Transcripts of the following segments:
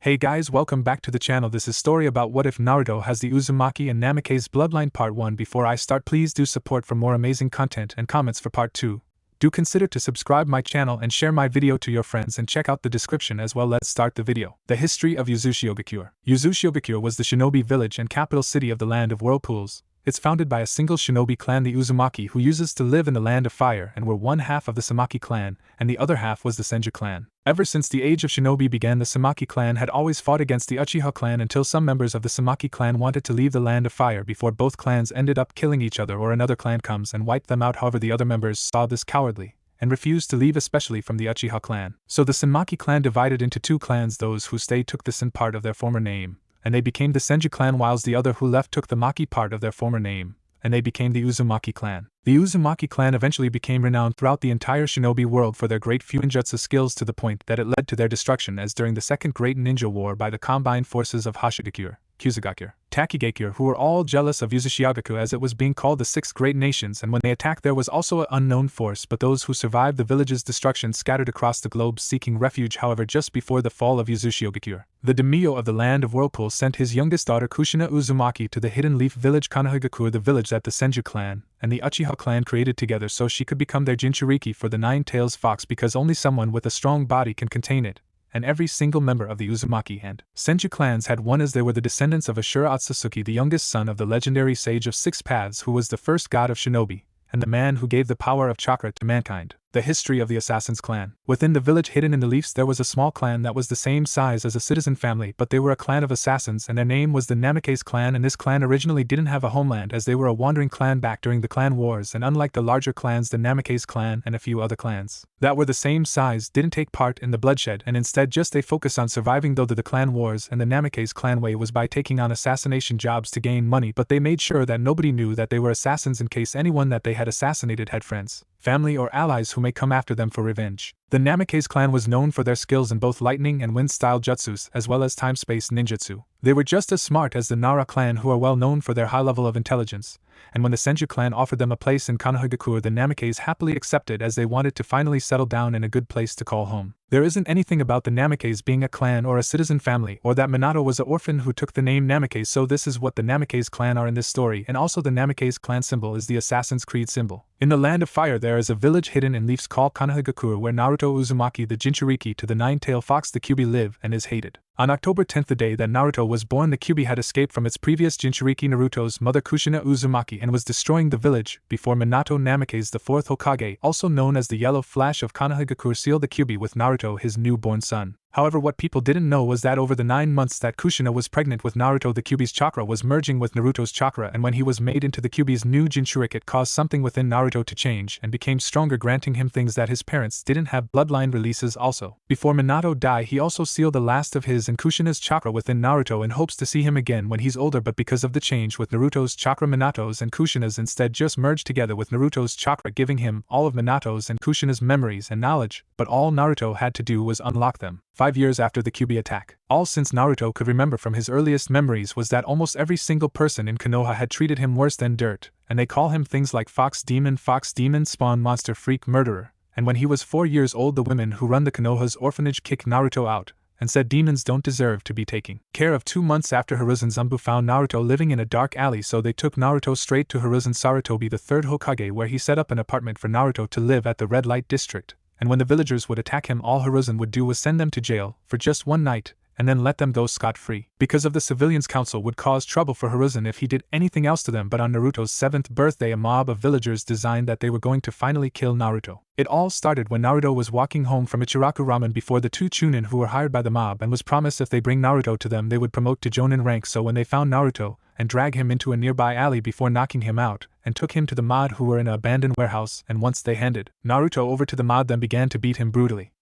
Hey guys, welcome back to the channel. This is story about what if Naruto has the Uzumaki and Namikaze Bloodline Part 1. Before I start, please do support for more amazing content and comments for Part 2. Do consider to subscribe my channel and share my video to your friends and check out the description as well. Let's start the video. The history of Uchiha. Uchiha was the shinobi village and capital city of the Land of Whirlpools. It's founded by a single shinobi clan, the Uzumaki, who uses to live in the Land of Fire and were one half of the Uzumaki clan, and the other half was the Senju clan. Ever since the age of shinobi began, the Uzumaki clan had always fought against the Uchiha clan until some members of the Uzumaki clan wanted to leave the Land of Fire before both clans ended up killing each other or another clan comes and wiped them out. However, the other members saw this cowardly and refused to leave, especially from the Uchiha clan. So the Uzumaki clan divided into two clans. Those who stayed took the Sen part of their former name, and they became the Senju clan, whilst the other who left took the Maki part of their former name, and they became the Uzumaki clan. The Uzumaki clan eventually became renowned throughout the entire shinobi world for their great fuinjutsu skills, to the point that it led to their destruction as during the Second Great Ninja War by the combined forces of Hoshigakure, Kusugakure, Takigakure, who were all jealous of Uchiha as it was being called the Six Great Nations, and when they attacked there was also an unknown force, but those who survived the village's destruction scattered across the globe seeking refuge. However, just before the fall of Uchiha, the daimyo of the Land of Whirlpool sent his youngest daughter Kushina Uzumaki to the hidden leaf village Konohamaru, the village that the Senju clan and the Uchiha clan created together, so she could become their Jinchuriki for the Nine-Tails Fox, because only someone with a strong body can contain it. And every single member of the Uzumaki and Senju clans had one, as they were the descendants of Ashura Otsutsuki, the youngest son of the legendary Sage of Six Paths, who was the first god of shinobi, and the man who gave the power of chakra to mankind. The history of the Assassin's Clan. Within the village hidden in the leaves there was a small clan that was the same size as a citizen family, but they were a clan of assassins, and their name was the Namikaze clan. And this clan originally didn't have a homeland, as they were a wandering clan back during the clan wars, and unlike the larger clans, the Namikaze clan and a few other clans that were the same size didn't take part in the bloodshed, and instead just they focused on surviving. Though the clan wars and the Namikaze clan way was by taking on assassination jobs to gain money, but they made sure that nobody knew that they were assassins in case anyone that they had assassinated had friends, family or allies who may come after them for revenge. The Namikaze clan was known for their skills in both lightning and wind-style jutsus, as well as time-space ninjutsu. They were just as smart as the Nara clan, who are well known for their high level of intelligence, and when the Senju clan offered them a place in Konohamaru, the Namikaze happily accepted, as they wanted to finally settle down in a good place to call home. There isn't anything about the Namikaze being a clan or a citizen family, or that Minato was an orphan who took the name Namikaze, so this is what the Namikaze clan are in this story. And also the Namikaze clan symbol is the Assassin's Creed symbol. In the Land of Fire there is a village hidden in leaves called Konohamaru, where Naruto Uzumaki, the Jinchuriki to the Nine-Tailed Fox, the Kyuubi, live and is hated. On October 10th, the day that Naruto was born, the Kyuubi had escaped from its previous Jinchuriki, Naruto's mother Kushina Uzumaki, and was destroying the village before Minato Namikaze, the fourth Hokage, also known as the Yellow Flash of Konohamaru, sealed the Kyuubi with Naruto, his newborn son. However, what people didn't know was that over the 9 months that Kushina was pregnant with Naruto, the Kyuubi's chakra was merging with Naruto's chakra, and when he was made into the Kyuubi's new Jinchuriki, it caused something within Naruto to change and became stronger, granting him things that his parents didn't have. Bloodline releases also. Before Minato died, he also sealed the last of his and Kushina's chakra within Naruto in hopes to see him again when he's older, but because of the change with Naruto's chakra, Minato's and Kushina's instead just merged together with Naruto's chakra, giving him all of Minato's and Kushina's memories and knowledge, but all Naruto had to do was unlock them. 5 years after the Kyuubi attack, all since Naruto could remember from his earliest memories was that almost every single person in Konoha had treated him worse than dirt, and they call him things like fox demon, spawn, monster, freak, murderer. And when he was 4 years old, the women who run the Konoha's orphanage kicked Naruto out and said demons don't deserve to be taken care of. 2 months after Hiruzen Zanbu found Naruto living in a dark alley, so they took Naruto straight to Hiruzen Sarutobi, the third Hokage, where he set up an apartment for Naruto to live at the red light district. And when the villagers would attack him, all Hiruzen would do was send them to jail for just one night, and then let them go scot-free. Because of the civilians' council would cause trouble for Hiruzen if he did anything else to them, but on Naruto's 7th birthday a mob of villagers designed that they were going to finally kill Naruto. It all started when Naruto was walking home from Ichiraku Ramen before the two Chunin who were hired by the mob, and was promised if they bring Naruto to them they would promote to Jonin rank. So when they found Naruto and dragged him into a nearby alley before knocking him out, and took him to the mob who were in an abandoned warehouse, and once they handed Naruto over to the mob, then began to beat him brutally.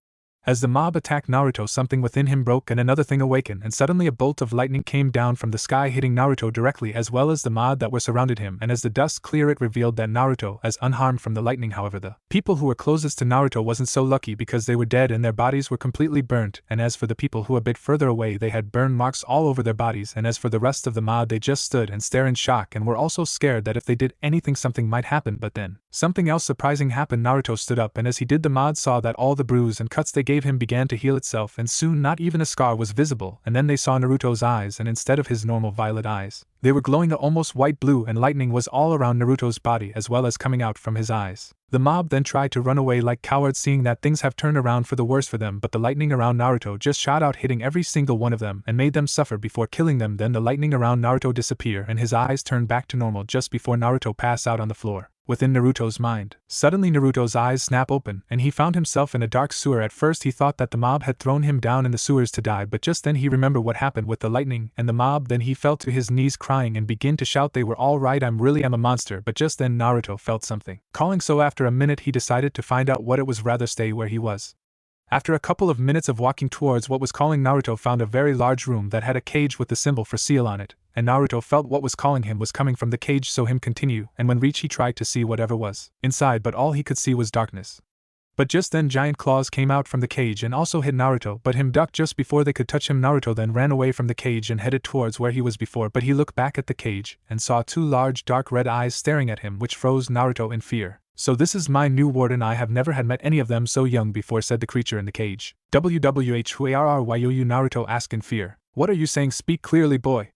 As the mob attacked Naruto, something within him broke and another thing awakened, and suddenly a bolt of lightning came down from the sky, hitting Naruto directly as well as the mob that were surrounded him, and as the dust cleared it revealed that Naruto was unharmed from the lightning. However, the people who were closest to Naruto wasn't so lucky, because they were dead and their bodies were completely burnt, and as for the people who were a bit further away, they had burn marks all over their bodies, and as for the rest of the mob, they just stood and stared in shock and were also scared that if they did anything something might happen. But then something else surprising happened. Naruto stood up, and as he did, the mob saw that all the bruise and cuts they gave gave him began to heal itself, and soon not even a scar was visible, and then they saw Naruto's eyes, and instead of his normal violet eyes, they were glowing almost white blue, and lightning was all around Naruto's body as well as coming out from his eyes. The mob then tried to run away like cowards, seeing that things have turned around for the worse for them, but the lightning around Naruto just shot out, hitting every single one of them and made them suffer before killing them. Then the lightning around Naruto disappear and his eyes turn back to normal just before Naruto pass out on the floor. Within Naruto's mind, suddenly Naruto's eyes snap open and he found himself in a dark sewer. At first he thought that the mob had thrown him down in the sewers to die, but just then he remembered what happened with the lightning and the mob. Then he fell to his knees crying and began to shout, "They were all right, I really am a monster." But just then Naruto felt something calling, so after a minute he decided to find out what it was, rather stay where he was. After a couple of minutes of walking towards what was calling, Naruto found a very large room that had a cage with the symbol for seal on it, and Naruto felt what was calling him was coming from the cage, so him continue, and when reach he tried to see whatever was inside, but all he could see was darkness. But just then giant claws came out from the cage and also hit Naruto, but him ducked just before they could touch him. Naruto then ran away from the cage and headed towards where he was before, but he looked back at the cage and saw two large dark red eyes staring at him, which froze Naruto in fear. "So this is my new warden, I have never had met any of them so young before," said the creature in the cage. "WWH, who are you?" Naruto asked in fear. "What are you saying? Speak clearly, boy,"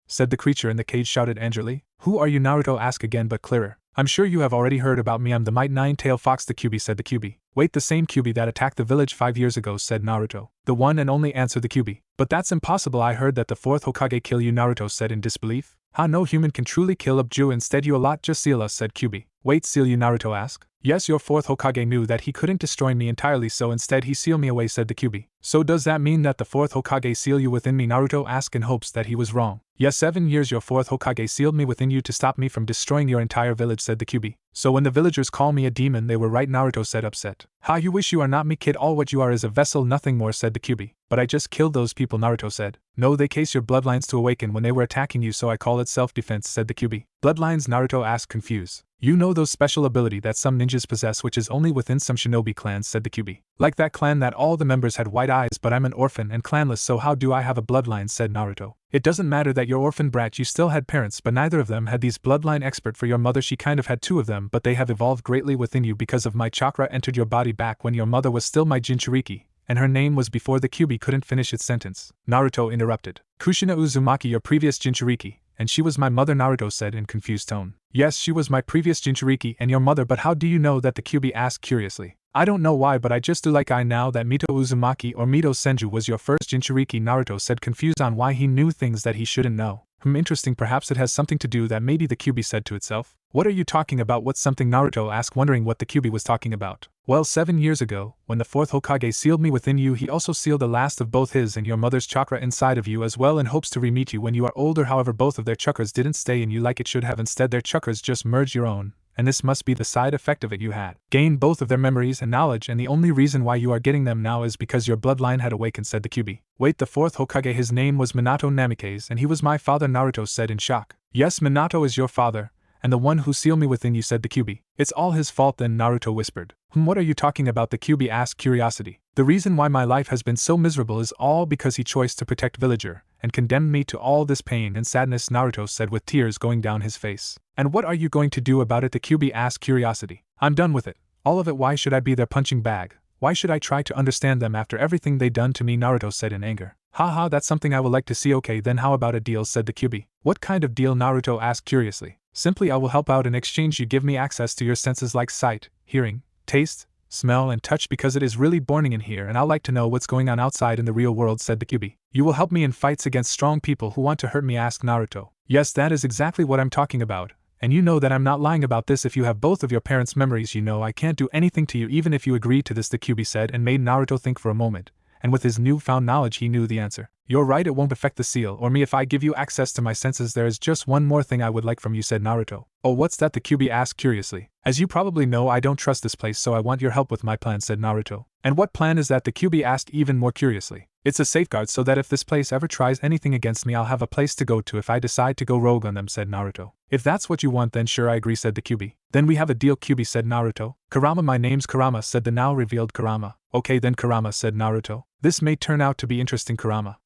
said the creature in the cage, shouted angrily. "Who are you?" Naruto asked again, but clearer. "I'm sure you have already heard about me, I'm the Might Nine-Tail Fox, the Kyuubi," said the Kyuubi. "Wait, the same Kyuubi that attacked the village 5 years ago," said Naruto. "The one and only," answered the Kyuubi. "But that's impossible, I heard that the 4th Hokage killed you," Naruto said in disbelief. "Ha, no human can truly kill up Ju, instead you a lot just seal us," said Kyuubi. "Wait, seal you?" Naruto asked. "Yes, your 4th Hokage knew that he couldn't destroy me entirely, so instead he sealed me away," said the Kyuubi. "So does that mean that the 4th Hokage sealed you within me?" Naruto asked in hopes that he was wrong. "Yes, 7 years your 4th Hokage sealed me within you to stop me from destroying your entire village," said the Kyuubi. "So when the villagers call me a demon, they were right," Naruto said, upset. "Ha, you wish you are not me, kid, all what you are is a vessel, nothing more," said the Kyuubi. "But I just killed those people," Naruto said. "No, they case your bloodlines to awaken when they were attacking you, so I call it self-defense," said the Kyuubi. "Bloodlines?" Naruto asked, confused. "You know those special ability that some ninjas possess which is only within some shinobi clans," said the Kyuubi. "Like that clan that all the members had white eyes, but I'm an orphan and clanless, so how do I have a bloodline?" said Naruto. "It doesn't matter that you're orphan brat, you still had parents, but neither of them had these bloodline expert. For your mother, she kind of had 2 of them, but they have evolved greatly within you because of my chakra entered your body back when your mother was still my Jinchuriki, and her name was." Before the Kyuubi couldn't finish its sentence, Naruto interrupted. "Kushina Uzumaki, your previous Jinchuriki, and she was my mother," Naruto said in confused tone. "Yes, she was my previous Jinchuriki and your mother, but how do you know that?" the Kyuubi asked curiously. "I don't know why, but I just do like I now that Mito Uzumaki or Mito Senju was your first Jinchuriki," Naruto said, confused on why he knew things that he shouldn't know. Interesting, perhaps it has something to do that, maybe, the Kyuubi said to itself. "What are you talking about? What's something?" Naruto asked, wondering what the Kyuubi was talking about. "Well, 7 years ago, when the 4th Hokage sealed me within you, he also sealed the last of both his and your mother's chakra inside of you as well, in hopes to re-meet you when you are older. However, both of their chakras didn't stay in you like it should have. Instead, their chakras just merged your own, and this must be the side effect of it. You had gained both of their memories and knowledge, and the only reason why you are getting them now is because your bloodline had awakened," said the Kyuubi. "Wait, the 4th Hokage, his name was Minato Namikaze, and he was my father," Naruto said in shock. "Yes, Minato is your father, and the one who sealed me within you," said the Kyuubi. "It's all his fault then," Naruto whispered. What are you talking about?" the Kyuubi asked, curiosity. "The reason why my life has been so miserable is all because he chose to protect villager, and condemned me to all this pain and sadness," Naruto said with tears going down his face. "And what are you going to do about it?" the Kyuubi asked, curiosity. "I'm done with it. All of it. Why should I be their punching bag? Why should I try to understand them after everything they done to me?" Naruto said in anger. "Haha, that's something I would like to see. Okay, then how about a deal?" said the Kyuubi. "What kind of deal?" Naruto asked curiously. "Simply, I will help out in exchange you give me access to your senses like sight, hearing, taste, smell and touch, because it is really boring in here and I'd like to know what's going on outside in the real world," said the Kyuubi. "You will help me in fights against strong people who want to hurt me?" asked Naruto. "Yes, that is exactly what I'm talking about. And you know that I'm not lying about this. If you have both of your parents' memories, you know I can't do anything to you even if you agree to this," the Kyuubi said, and made Naruto think for a moment. And with his newfound knowledge he knew the answer. "You're right, it won't affect the seal or me if I give you access to my senses. There is just one more thing I would like from you," said Naruto. "Oh, what's that?" the Kyuubi asked curiously. "As you probably know, I don't trust this place, so I want your help with my plan," said Naruto. "And what plan is that?" the Kyuubi asked even more curiously. "It's a safeguard so that if this place ever tries anything against me, I'll have a place to go to if I decide to go rogue on them," said Naruto. "If that's what you want, then sure, I agree," said the Kyuubi. "Then we have a deal," Kyuubi said. Naruto. "Kurama, my name's Kurama," said the now revealed Kurama. "Okay then, Kurama," said Naruto. "This may turn out to be interesting," Kurama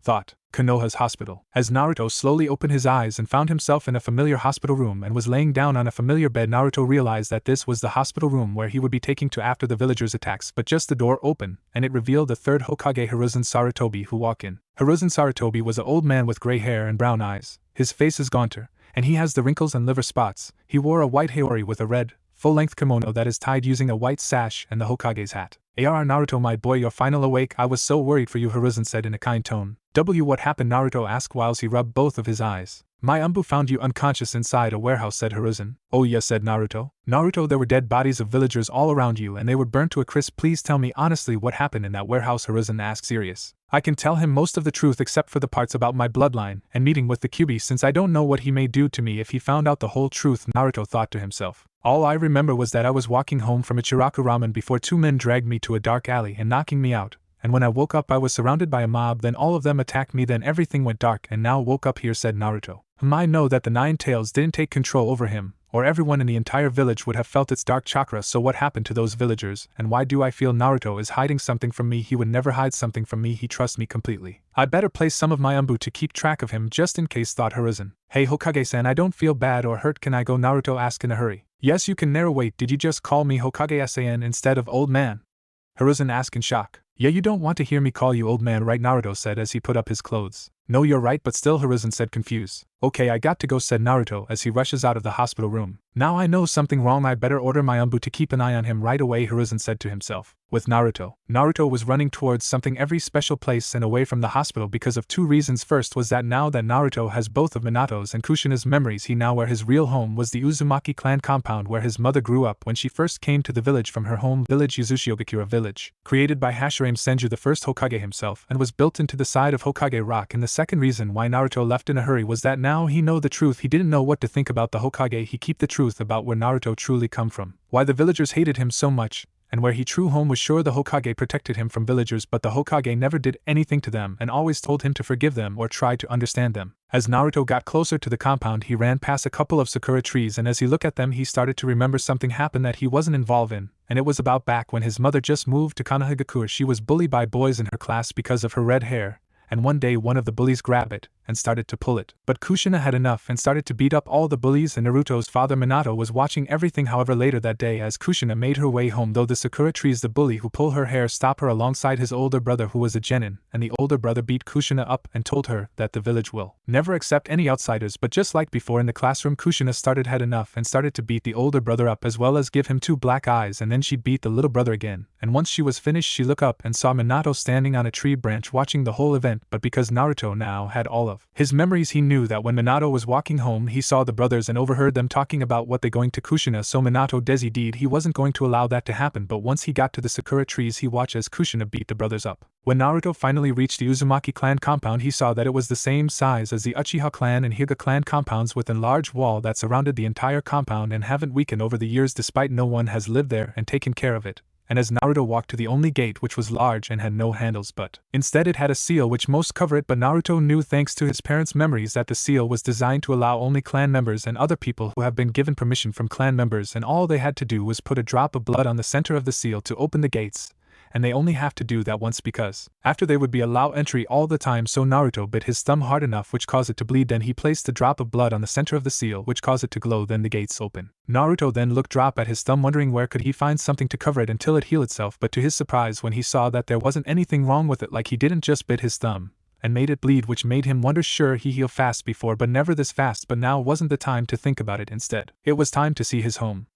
thought. Konoha's hospital. As Naruto slowly opened his eyes and found himself in a familiar hospital room and was laying down on a familiar bed, Naruto realized that this was the hospital room where he would be taking to after the villagers' attacks, but just the door opened, and it revealed the third Hokage Hiruzen Sarutobi who walked in. Hiruzen Sarutobi was an old man with gray hair and brown eyes. His face is gaunter, and he has the wrinkles and liver spots. He wore a white haori with a red, full-length kimono that is tied using a white sash and the Hokage's hat. "Ar Naruto, my boy, you're finally awake. I was so worried for you," Hiruzen said in a kind tone. What happened?" Naruto asked whilst he rubbed both of his eyes. "My Umbu found you unconscious inside a warehouse," said Hiruzen. "Oh yes," said Naruto. "Naruto, there were dead bodies of villagers all around you and they were burnt to a crisp. Please tell me honestly what happened in that warehouse," Hiruzen asked serious. "I can tell him most of the truth except for the parts about my bloodline and meeting with the Kyuubi, since I don't know what he may do to me if he found out the whole truth," Naruto thought to himself. "All I remember was that I was walking home from Ichiraku Ramen before two men dragged me to a dark alley and knocking me out. And when I woke up I was surrounded by a mob, then all of them attacked me, then everything went dark and now woke up here," said Naruto. "I know that the Nine Tails didn't take control over him, or everyone in the entire village would have felt its dark chakra, so what happened to those villagers, and why do I feel Naruto is hiding something from me? He would never hide something from me, he trusts me completely. I better place some of my Umbu to keep track of him just in case," thought Hiruzen. "Hey Hokage-san, I don't feel bad or hurt, can I go?" Naruto asked in a hurry. "Yes you can." "Wait, did you just call me Hokage-san instead of old man?" Hiruzen asked in shock. "Yeah, you don't want to hear me call you old man, right?" Naruto said as he put up his clothes. "No, you're right, but still," Hiruzen said confused. "Okay, I got to go," said Naruto as he rushes out of the hospital room. "Now I know something wrong, I better order my Umbu to keep an eye on him right away," Hiruzen said to himself. With Naruto was running towards something every special place and away from the hospital because of two reasons. First was that now that Naruto has both of Minato's and Kushina's memories, he now where his real home was the Uzumaki clan compound where his mother grew up when she first came to the village from her home village Uzushiogakura village, created by Hashirame Senju the first Hokage himself and was built into the side of Hokage Rock. And the second reason why Naruto left in a hurry was that now he know the truth. He didn't know what to think about the Hokage. He keep the truth about where Naruto truly come from, why the villagers hated him so much, and where he true home was sure the Hokage protected him from villagers, but the Hokage never did anything to them and always told him to forgive them or try to understand them. As Naruto got closer to the compound he ran past a couple of sakura trees, and as he looked at them he started to remember something happened that he wasn't involved in, and it was about back when his mother just moved to Konohamaru. She was bullied by boys in her class because of her red hair, and one day one of the bullies grabbed it and started to pull it. But Kushina had enough and started to beat up all the bullies, and Naruto's father Minato was watching everything. However, later that day as Kushina made her way home though the sakura trees, the bully who pulled her hair stopped her alongside his older brother who was a genin, and the older brother beat Kushina up and told her that the village will never accept any outsiders. But just like before in the classroom, Kushina had enough and started to beat the older brother up as well as give him two black eyes, and then she beat the little brother again, and once she was finished she looked up and saw Minato standing on a tree branch watching the whole event. But because Naruto now had all of his memories, he knew that when Minato was walking home he saw the brothers and overheard them talking about what they going to Kushina, so Minato decided he wasn't going to allow that to happen. But once he got to the sakura trees he watched as Kushina beat the brothers up. When Naruto finally reached the Uzumaki clan compound he saw that it was the same size as the Uchiha clan and Hyuga clan compounds, with a large wall that surrounded the entire compound and haven't weakened over the years despite no one has lived there and taken care of it. And as Naruto walked to the only gate, which was large and had no handles but instead it had a seal which most cover it, but Naruto knew thanks to his parents' memories that the seal was designed to allow only clan members and other people who have been given permission from clan members, and all they had to do was put a drop of blood on the center of the seal to open the gates. And they only have to do that once because after they would be allowed entry all the time. So Naruto bit his thumb hard enough which caused it to bleed, then he placed the drop of blood on the center of the seal which caused it to glow, then the gates open. Naruto then looked drop at his thumb wondering where could he find something to cover it until it healed itself, but to his surprise when he saw that there wasn't anything wrong with it, like he didn't just bit his thumb and made it bleed, which made him wonder sure he healed fast before but never this fast. But now wasn't the time to think about it, instead it was time to see his home.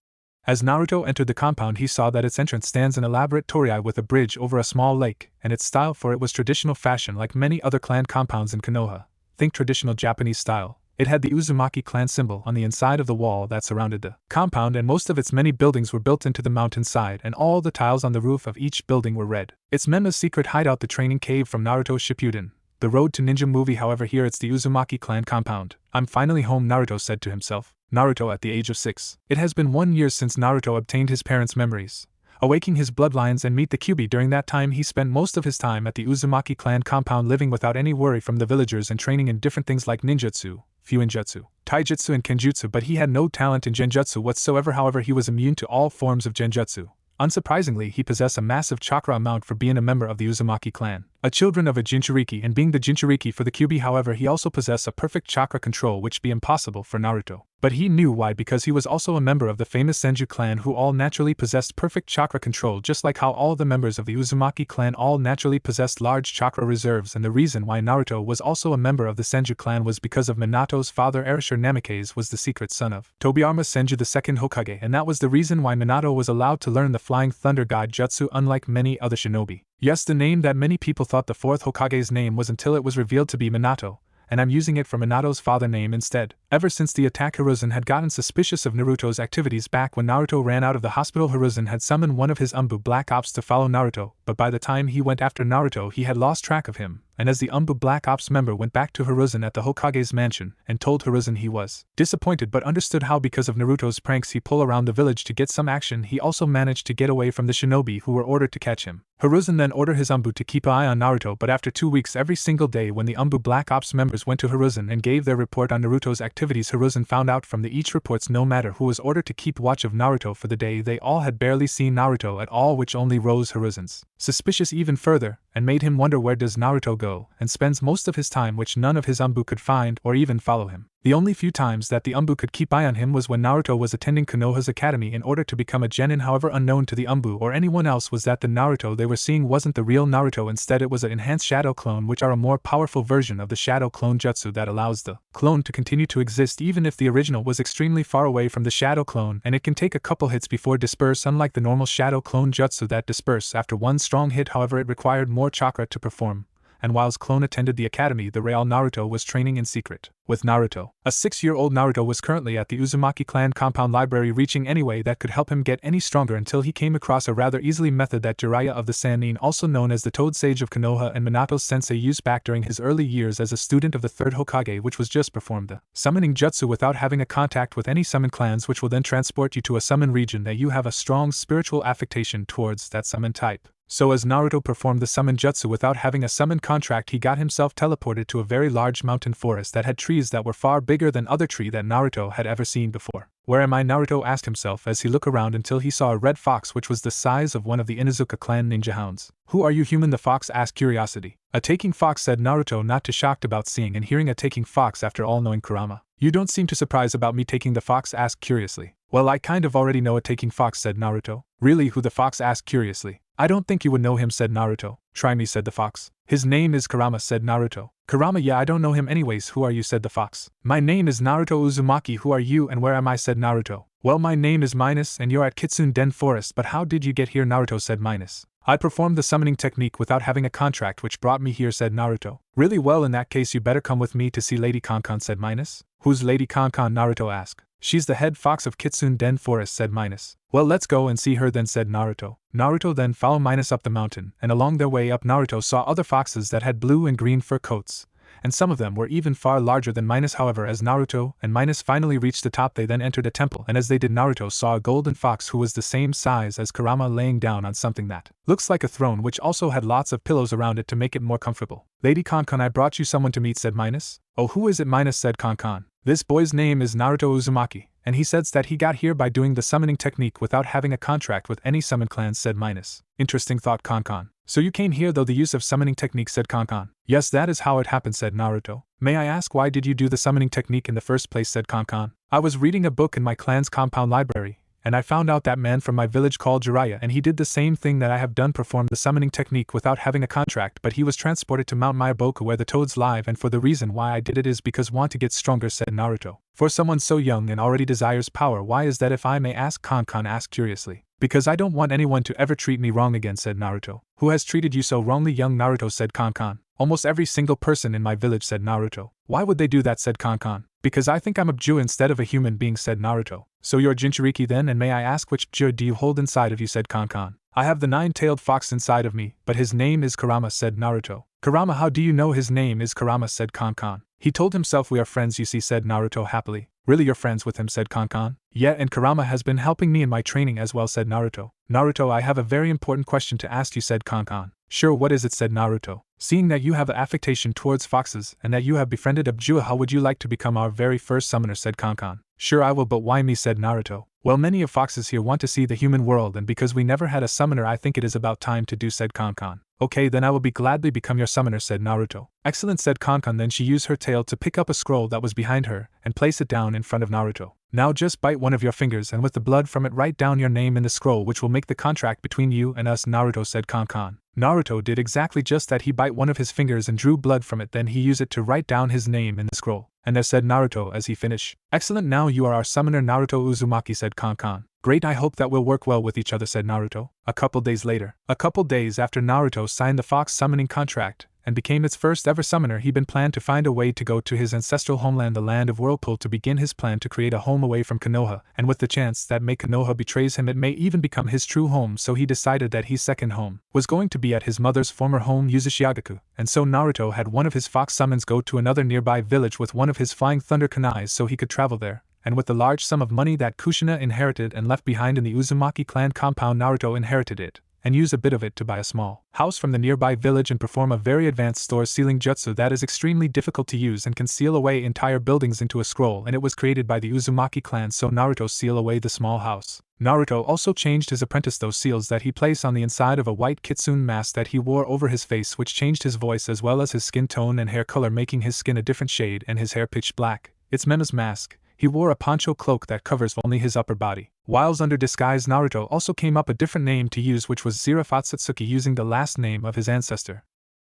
As Naruto entered the compound he saw that its entrance stands an elaborate torii with a bridge over a small lake, and its style for it was traditional fashion like many other clan compounds in Konoha. Think traditional Japanese style. It had the Uzumaki clan symbol on the inside of the wall that surrounded the compound, and most of its many buildings were built into the mountainside, and all the tiles on the roof of each building were red. It's Menma's secret hideout, the training cave from Naruto Shippuden, the Road to Ninja movie. However, here it's the Uzumaki clan compound. I'm finally home, Naruto said to himself. Naruto at the age of 6. It has been 1 year since Naruto obtained his parents' memories, awaking his bloodlines and meet the Kyuubi. During that time he spent most of his time at the Uzumaki clan compound, living without any worry from the villagers and training in different things like ninjutsu, fuinjutsu, taijutsu and kenjutsu, but he had no talent in genjutsu whatsoever. However, he was immune to all forms of genjutsu. Unsurprisingly, he possessed a massive chakra amount for being a member of the Uzumaki clan. a children of a Jinchuriki, and being the Jinchuriki for the Kyuubi. However, he also possessed a perfect chakra control which be impossible for Naruto. But he knew why, because he was also a member of the famous Senju clan who all naturally possessed perfect chakra control, just like how all the members of the Uzumaki clan all naturally possessed large chakra reserves. And the reason why Naruto was also a member of the Senju clan was because of Minato's father. Erasure Namikaze was the secret son of Tobiyama Senju the second Hokage, and that was the reason why Minato was allowed to learn the Flying Thunder God Jutsu unlike many other shinobi. Yes, the name that many people thought the fourth Hokage's name was until it was revealed to be Minato, and I'm using it for Minato's father name instead. Ever since the attack, Hiruzen had gotten suspicious of Naruto's activities. Back when Naruto ran out of the hospital, Hiruzen had summoned one of his Umbu Black Ops to follow Naruto, but by the time he went after Naruto he had lost track of him, and as the Umbu Black Ops member went back to Hiruzen at the Hokage's mansion and told Hiruzen he was disappointed but understood how because of Naruto's pranks he pull around the village to get some action, he also managed to get away from the shinobi who were ordered to catch him. Hiruzen then ordered his Umbu to keep an eye on Naruto, but after 2 weeks every single day when the Umbu Black Ops members went to Hiruzen and gave their report on Naruto's activities, Hiruzen found out from the each reports no matter who was ordered to keep watch of Naruto for the day, they all had barely seen Naruto at all, which only rose Hiruzen's suspicious even further and made him wonder where does Naruto go, and spends most of his time which none of his Umbu could find or even follow him. The only few times that the Umbu could keep eye on him was when Naruto was attending Konoha's academy in order to become a Genin. However, unknown to the Umbu or anyone else was that the Naruto they were seeing wasn't the real Naruto, instead it was an enhanced shadow clone, which are a more powerful version of the shadow clone jutsu that allows the clone to continue to exist even if the original was extremely far away from the shadow clone, and it can take a couple hits before disperse, unlike the normal shadow clone jutsu that disperse after one strong hit. However, it required more chakra to perform, and whilst clone attended the academy, the real Naruto was training in secret with Naruto. A 6-year-old Naruto was currently at the Uzumaki clan compound library, reaching any way that could help him get any stronger until he came across a rather easily method that Jiraiya of the Sannin, also known as the Toad Sage of Konoha, and Minato's sensei used back during his early years as a student of the third Hokage, which was just perform the summoning jutsu without having a contact with any summon clans, which will then transport you to a summon region that you have a strong spiritual affectation towards that summon type. So as Naruto performed the summon jutsu without having a summon contract, he got himself teleported to a very large mountain forest that had trees that were far bigger than other tree that Naruto had ever seen before. Where am I? Naruto asked himself as he looked around until he saw a red fox which was the size of one of the Inuzuka clan ninja hounds. Who are you, human? The fox asked curiosity. A taking fox, said Naruto, not too shocked about seeing and hearing a taking fox after all knowing Kurama. You don't seem too surprised about me taking, the fox asked curiously. Well, I kind of already know a taking fox, said Naruto. Really? Who? The fox asked curiously. I don't think you would know him, said Naruto. Try me, said the fox. His name is Kurama, said Naruto. Kurama? Yeah, I don't know him anyways. Who are you? said the fox. My name is Naruto Uzumaki. Who are you and where am I? said Naruto. Well, my name is Minus and you're at Kitsune Den Forest, but how did you get here? Naruto said Minus. I performed the summoning technique without having a contract which brought me here, said Naruto. Really? Well, in that case you better come with me to see Lady Konkon, said Minus. Who's Lady Konkon? Naruto asked. She's the head fox of Kitsune Den Forest, said Minus. Well, let's go and see her then, said Naruto. Naruto then followed Minus up the mountain, and along their way up Naruto saw other foxes that had blue and green fur coats, and some of them were even far larger than Minus. However, as Naruto and Minus finally reached the top, they then entered a temple, and as they did, Naruto saw a golden fox who was the same size as Kurama laying down on something that looks like a throne, which also had lots of pillows around it to make it more comfortable. Lady Konkon, I brought you someone to meet, said Minus. Oh, who is it? Minus said Konkon. This boy's name is Naruto Uzumaki, and he says that he got here by doing the summoning technique without having a contract with any summon clans, said Minus. Interesting, thought Konkon. So you came here through the use of summoning technique, said Konkon. Yes, that is how it happened, said Naruto. May I ask why did you do the summoning technique in the first place, said Konkon. I was reading a book in my clan's compound library, and I found out that man from my village called Jiraiya, and he did the same thing that I have done, performed the summoning technique without having a contract, but he was transported to Mount Myoboku where the toads live, and for the reason why I did it is because want to get stronger, said Naruto. For someone so young and already desires power, why is that, if I may ask? Konkon asked curiously. Because I don't want anyone to ever treat me wrong again, said Naruto. Who has treated you so wrongly, young Naruto, said Konkon. Almost every single person in my village, said Naruto. Why would they do that, said Konkon. Because I think I'm a Bju instead of a human being, said Naruto. So you're a Jinchuriki then, and may I ask which Bju do you hold inside of you, said Konkon. I have the 9-tailed fox inside of me, but his name is Kurama, said Naruto. Kurama? How do you know his name is Kurama, said Konkon. He told himself. We are friends, you see, said Naruto happily. Really, you're friends with him, said Konkon. Yeah, and Kurama has been helping me in my training as well, said Naruto. Naruto, I have a very important question to ask you, said Konkon. Sure, what is it, said Naruto. Seeing that you have an affectation towards foxes and that you have befriended a Bju, how would you like to become our very first summoner, said Konkon. Sure, I will, but why me, said Naruto. Well, many of foxes here want to see the human world, and because we never had a summoner, I think it is about time to do, said Konkon. Okay, then I will gladly become your summoner, said Naruto. Excellent, said Konkon. Then she used her tail to pick up a scroll that was behind her and place it down in front of Naruto. Now just bite one of your fingers and with the blood from it write down your name in the scroll, which will make the contract between you and us, Naruto, said Konkon. Naruto did exactly just that. He bite one of his fingers and drew blood from it, then he used it to write down his name in the scroll. And there, said Naruto as he finished. Excellent, now you are our summoner, Naruto Uzumaki, said Konkon. Great, I hope that we'll work well with each other, said Naruto. A couple days later. A couple days after Naruto signed the fox summoning contract and became its first ever summoner, he'd been planned to find a way to go to his ancestral homeland, the land of Whirlpool, to begin his plan to create a home away from Konoha, and with the chance that may Konoha betrays him, it may even become his true home. So he decided that his second home was going to be at his mother's former home, Uzumaki, and so Naruto had one of his fox summons go to another nearby village with one of his flying thunder kunais so he could travel there. And with the large sum of money that Kushina inherited and left behind in the Uzumaki clan compound, Naruto inherited it, and used a bit of it to buy a small house from the nearby village and perform a very advanced store sealing jutsu that is extremely difficult to use and can seal away entire buildings into a scroll, and it was created by the Uzumaki clan, so Naruto seal away the small house. Naruto also changed his apprentice those seals that he placed on the inside of a white kitsune mask that he wore over his face, which changed his voice as well as his skin tone and hair color, making his skin a different shade and his hair pitch black. It's Meme's mask. He wore a poncho cloak that covers only his upper body. Whilst under disguise, Naruto also came up a different name to use, which was Zirafatsutsuki, using the last name of his ancestor.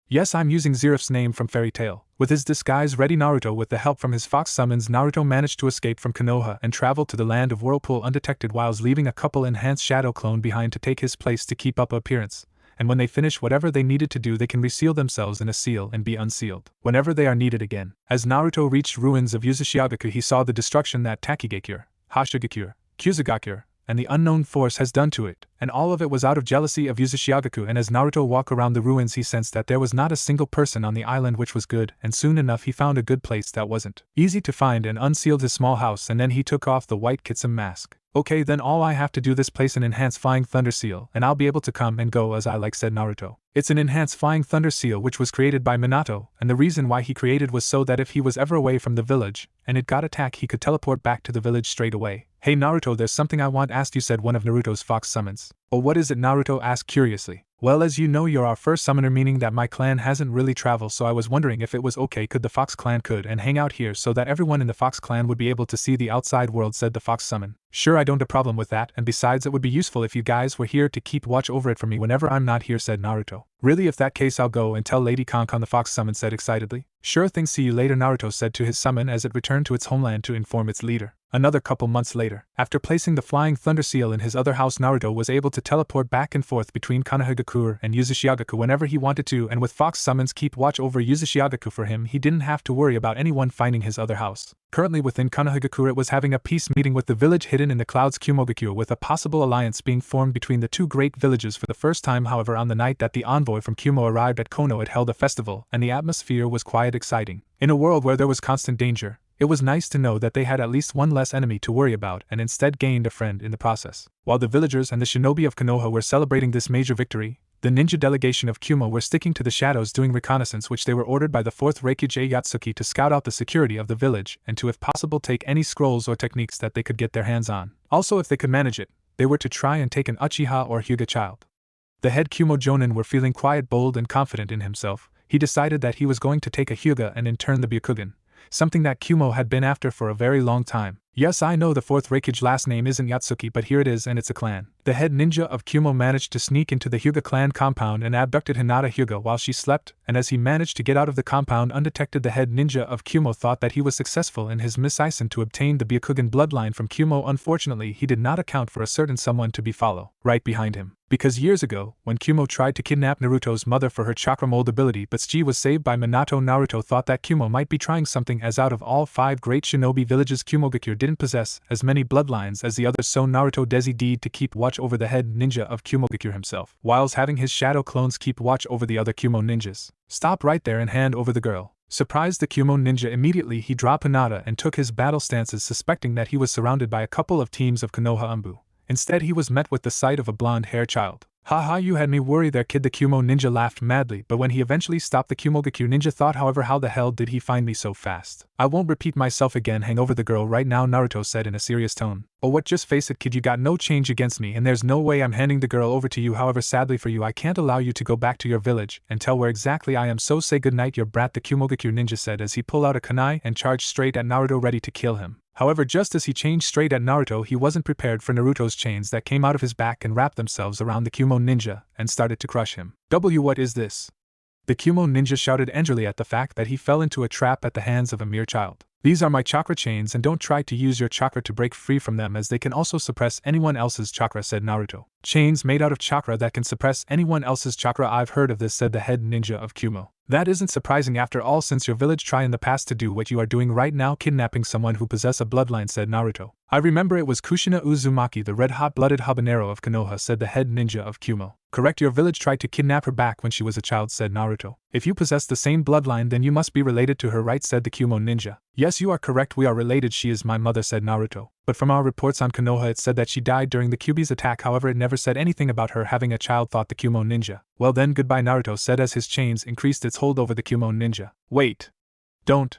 Yes, I'm using Ziraf's name from Fairy Tail. With his disguise ready, Naruto, with the help from his fox summons, Naruto managed to escape from Konoha and travel to the land of Whirlpool undetected, whilst leaving a couple enhanced shadow clone behind to take his place to keep up appearance. And when they finish whatever they needed to do, they can reseal themselves in a seal and be unsealed whenever they are needed again. As Naruto reached ruins of Uzumaki, he saw the destruction that Takigakure, Hashigakure, Kusugakure, and the unknown force has done to it, and all of it was out of jealousy of Uzumaki. And as Naruto walked around the ruins, he sensed that there was not a single person on the island, which was good, and soon enough he found a good place that wasn't easy to find and unsealed his small house, and then he took off the white kitsune mask. Okay, then all I have to do this place an enhanced flying thunder seal, and I'll be able to come and go as I like, said Naruto. It's an enhanced flying thunder seal which was created by Minato, and the reason why he created was so that if he was ever away from the village, and it got attacked, he could teleport back to the village straight away. Hey Naruto, there's something I want asked you, said one of Naruto's fox summons. Oh, what is it? Naruto asked curiously. Well, as you know, you're our first summoner, meaning that my clan hasn't really traveled, so I was wondering if it was okay could the Fox clan could and hang out here so that everyone in the Fox clan would be able to see the outside world, said the Fox summon. Sure, I don't have a problem with that, and besides it would be useful if you guys were here to keep watch over it for me whenever I'm not here, said Naruto. Really, if that case I'll go and tell Lady Konkon, the Fox summon said excitedly. Sure thing, see you later, Naruto said to his summon as it returned to its homeland to inform its leader. Another couple months later, after placing the flying thunder seal in his other house, Naruto was able to teleport back and forth between Konohamaru and Uzumaki whenever he wanted to, and with Fox summons keep watch over Uzumaki for him, he didn't have to worry about anyone finding his other house. Currently within Konohamaru, it was having a peace meeting with the village hidden in the clouds Kumogaku, with a possible alliance being formed between the two great villages for the first time. However, on the night that the envoy from Kumo arrived at Kono, it held a festival, and the atmosphere was quite exciting. In a world where there was constant danger, it was nice to know that they had at least one less enemy to worry about and instead gained a friend in the process. While the villagers and the shinobi of Konoha were celebrating this major victory, the ninja delegation of Kumo were sticking to the shadows doing reconnaissance, which they were ordered by the 4th Reikage Yatsuki to scout out the security of the village and to if possible take any scrolls or techniques that they could get their hands on. Also, if they could manage it, they were to try and take an Uchiha or Hyuga child. The head Kumo Jonin were feeling quiet, bold and confident in himself. He decided that he was going to take a Hyuga and in turn the Byakugan, something that Kumo had been after for a very long time. Yes, I know the 4th Reikage last name isn't Yatsuki, but here it is, and it's a clan. The head ninja of Kumo managed to sneak into the Hyuga clan compound and abducted Hinata Hyuga while she slept, and as he managed to get out of the compound undetected, the head ninja of Kumo thought that he was successful in his mission to obtain the Byakugan bloodline from Kumo. Unfortunately, he did not account for a certain someone to be followed right behind him. Because years ago, when Kumo tried to kidnap Naruto's mother for her chakra mold ability but she was saved by Minato, Naruto thought that Kumo might be trying something, as out of all 5 great shinobi villages Kumogaku didn't possess as many bloodlines as the others, so Naruto decided to keep watch over the head ninja of Kumogaku himself, whilst having his shadow clones keep watch over the other Kumo ninjas. Stop right there and hand over the girl. Surprised the Kumo ninja, immediately he dropped Hinata and took his battle stances, suspecting that he was surrounded by a couple of teams of Konoha. Instead, he was met with the sight of a blonde-haired child. Haha, you had me worry there, kid, the Kumo ninja laughed madly, but when he eventually stopped, the Kumogaku ninja thought, however, how the hell did he find me so fast? I won't repeat myself again, hang over the girl right now, Naruto said in a serious tone. Oh, what, just face it, kid, you got no change against me and there's no way I'm handing the girl over to you. However, sadly for you, I can't allow you to go back to your village and tell where exactly I am, so say goodnight, your brat, the Kumogakure ninja said as he pulled out a kunai and charged straight at Naruto, ready to kill him. However, just as he changed straight at Naruto, he wasn't prepared for Naruto's chains that came out of his back and wrapped themselves around the Kumo ninja and started to crush him. What is this? The Kumo ninja shouted angrily at the fact that he fell into a trap at the hands of a mere child. These are my chakra chains and don't try to use your chakra to break free from them, as they can also suppress anyone else's chakra, said Naruto. Chains made out of chakra that can suppress anyone else's chakra? I've heard of this, said the head ninja of Kumo. That isn't surprising after all, since your village tried in the past to do what you are doing right now, kidnapping someone who possesses a bloodline, said Naruto. I remember, it was Kushina Uzumaki, the red-hot-blooded habanero of Konoha, said the head ninja of Kumo. Correct, your village tried to kidnap her back when she was a child, said Naruto. If you possess the same bloodline, then you must be related to her, right, said the Kumo ninja. Yes, you are correct, we are related, she is my mother, said Naruto. But from our reports on Konoha, it said that she died during the Kyuubi's attack, however it never said anything about her having a child, thought the Kumo ninja. Well then, goodbye, Naruto said as his chains increased its hold over the Kumo ninja. Wait. Don't.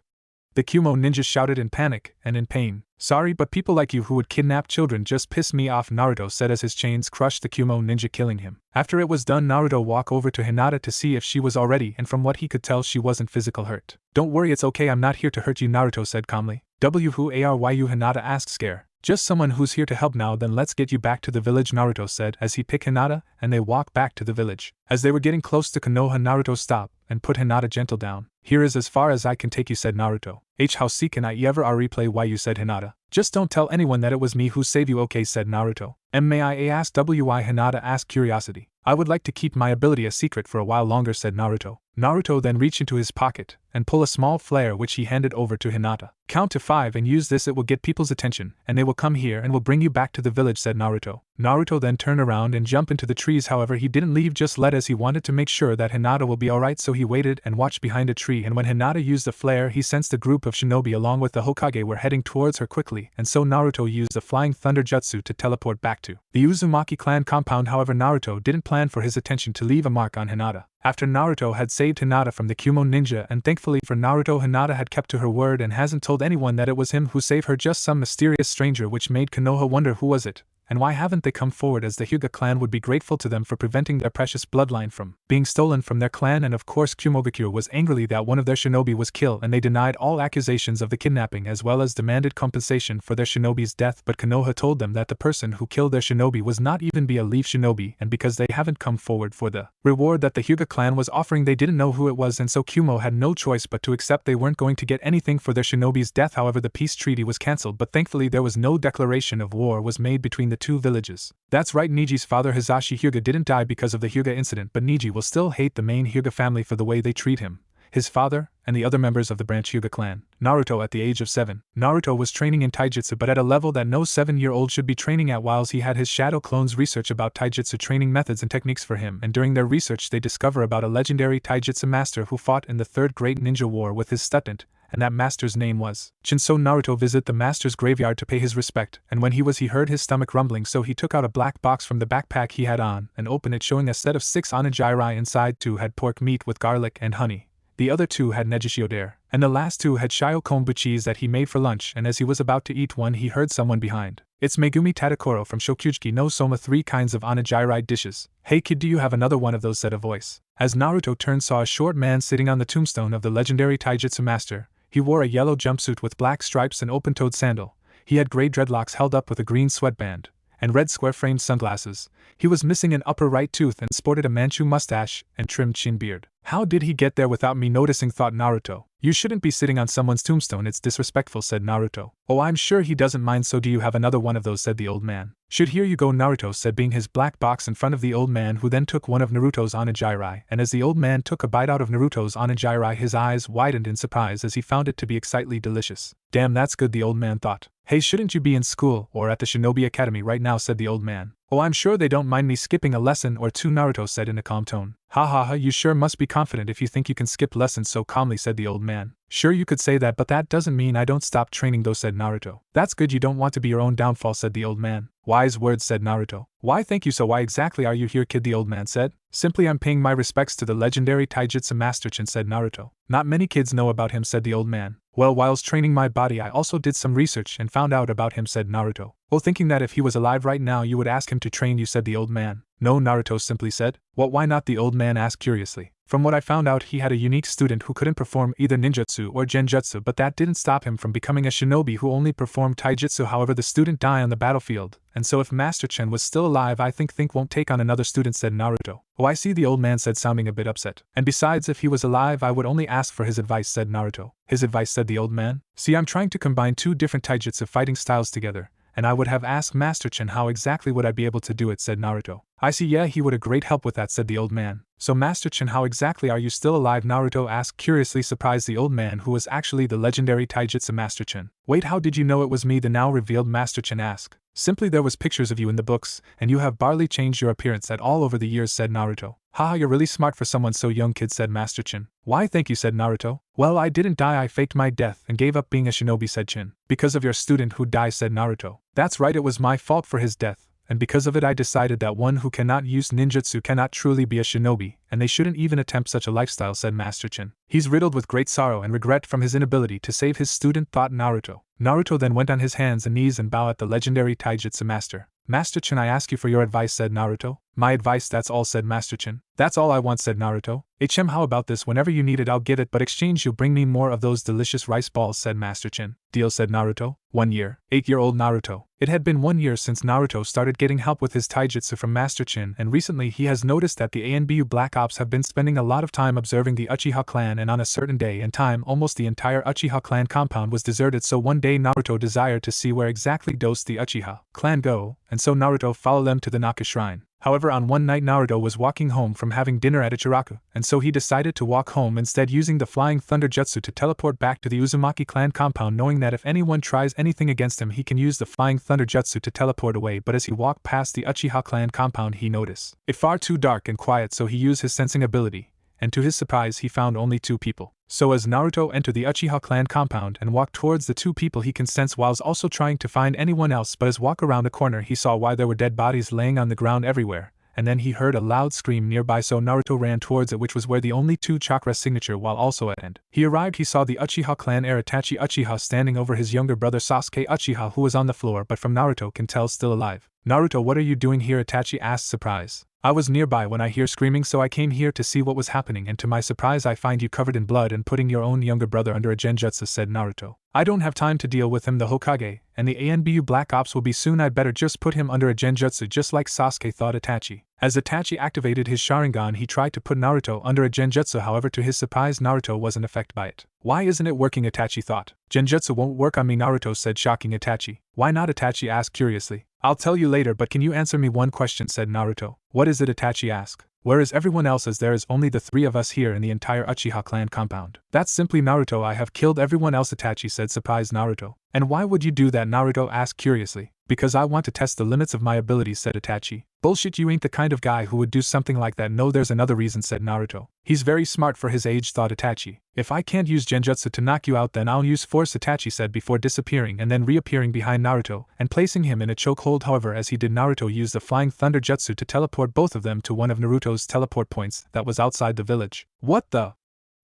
The Kumo ninja shouted in panic and in pain. Sorry, but people like you who would kidnap children just piss me off, Naruto said as his chains crushed the Kumo ninja, killing him. After it was done, Naruto walked over to Hinata to see if she was already, and from what he could tell, she wasn't physical hurt. Don't worry, it's okay, I'm not here to hurt you, Naruto said calmly. Who are you, Hinata asked, scared. Just someone who's here to help. Now then, let's get you back to the village, Naruto said as he picked Hinata, and they walked back to the village. As they were getting close to Konoha, Naruto stopped and put Hinata gentle down. Here is as far as I can take you, said Naruto. How see can I ever replay why you, said Hinata. Just don't tell anyone that it was me who saved you, okay, said Naruto. May I ask why, Hinata asked, curiosity. I would like to keep my ability a secret for a while longer, said Naruto. Naruto then reached into his pocket and pulled a small flare which he handed over to Hinata. Count to 5 and use this, it will get people's attention, and they will come here and will bring you back to the village, said Naruto. Naruto then turned around and jumped into the trees, however he didn't leave just yet as he wanted to make sure that Hinata will be alright, so he waited and watched behind a tree, and when Hinata used the flare he sensed a group of shinobi along with the Hokage were heading towards her quickly, and so Naruto used the flying thunder jutsu to teleport back to the Uzumaki clan compound. However, Naruto didn't plan for his attention to leave a mark on Hinata. After Naruto had saved Hinata from the Kumo ninja, and thankfully for Naruto, Hinata had kept to her word and hasn't told anyone that it was him who saved her, just some mysterious stranger, which made Konoha wonder who was it, and why haven't they come forward, as the Hyuga clan would be grateful to them for preventing their precious bloodline from being stolen from their clan. And of course Kumogakure was angrily that one of their shinobi was killed, and they denied all accusations of the kidnapping as well as demanded compensation for their shinobi's death, but Konoha told them that the person who killed their shinobi was not even be a leaf shinobi, and because they haven't come forward for the reward that the Hyuga clan was offering, they didn't know who it was, and so Kumo had no choice but to accept they weren't going to get anything for their shinobi's death. However, the peace treaty was cancelled, but thankfully there was no declaration of war was made between the two villages. That's right, Niji's father Hisashi Hyuga didn't die because of the Hyuga incident, but Niji will still hate the main Hyuga family for the way they treat him, his father, and the other members of the branch Hyuga clan. Naruto at the age of 7. Naruto was training in taijutsu, but at a level that no 7-year-old should be training at. Whilst he had his shadow clones research about taijutsu training methods and techniques for him, and during their research they discover about a legendary taijutsu master who fought in the Third Great Ninja War with his student, and that master's name was Chen. So Naruto visited the master's graveyard to pay his respect, and when he heard his stomach rumbling, so he took out a black box from the backpack he had on and opened it, showing a set of 6 onigiri. Inside 2 had pork meat with garlic and honey, the other 2 had negishiodere, and the last 2 had shio kombu cheese that he made for lunch. And as he was about to eat one, he heard someone behind. It's Megumi Tadakoro from Shokujuki no Soma, 3 kinds of onigiri dishes. Hey kid, do you have another one of those, said a voice. As Naruto turned, saw a short man sitting on the tombstone of the legendary taijutsu master. He wore a yellow jumpsuit with black stripes and open-toed sandal. He had gray dreadlocks held up with a green sweatband, and red square-framed sunglasses. He was missing an upper right tooth and sported a Manchu mustache and trimmed chin beard. How did he get there without me noticing, thought Naruto. You shouldn't be sitting on someone's tombstone, it's disrespectful, said Naruto. Oh, I'm sure he doesn't mind, so do you have another one of those, said the old man. Should here you go, Naruto said, being his black box in front of the old man, who then took one of Naruto's onigiri, and as the old man took a bite out of Naruto's onigiri, his eyes widened in surprise as he found it to be excitedly delicious. Damn, that's good, the old man thought. Hey, shouldn't you be in school or at the Shinobi Academy right now, said the old man. Oh, I'm sure they don't mind me skipping a lesson or two, Naruto said in a calm tone. Ha ha ha, you sure must be confident if you think you can skip lessons so calmly, said the old man. Sure, you could say that, but that doesn't mean I don't stop training though, said Naruto. That's good, you don't want to be your own downfall, said the old man. Wise words, said Naruto. Why thank you, so why exactly are you here, kid, the old man said. Simply I'm paying my respects to the legendary taijutsu Master Chen, said Naruto. Not many kids know about him, said the old man. Well, whilst training my body I also did some research and found out about him, said Naruto. Well, thinking that if he was alive right now you would ask him to train you, said the old man. No, Naruto simply said. What, why not, the old man asked curiously. From what I found out he had a unique student who couldn't perform either ninjutsu or genjutsu, but that didn't stop him from becoming a shinobi who only performed taijutsu. However, the student died on the battlefield, and so if Master Chen was still alive I think won't take on another student, said Naruto. Oh, I see, the old man said, sounding a bit upset. And besides, if he was alive I would only ask for his advice, said Naruto. His advice, said the old man? See, I'm trying to combine two different taijutsu fighting styles together, and I would have asked Master Chen how exactly would I be able to do it, said Naruto. I see, yeah, he would a great help with that, said the old man. So Master Chen, how exactly are you still alive? Naruto asked, curiously surprised the old man who was actually the legendary taijutsu Master Chen. Wait, how did you know it was me? The now revealed Master Chen asked. Simply there was pictures of you in the books, and you have barely changed your appearance at all over the years, said Naruto. Haha, you're really smart for someone so young, kid, said Master Chen. Why, thank you, said Naruto. Well, I didn't die, I faked my death and gave up being a shinobi, said Chen. Because of your student who died, said Naruto. That's right, it was my fault for his death, and because of it I decided that one who cannot use ninjutsu cannot truly be a shinobi, and they shouldn't even attempt such a lifestyle, said Master Chen. He's riddled with great sorrow and regret from his inability to save his student, thought Naruto. Naruto then went on his hands and knees and bowed at the legendary taijutsu master. Master Chen, I ask you for your advice, said Naruto. My advice, that's all, said Master Chen. That's all I want, said Naruto. HM, how about this? Whenever you need it I'll give it, but exchange you'll bring me more of those delicious rice balls, said Master Chen. Deal, said Naruto. 1 year. 8-year-old Naruto. It had been 1 year since Naruto started getting help with his taijutsu from Master Chen, and recently he has noticed that the ANBU Black Ops have been spending a lot of time observing the Uchiha clan, and on a certain day and time almost the entire Uchiha clan compound was deserted. So one day Naruto desired to see where exactly does the Uchiha clan go, and so Naruto followed them to the Naka shrine. However, on one night Naruto was walking home from having dinner at Ichiraku, and so he decided to walk home instead, using the flying thunder jutsu to teleport back to the Uzumaki clan compound, knowing that if anyone tries anything against him he can use the flying thunder jutsu to teleport away. But as he walked past the Uchiha clan compound he noticed it far too dark and quiet, so he used his sensing ability, and to his surprise he found only 2 people. So as Naruto entered the Uchiha clan compound and walked towards the 2 people he can sense whilst also trying to find anyone else, but as walk around a corner he saw why there were dead bodies laying on the ground everywhere, and then he heard a loud scream nearby, so Naruto ran towards it, which was where the only 2 chakra signature while also at end. He arrived, he saw the Uchiha clan heir Itachi Uchiha standing over his younger brother Sasuke Uchiha, who was on the floor but from Naruto can tell still alive. Naruto, what are you doing here? Itachi asked, surprised. I was nearby when I hear screaming, so I came here to see what was happening, and to my surprise I find you covered in blood and putting your own younger brother under a genjutsu, said Naruto. I don't have time to deal with him, the Hokage, and the ANBU Black Ops will be soon. I'd better just put him under a genjutsu just like Sasuke, thought Itachi. As Itachi activated his Sharingan he tried to put Naruto under a genjutsu, however to his surprise Naruto wasn't affected by it. Why isn't it working? Itachi thought. Genjutsu won't work on me, Naruto said, shocking Itachi. Why not? Itachi asked curiously. I'll tell you later, but can you answer me one question, said Naruto. What is it? Itachi asked. Where is everyone else, as there is only the 3 of us here in the entire Uchiha clan compound? That's simply, Naruto, I have killed everyone else, Itachi said, surprised Naruto. And why would you do that? Naruto asked curiously. Because I want to test the limits of my abilities, said Itachi. Bullshit, you ain't the kind of guy who would do something like that. No, there's another reason, said Naruto. He's very smart for his age, thought Itachi. If I can't use genjutsu to knock you out, then I'll use force, Itachi said before disappearing and then reappearing behind Naruto and placing him in a chokehold. However, as he did, Naruto used the flying thunder jutsu to teleport both of them to one of Naruto's teleport points that was outside the village. What the?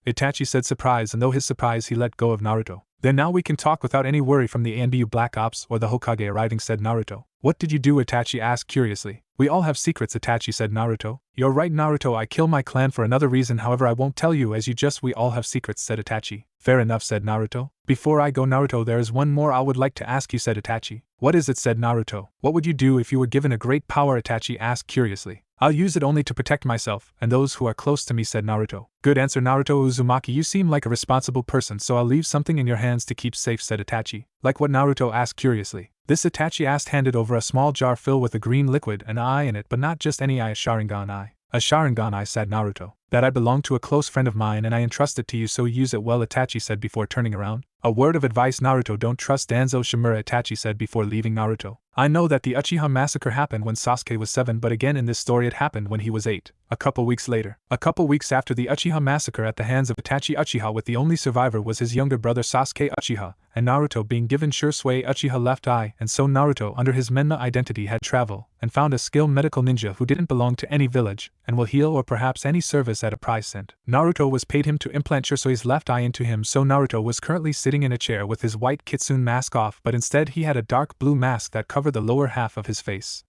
Itachi said, surprised, and though his surprise he let go of Naruto. Then now we can talk without any worry from the ANBU Black Ops or the Hokage arriving, said Naruto. What did you do? Itachi asked curiously. We all have secrets, Itachi said. Naruto. You're right, Naruto, I kill my clan for another reason, however I won't tell you, as you just we all have secrets, said Itachi. Fair enough, said Naruto. Before I go, Naruto, there is one more I would like to ask you, said Itachi. What is it? said Naruto. What would you do if you were given a great power? Itachi asked curiously. I'll use it only to protect myself and those who are close to me, said Naruto. Good answer, Naruto. Uzumaki, you seem like a responsible person, so I'll leave something in your hands to keep safe, said Itachi. Like what? Naruto asked curiously. This, Itachi asked, handed over a small jar filled with a green liquid, an eye in it, but not just any eye, a Sharingan eye. A Sharingan eye, said Naruto. That I belong to a close friend of mine and I entrust it to you, so use it well, Itachi said before turning around. A word of advice, Naruto, don't trust Danzo Shimura, Itachi said before leaving Naruto. I know that the Uchiha massacre happened when Sasuke was 7, but again in this story it happened when he was 8. A couple weeks later. A couple weeks after the Uchiha massacre at the hands of Itachi Uchiha, with the only survivor was his younger brother Sasuke Uchiha. and Naruto being given Shursui Uchiha left eye, and so Naruto under his Menma identity had traveled and found a skilled medical ninja who didn't belong to any village and will heal or perhaps any service at a price sent. Naruto was paid him to implant Shursui's left eye into him, so Naruto was currently sitting in a chair with his white kitsune mask off, but instead he had a dark blue mask that covered the lower half of his face.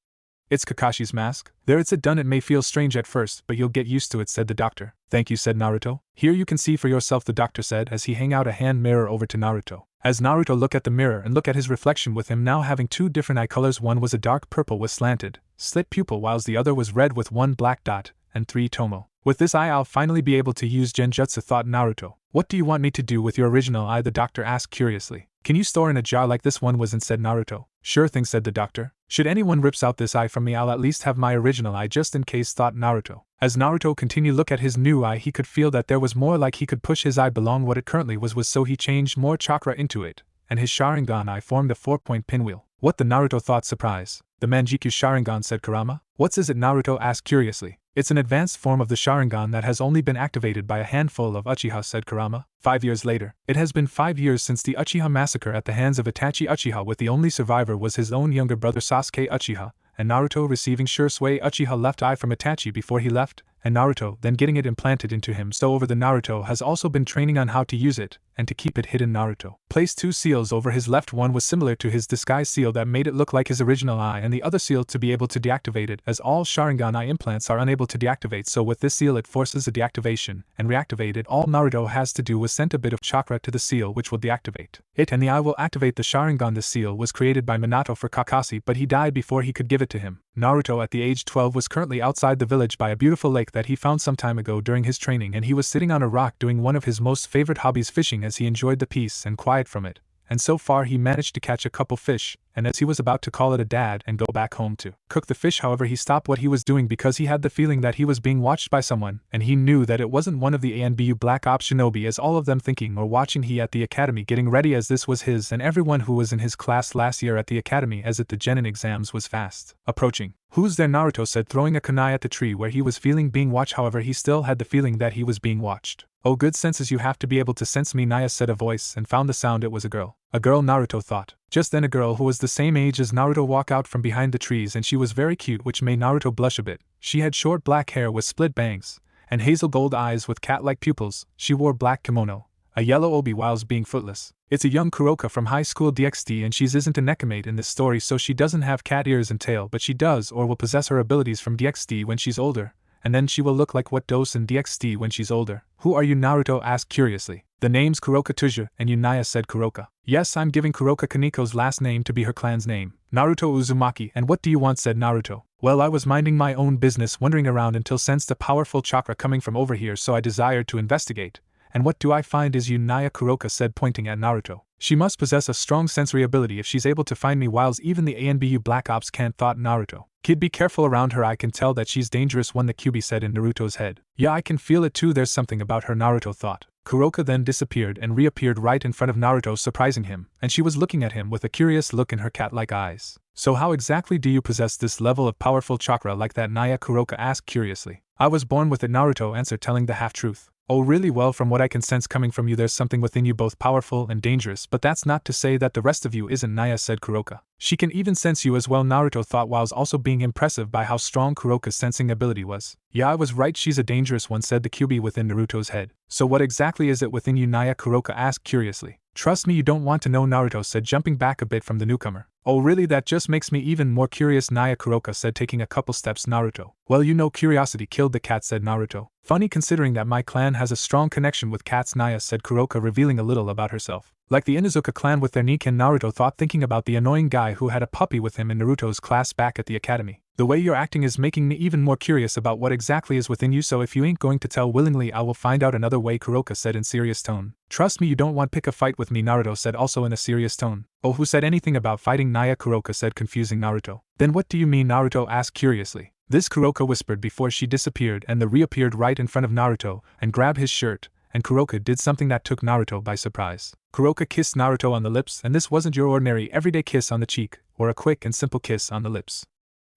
It's Kakashi's mask. There it's done. It may feel strange at first, but you'll get used to it, said the doctor. Thank you, said Naruto. Here you can see for yourself, the doctor said as he hung out a hand mirror over to Naruto. As Naruto looked at the mirror and looked at his reflection with him now having two different eye colors, one was a dark purple with slanted, slit pupil whilst the other was red with one black dot, and 3 tomo. With this eye I'll finally be able to use genjutsu, thought Naruto. What do you want me to do with your original eye? The doctor asked curiously. Can you store in a jar like this one wasn't, said Naruto. Sure thing, said the doctor. Should anyone rips out this eye from me, I'll at least have my original eye just in case, thought Naruto. As Naruto continued to look at his new eye, he could feel that there was more, like he could push his eye beyond what it currently was, so he changed more chakra into it, and his Sharingan eye formed a 4-point pinwheel. What, the Naruto thought, surprise. The Manjikyu Sharingan, said Kurama. What is it? Naruto asked curiously. It's an advanced form of the Sharingan that has only been activated by a handful of Uchiha, said Kurama. 5 years later. It has been 5 years since the Uchiha massacre at the hands of Itachi Uchiha, with the only survivor was his own younger brother Sasuke Uchiha, and Naruto receiving Shursui Uchiha left eye from Itachi before he left, and Naruto then getting it implanted into him. So over the Naruto has also been training on how to use it, and to keep it hidden. Naruto placed 2 seals over his left. One was similar to his disguise seal that made it look like his original eye, and the other seal to be able to deactivate it, as all Sharingan eye implants are unable to deactivate. So with this seal it forces a deactivation, and reactivate it. All Naruto has to do was send a bit of chakra to the seal which will deactivate it, and the eye will activate the Sharingan. The seal was created by Minato for Kakashi, but he died before he could give it to him. Naruto at the age 12 was currently outside the village by a beautiful lake that he found some time ago during his training, and he was sitting on a rock doing one of his most favorite hobbies, fishing, as he enjoyed the peace and quiet from it. And so far he managed to catch a couple fish, and as he was about to call it a dad and go back home to cook the fish, however, he stopped what he was doing because he had the feeling that he was being watched by someone, and he knew that it wasn't one of the ANBU Black Ops shinobi, as all of them thinking or watching he at the academy getting ready, as this was his and everyone who was in his class last year at the academy, as it the Genin exams was fast approaching. Who's there? Naruto said, throwing a kunai at the tree where he was feeling being watched. However, he still had the feeling that he was being watched. Oh, good senses, you have to be able to sense me, Naya said a voice, and found the sound. It was a girl. A girl, Naruto thought. Just then a girl who was the same age as Naruto walked out from behind the trees, and she was very cute, which made Naruto blush a bit. She had short black hair with split bangs, and hazel gold eyes with cat-like pupils. She wore black kimono, a yellow obi whilst being footless. It's a young Kuroka from high school DxD, and she isn't a nekomate in this story, so she doesn't have cat ears and tail, but she does or will possess her abilities from DxD when she's older, and then she will look like what does in DxD when she's older. Who are you? Naruto asked curiously. The name's Kuroka Tuja, and Unaya said Kuroka. Yes, I'm giving Kuroka Kaniko's last name to be her clan's name. Naruto Uzumaki. And what do you want? Said Naruto. Well, I was minding my own business, wandering around until sensed a powerful chakra coming from over here, so I desired to investigate. And what do I find is Unaya, Kuroka said, pointing at Naruto. She must possess a strong sensory ability if she's able to find me, whilst even the ANBU Black Ops can't, thought Naruto. Kid, be careful around her, I can tell that she's dangerous, one the QB said in Naruto's head. Yeah, I can feel it too, there's something about her, Naruto thought. Kuroka then disappeared and reappeared right in front of Naruto, surprising him, and she was looking at him with a curious look in her cat-like eyes. So how exactly do you possess this level of powerful chakra like that, Naya? Kuroka asked curiously. I was born with it, Naruto answered, telling the half-truth. Oh really? Well, from what I can sense coming from you, there's something within you both powerful and dangerous, but that's not to say that the rest of you isn't, Naya said Kuroka. She can even sense you as well, Naruto thought, whilst also being impressive by how strong Kuroka's sensing ability was. Yeah, I was right, she's a dangerous one, said the QB within Naruto's head. So what exactly is it within you, Naya? Kuroka asked curiously. Trust me, you don't want to know, Naruto said, jumping back a bit from the newcomer. Oh really? That just makes me even more curious, Naya, Kuroka said, taking a couple steps. Naruto. Well, you know, curiosity killed the cat, said Naruto. Funny considering that my clan has a strong connection with cats, Naya said Kuroka, revealing a little about herself. Like the Inuzuka clan with their Nikan, Naruto thought, thinking about the annoying guy who had a puppy with him in Naruto's class back at the academy. The way you're acting is making me even more curious about what exactly is within you, so if you ain't going to tell willingly, I will find out another way, Kuroka said in serious tone. Trust me, you don't want pick a fight with me, Naruto said, also in a serious tone. Oh, who said anything about fighting, Naya? Kuroka said, confusing Naruto. Then what do you mean? Naruto asked curiously. This, Kuroka whispered before she disappeared and then reappeared right in front of Naruto and grabbed his shirt, and Kuroka did something that took Naruto by surprise. Kuroka kissed Naruto on the lips, and this wasn't your ordinary everyday kiss on the cheek, or a quick and simple kiss on the lips.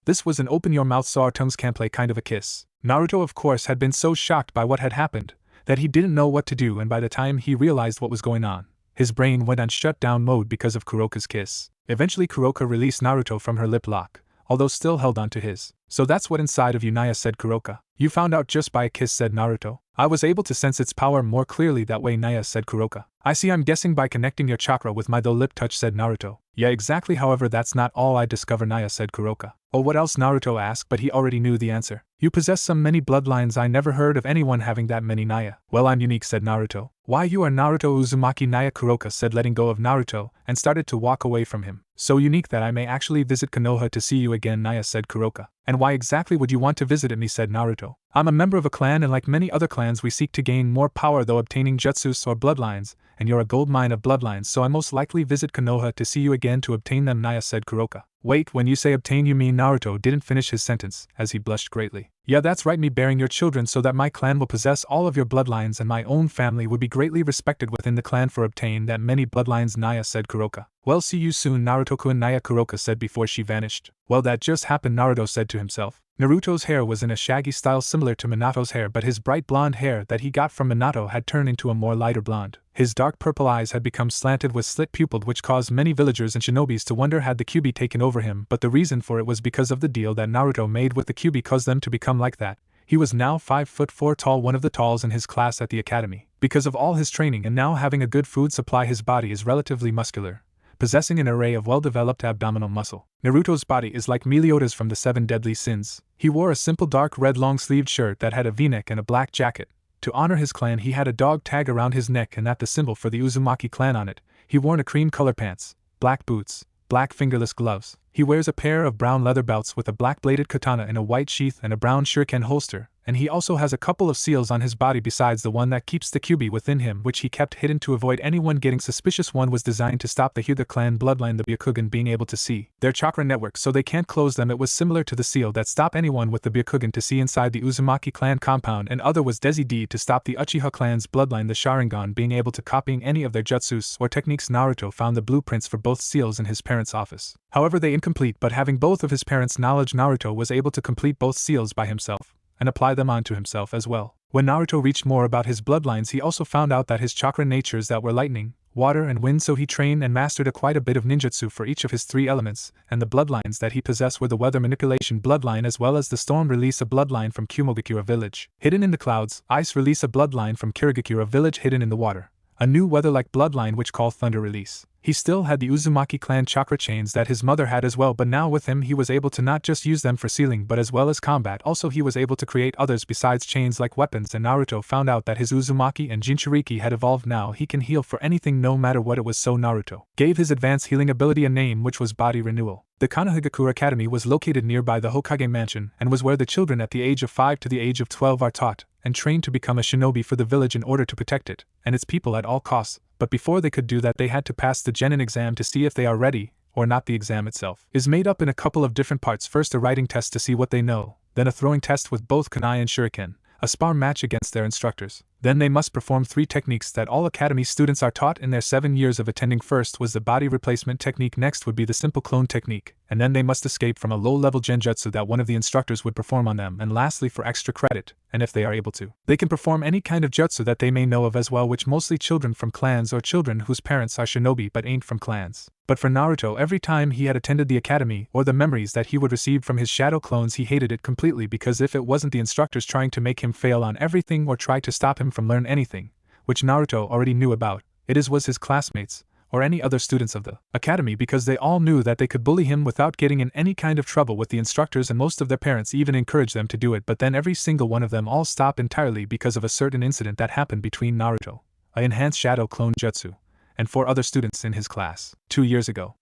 This was an open your mouth so our tongues can play kind of a kiss. Naruto of course had been so shocked by what had happened that he didn't know what to do, and by the time he realized what was going on, His brain went on shutdown mode because of Kuroka's kiss. Eventually Kuroka released Naruto from her lip lock, although still held on to his. So that's what inside of you, Naya, said Kuroka. You found out just by a kiss, said Naruto. I was able to sense its power more clearly that way, Naya, said Kuroka. I see, I'm guessing by connecting your chakra with my lip touch, said Naruto. Yeah, exactly, however that's not all I discover, Naya, said Kuroka. Oh, what else, Naruto asked, but he already knew the answer. You possess some many bloodlines. I never heard of anyone having that many, Naya. Well, I'm unique, said Naruto. Why, you are Naruto Uzumaki, Naya, Kuroka said, letting go of Naruto, and started to walk away from him. So unique that I may actually visit Konoha to see you again, Naya, said Kuroka. And why exactly would you want to visit me, said Naruto. I'm a member of a clan, and like many other clans we seek to gain more power though obtaining jutsus or bloodlines, and you're a gold mine of bloodlines, so I most likely visit Konoha to see you again to obtain them, Naya, said Kuroka. Wait, when you say obtain you mean? Naruto didn't finish his sentence, as he blushed greatly. Yeah, that's right, me bearing your children so that my clan will possess all of your bloodlines and my own family would be greatly respected within the clan for obtain that many bloodlines, Naya, said Kuroka. Well, see you soon, Naruto-kun, Naya, Kuroka said before she vanished. Well, that just happened, Naruto said to himself. Naruto's hair was in a shaggy style similar to Minato's hair, but his bright blonde hair that he got from Minato had turned into a more lighter blonde. His dark purple eyes had become slanted with slit pupilled, which caused many villagers and shinobis to wonder had the Kyuubi taken over him, but the reason for it was because of the deal that Naruto made with the Kyuubi caused them to become like that. He was now 5'4" tall, one of the talls in his class at the academy. Because of all his training and now having a good food supply, his body is relatively muscular, possessing an array of well-developed abdominal muscle. Naruto's body is like Meliodas from the Seven Deadly Sins. He wore a simple dark red long-sleeved shirt that had a v-neck and a black jacket. To honor his clan, he had a dog tag around his neck and that the symbol for the Uzumaki clan on it. He wore cream-colored pants, black boots, black fingerless gloves. He wears a pair of brown leather belts with a black-bladed katana in a white sheath and a brown shuriken holster, and he also has a couple of seals on his body besides the one that keeps the Kyuubi within him, which he kept hidden to avoid anyone getting suspicious. One was designed to stop the Hyuga clan bloodline, the Byakugan, being able to see their chakra network so they can't close them. It was similar to the seal that stopped anyone with the Byakugan to see inside the Uzumaki clan compound, and other was Desi-D to stop the Uchiha clan's bloodline, the Sharingan, being able to copying any of their jutsus or techniques. Naruto found the blueprints for both seals in his parents' office. However, they incomplete, but having both of his parents' knowledge, Naruto was able to complete both seals by himself and apply them onto himself as well. When Naruto reached more about his bloodlines, he also found out that his chakra natures that were lightning, water and wind, so he trained and mastered quite a bit of ninjutsu for each of his three elements, and the bloodlines that he possessed were the weather manipulation bloodline as well as the storm release a bloodline from Kumogakura village hidden in the clouds, ice release a bloodline from Kirigakura village hidden in the water, a new weather-like bloodline which called thunder release. He still had the Uzumaki clan chakra chains that his mother had as well, but now with him he was able to not just use them for sealing but as well as combat. Also he was able to create others besides chains like weapons, and Naruto found out that his Uzumaki and Jinchuriki had evolved. Now he can heal for anything no matter what it was, so Naruto gave his advanced healing ability a name which was body renewal. The Konohamaru Academy was located nearby the Hokage mansion and was where the children at the age of 5 to the age of 12 are taught and trained to become a shinobi for the village in order to protect it and its people at all costs. But before they could do that, they had to pass the Genin exam to see if they are ready or not. The exam itself is made up in a couple of different parts. First, a writing test to see what they know, then a throwing test with both kunai and shuriken, a spar match against their instructors. Then they must perform 3 techniques that all academy students are taught in their 7 years of attending. First was the body replacement technique, next would be the simple clone technique, and then they must escape from a low-level genjutsu that one of the instructors would perform on them, and lastly, for extra credit, and if they are able to, they can perform any kind of jutsu that they may know of as well, which mostly children from clans or children whose parents are shinobi but ain't from clans. But for Naruto, every time he had attended the academy, or the memories that he would receive from his shadow clones, he hated it completely, because if it wasn't the instructors trying to make him fail on everything or try to stop him from learning anything, which Naruto already knew about, it was his classmates, or any other students of the academy, because they all knew that they could bully him without getting in any kind of trouble with the instructors, and most of their parents even encouraged them to do it. But then every single one of them all stopped entirely because of a certain incident that happened between Naruto, a enhanced shadow clone jutsu, and 4 other students in his class 2 years ago.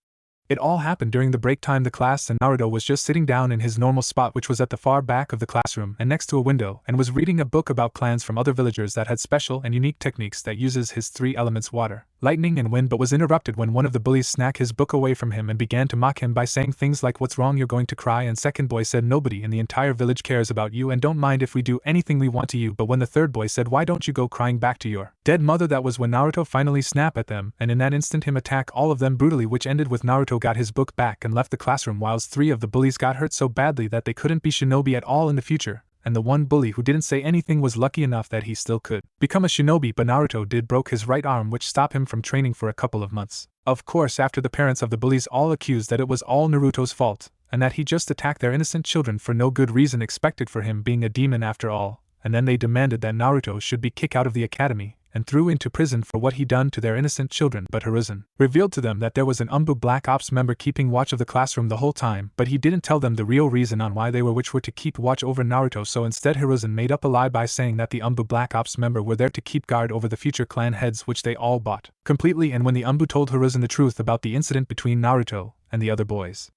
It all happened during the break time. The class and Naruto was just sitting down in his normal spot, which was at the far back of the classroom and next to a window, and was reading a book about clans from other villagers that had special and unique techniques that uses his 3 elements, water, lightning and wind, but was interrupted when one of the bullies snatched his book away from him and began to mock him by saying things like, "What's wrong, you're going to cry?" And second boy said, "Nobody in the entire village cares about you and don't mind if we do anything we want to you." But when the third boy said, "Why don't you go crying back to your dead mother?" that was when Naruto finally snapped at them, and in that instant him attack all of them brutally, which ended with Naruto got his book back and left the classroom, whilst 3 of the bullies got hurt so badly that they couldn't be shinobi at all in the future, and the one bully who didn't say anything was lucky enough that he still could become a shinobi, but Naruto did broke his right arm, which stopped him from training for a couple of months. Of course, after the parents of the bullies all accused that it was all Naruto's fault, and that he just attacked their innocent children for no good reason, expected for him being a demon after all, and then they demanded that Naruto should be kicked out of the academy and threw into prison for what he done to their innocent children. But Hiruzen revealed to them that there was an Umbu Black Ops member keeping watch of the classroom the whole time, but he didn't tell them the real reason on why they were, which were to keep watch over Naruto. So instead Hiruzen made up a lie by saying that the Umbu Black Ops member were there to keep guard over the future clan heads, which they all bought completely. And when the Umbu told Hiruzen the truth about the incident between Naruto and the other boys,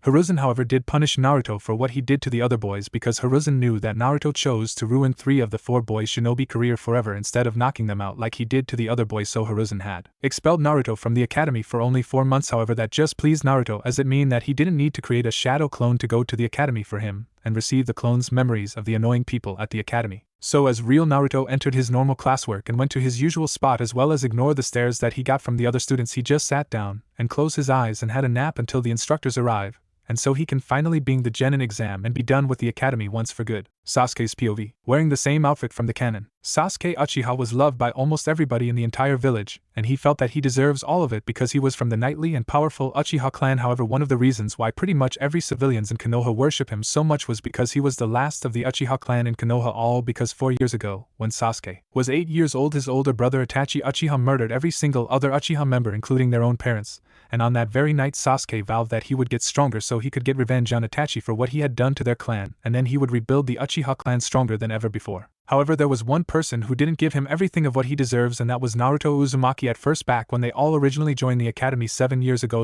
Hiruzen, however, did punish Naruto for what he did to the other boys, because Hiruzen knew that Naruto chose to ruin 3 of the 4 boys' shinobi career forever instead of knocking them out like he did to the other boys. So Hiruzen had expelled Naruto from the academy for only 4 months. However, that just pleased Naruto, as it meant that he didn't need to create a shadow clone to go to the academy for him and receive the clone's memories of the annoying people at the academy. So as real Naruto entered his normal classwork and went to his usual spot, as well as ignore the stares that he got from the other students, he just sat down and closed his eyes and had a nap until the instructors arrive, and so he can finally being the Genin exam and be done with the academy once for good. Sasuke's POV. Wearing the same outfit from the canon, Sasuke Uchiha was loved by almost everybody in the entire village, and he felt that he deserves all of it because he was from the knightly and powerful Uchiha clan. However, one of the reasons why pretty much every civilians in Konoha worship him so much was because he was the last of the Uchiha clan in Konoha, all because 4 years ago, when Sasuke was 8 years old, his older brother Itachi Uchiha murdered every single other Uchiha member including their own parents, and on that very night Sasuke vowed that he would get stronger so he could get revenge on Itachi for what he had done to their clan, and then he would rebuild the Uchiha clan stronger than ever before. However, there was one person who didn't give him everything of what he deserves, and that was Naruto Uzumaki. At first, back when they all originally joined the academy 7 years ago,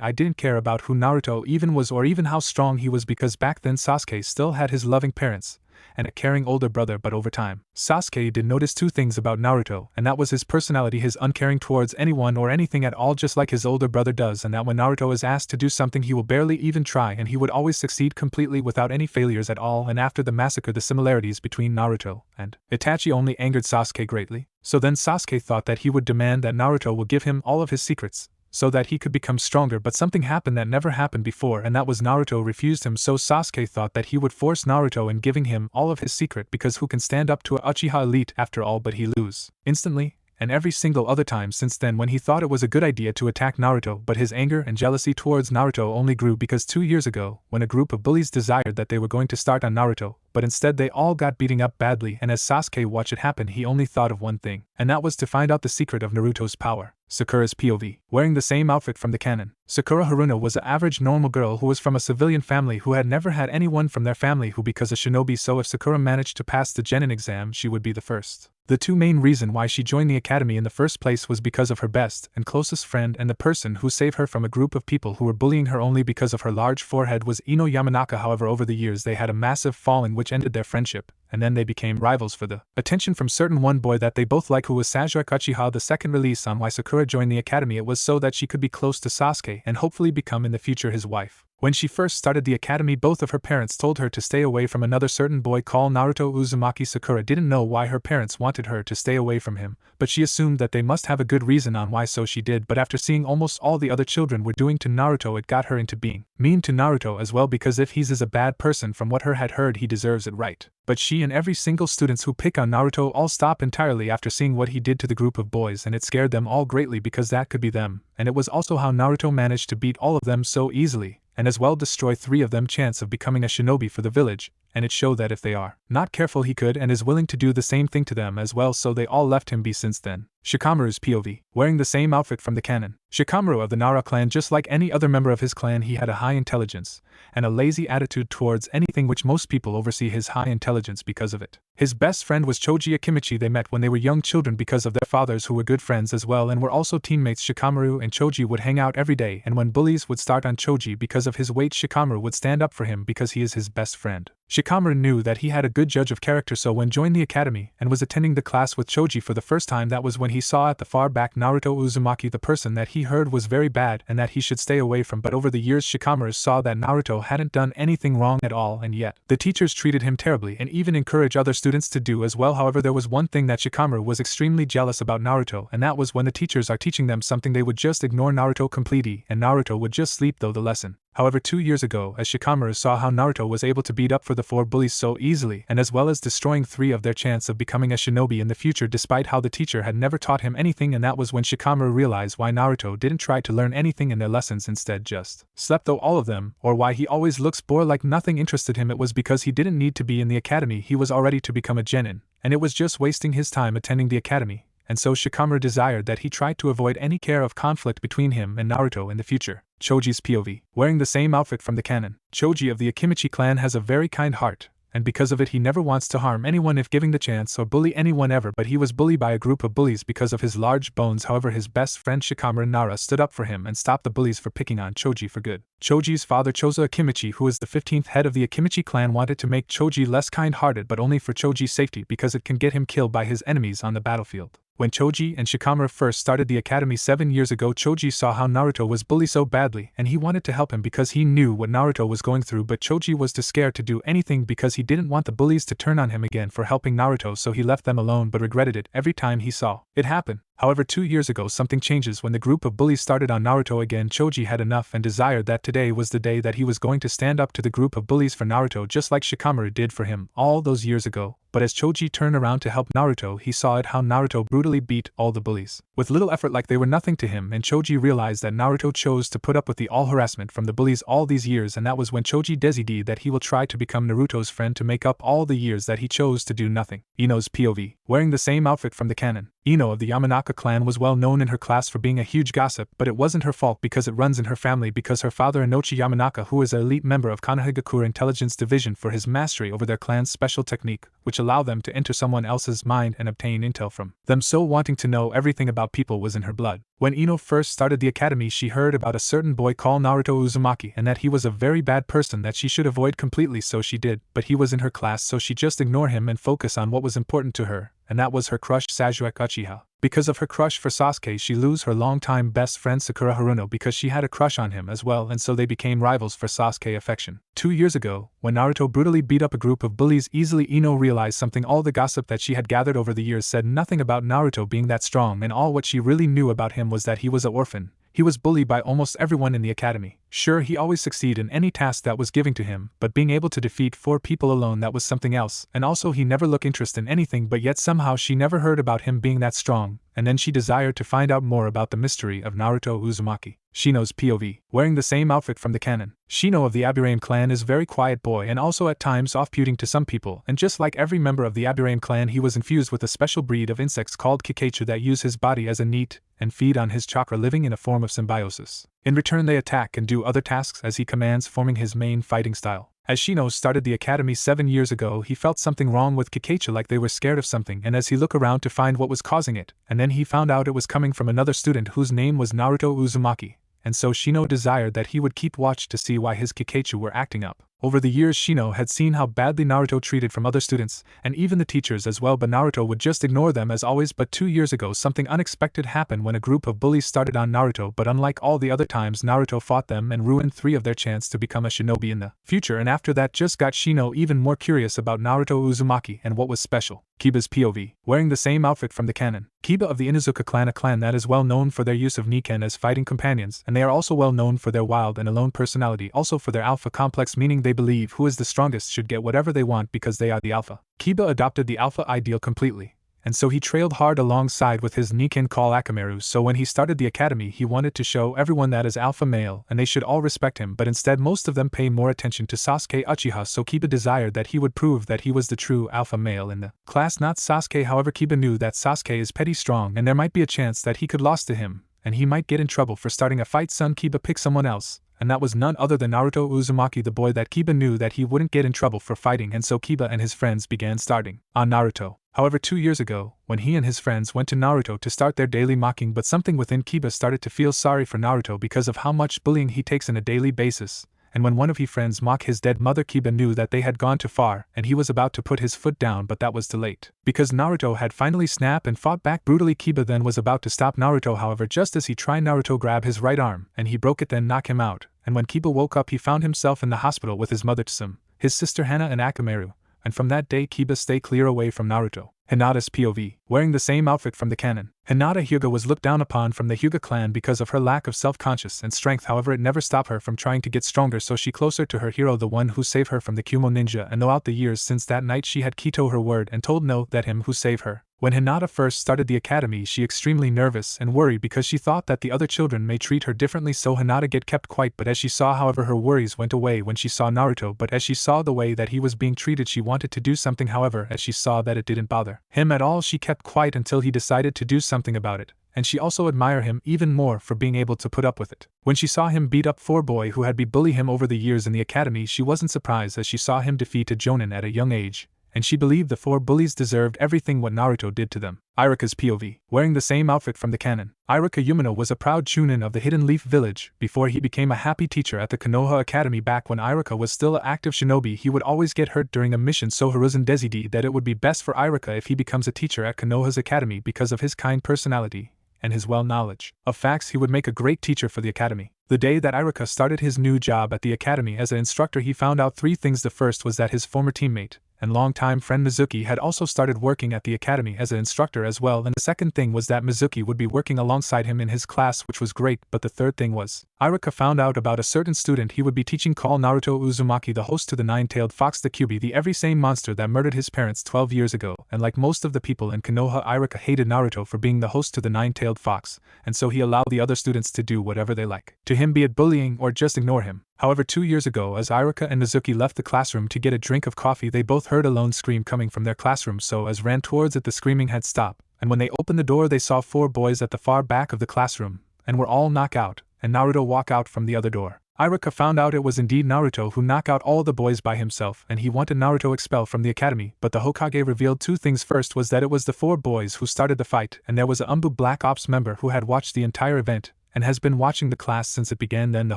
I didn't care about who Naruto even was or even how strong he was, because back then Sasuke still had his loving parents and a caring older brother. But over time, Sasuke did notice 2 things about Naruto, and that was his personality, his uncaring towards anyone or anything at all, just like his older brother does, and that when Naruto is asked to do something he will barely even try, and he would always succeed completely without any failures at all. And after the massacre, the similarities between Naruto and Itachi only angered Sasuke greatly. So then Sasuke thought that he would demand that Naruto will give him all of his secrets, so that he could become stronger. But something happened that never happened before, and that was Naruto refused him. So Sasuke thought that he would force Naruto in giving him all of his secret, because who can stand up to a Uchiha elite after all? But he lose instantly, and every single other time since then when he thought it was a good idea to attack Naruto. But his anger and jealousy towards Naruto only grew, because 2 years ago, when a group of bullies desired that they were going to start on Naruto, but instead they all got beating up badly, and as Sasuke watched it happen, he only thought of one thing, and that was to find out the secret of Naruto's power. Sakura's POV. Wearing the same outfit from the canon, Sakura Haruna was an average normal girl who was from a civilian family who had never had anyone from their family who became a shinobi, so if Sakura managed to pass the Genin exam, she would be the first. The 2 main reasons why she joined the academy in the first place was because of her best and closest friend, and the person who saved her from a group of people who were bullying her only because of her large forehead was Ino Yamanaka. However, over the years they had a massive falling which ended their friendship, and then they became rivals for the attention from certain one boy that they both like, who was Sasuke Uchiha. The second release on why Sakura joined the academy, it was so that she could be close to Sasuke and hopefully become in the future his wife. When she first started the academy, both of her parents told her to stay away from another certain boy called Naruto Uzumaki. Sakura didn't know why her parents wanted her to stay away from him, but she assumed that they must have a good reason on why, so she did. But after seeing almost all the other children were doing to Naruto, it got her into being mean to Naruto as well, because if he's a bad person from what her had heard, he deserves it, right? But she and every single students who pick on Naruto all stop entirely after seeing what he did to the group of boys, and it scared them all greatly, because that could be them, and it was also how Naruto managed to beat all of them so easily, and as well destroy 3 of them chance of becoming a shinobi for the village, and it showed that if they are not careful he could and is willing to do the same thing to them as well, so they all left him be. Since then, Shikamaru's POV. Wearing the same outfit from the canon, Shikamaru of the Nara clan, just like any other member of his clan, he had a high intelligence and a lazy attitude towards anything, which most people oversee his high intelligence because of it. His best friend was Choji Akimichi. They met when they were young children because of their fathers, who were good friends as well and were also teammates. Shikamaru and Choji would hang out every day, and when bullies would start on Choji because of his weight, Shikamaru would stand up for him because he is his best friend. Shikamaru knew that he had a good judge of character, so when joined the academy and was attending the class with Choji for the first time, that was when he saw at the far back Naruto Uzumaki, the person that he heard was very bad and that he should stay away from. But over the years, Shikamaru saw that Naruto hadn't done anything wrong at all, and yet the teachers treated him terribly and even encouraged other students to do as well. However, there was one thing that Shikamaru was extremely jealous about Naruto, and that was when the teachers are teaching them something, they would just ignore Naruto completely, and Naruto would just sleep though the lesson However, 2 years ago, as Shikamaru saw how Naruto was able to beat up for the 4 bullies so easily and as well as destroying 3 of their chance of becoming a shinobi in the future despite how the teacher had never taught him anything, and that was when Shikamaru realized why Naruto didn't try to learn anything in their lessons, instead just slept through all of them, or why he always looks bored like nothing interested him. It was because he didn't need to be in the academy, he was already to become a genin, and it was just wasting his time attending the academy. And so Shikamaru desired that he tried to avoid any care of conflict between him and Naruto in the future. Choji's POV. Wearing the same outfit from the canon, Choji of the Akimichi clan has a very kind heart, and because of it he never wants to harm anyone if given the chance or bully anyone ever, but he was bullied by a group of bullies because of his large bones. However, his best friend Shikamaru Nara stood up for him and stopped the bullies for picking on Choji for good. Choji's father Chozo Akimichi, who is the 15th head of the Akimichi clan, wanted to make Choji less kind-hearted, but only for Choji's safety because it can get him killed by his enemies on the battlefield. When Choji and Shikamaru first started the academy 7 years ago, Choji saw how Naruto was bullied so badly and he wanted to help him because he knew what Naruto was going through, but Choji was too scared to do anything because he didn't want the bullies to turn on him again for helping Naruto, so he left them alone but regretted it every time he saw it happen. However, 2 years ago something changes when the group of bullies started on Naruto again. Choji had enough and desired that today was the day that he was going to stand up to the group of bullies for Naruto, just like Shikamaru did for him all those years ago. But as Choji turned around to help Naruto, he saw it how Naruto brutally beat all the bullies with little effort, like they were nothing to him, and Choji realized that Naruto chose to put up with the all harassment from the bullies all these years, and that was when Choji decided that he will try to become Naruto's friend to make up all the years that he chose to do nothing. Ino's POV. Wearing the same outfit from the canon, Ino of the Yamanaka clan was well known in her class for being a huge gossip, but it wasn't her fault because it runs in her family, because her father Inochi Yamanaka, who is an elite member of Konohamaru Intelligence Division, for his mastery over their clan's special technique, which allowed them to enter someone else's mind and obtain intel from them, so wanting to know everything about people was in her blood. When Ino first started the academy, she heard about a certain boy called Naruto Uzumaki and that he was a very bad person that she should avoid completely, so she did, but he was in her class, so she just ignored him and focused on what was important to her, and that was her crush Sasuke Uchiha. Because of her crush for Sasuke, she lose her longtime best friend Sakura Haruno because she had a crush on him as well, and so they became rivals for Sasuke affection. 2 years ago, when Naruto brutally beat up a group of bullies easily, Ino realized something. All the gossip that she had gathered over the years said nothing about Naruto being that strong, and all what she really knew about him was that he was an orphan. He was bullied by almost everyone in the academy. Sure, he always succeeded in any task that was given to him, but being able to defeat 4 people alone, that was something else, and also he never looked interested in anything, but yet somehow she never heard about him being that strong, and then she desired to find out more about the mystery of Naruto Uzumaki. Shino's POV. Wearing the same outfit from the canon, Shino of the Aburame clan is a very quiet boy and also at times off-putting to some people, and just like every member of the Aburame clan, he was infused with a special breed of insects called Kikeichu that use his body as a net and feed on his chakra, living in a form of symbiosis. In return they attack and do other tasks as he commands, forming his main fighting style. As Shino started the academy 7 years ago, he felt something wrong with Kikeichu, like they were scared of something, and as he looked around to find what was causing it, and then he found out it was coming from another student whose name was Naruto Uzumaki. And so Shino desired that he would keep watch to see why his Kikeichu were acting up. Over the years, Shino had seen how badly Naruto treated from other students, and even the teachers as well, but Naruto would just ignore them as always. But 2 years ago something unexpected happened when a group of bullies started on Naruto, but unlike all the other times, Naruto fought them and ruined 3 of their chance to become a shinobi in the future, and after that just got Shino even more curious about Naruto Uzumaki and what was special. Kiba's POV. Wearing the same outfit from the canon, Kiba of the Inuzuka clan, a clan that is well known for their use of Niken as fighting companions, and they are also well known for their wild and alone personality, also for their alpha complex, meaning they believe who is the strongest should get whatever they want because they are the alpha. Kiba adopted the alpha ideal completely, and so he trailed hard alongside with his Niken called Akamaru. So when he started the academy, he wanted to show everyone that is alpha male and they should all respect him, but instead most of them pay more attention to Sasuke Uchiha, so Kiba desired that he would prove that he was the true alpha male in the class, not Sasuke. However, Kiba knew that Sasuke is petty strong and there might be a chance that he could lose to him, and he might get in trouble for starting a fight. So Kiba picked someone else, and that was none other than Naruto Uzumaki, the boy that Kiba knew that he wouldn't get in trouble for fighting, and so Kiba and his friends began starting on Naruto. However, 2 years ago, when he and his friends went to Naruto to start their daily mocking, but something within Kiba started to feel sorry for Naruto because of how much bullying he takes on a daily basis, and when one of his friends mocked his dead mother, Kiba knew that they had gone too far, and he was about to put his foot down, but that was too late. Because Naruto had finally snapped and fought back brutally, Kiba then was about to stop Naruto. However, just as he tried, Naruto grabbed his right arm, and he broke it, then knocked him out, and when Kiba woke up he found himself in the hospital with his mother Tsum, his sister Hana and Akamaru, and from that day Kiba stayed clear away from Naruto. Hinata's POV. wearing the same outfit from the canon. Hinata Hyuga was looked down upon from the Hyuga clan because of her lack of self-conscious and strength, however it never stopped her from trying to get stronger, so she closer to her hero, the one who saved her from the Kumo ninja, and throughout the years since that night she had keto her word and told no that him who saved her. When Hinata first started the academy, she extremely nervous and worried because she thought that the other children may treat her differently, so Hinata get kept quiet, but as she saw, however, her worries went away when she saw Naruto, but as she saw the way that he was being treated, she wanted to do something, however, as she saw that it didn't bother him at all, she kept quiet until he decided to do something about it. And she also admired him even more for being able to put up with it. When she saw him beat up four boy who had been bullying him over the years in the academy, she wasn't surprised as she saw him defeat a Jonin at a young age, and she believed the four bullies deserved everything what Naruto did to them. Iruka's POV. Wearing the same outfit from the canon, Iruka Umino was a proud chunin of the Hidden Leaf Village. Before he became a happy teacher at the Konoha Academy, back when Iruka was still an active shinobi, he would always get hurt during a mission, so Hiruzen decided that it would be best for Iruka if he becomes a teacher at Konoha's academy because of his kind personality and his well knowledge of facts. He would make a great teacher for the academy. The day that Iruka started his new job at the academy as an instructor, he found out three things. The first was that his former teammate and longtime friend Mizuki had also started working at the academy as an instructor as well, and the second thing was that Mizuki would be working alongside him in his class, which was great. But the third thing was, Iruka found out about a certain student he would be teaching called Naruto Uzumaki, the host to the nine-tailed fox, the Kyubi, the every same monster that murdered his parents 12 years ago. And like most of the people in Konoha, Iruka hated Naruto for being the host to the nine-tailed fox, and so he allowed the other students to do whatever they like to him, be it bullying or just ignore him. However, 2 years ago, as Iruka and Mizuki left the classroom to get a drink of coffee, they both heard a lone scream coming from their classroom, so as ran towards it, the screaming had stopped, and when they opened the door they saw four boys at the far back of the classroom, and were all knocked out, and Naruto walk out from the other door. Iruka found out it was indeed Naruto who knocked out all the boys by himself, and he wanted Naruto expelled from the academy, but the Hokage revealed two things. First was that it was the four boys who started the fight, and there was a Umbu Black Ops member who had watched the entire event and has been watching the class since it began. Then the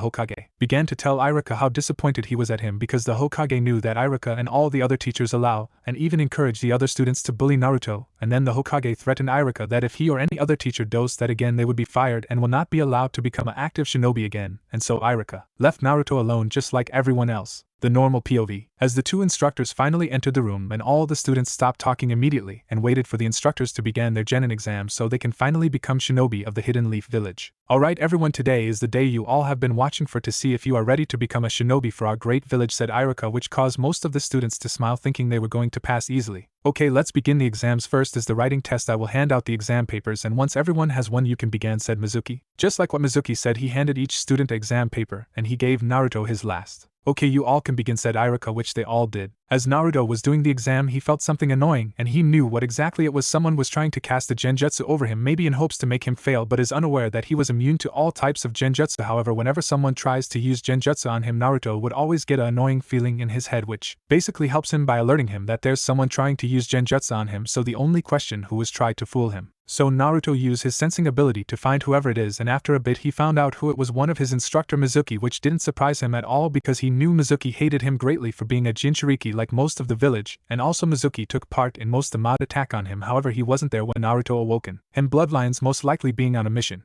Hokage began to tell Iruka how disappointed he was at him because the Hokage knew that Iruka and all the other teachers allow and even encourage the other students to bully Naruto, and then the Hokage threatened Iruka that if he or any other teacher does that again they would be fired and will not be allowed to become an active shinobi again, and so Iruka left Naruto alone just like everyone else. The normal POV. As the two instructors finally entered the room and all the students stopped talking immediately and waited for the instructors to begin their Genin exam so they can finally become shinobi of the Hidden Leaf Village. Alright everyone, today is the day you all have been watching for to see if you are ready to become a shinobi for our great village, said Iruka, which caused most of the students to smile thinking they were going to pass easily. Okay, let's begin the exams. First is the writing test. I will hand out the exam papers and once everyone has one you can begin, said Mizuki. Just like what Mizuki said, he handed each student an exam paper and he gave Naruto his last. Okay, you all can begin, said Iruka, which they all did. As Naruto was doing the exam, he felt something annoying, and he knew what exactly it was. Someone was trying to cast a genjutsu over him, maybe in hopes to make him fail, but is unaware that he was immune to all types of genjutsu. However, whenever someone tries to use genjutsu on him, Naruto would always get an annoying feeling in his head, which basically helps him by alerting him that there's someone trying to use genjutsu on him, so the only question who was tried to fool him. So Naruto used his sensing ability to find whoever it is, and after a bit he found out who it was, one of his instructor Mizuki, which didn't surprise him at all because he knew Mizuki hated him greatly for being a Jinchuriki like most of the village, and also Mizuki took part in most of the mod attack on him. However, he wasn't there when Naruto awoken, and bloodlines most likely being on a mission.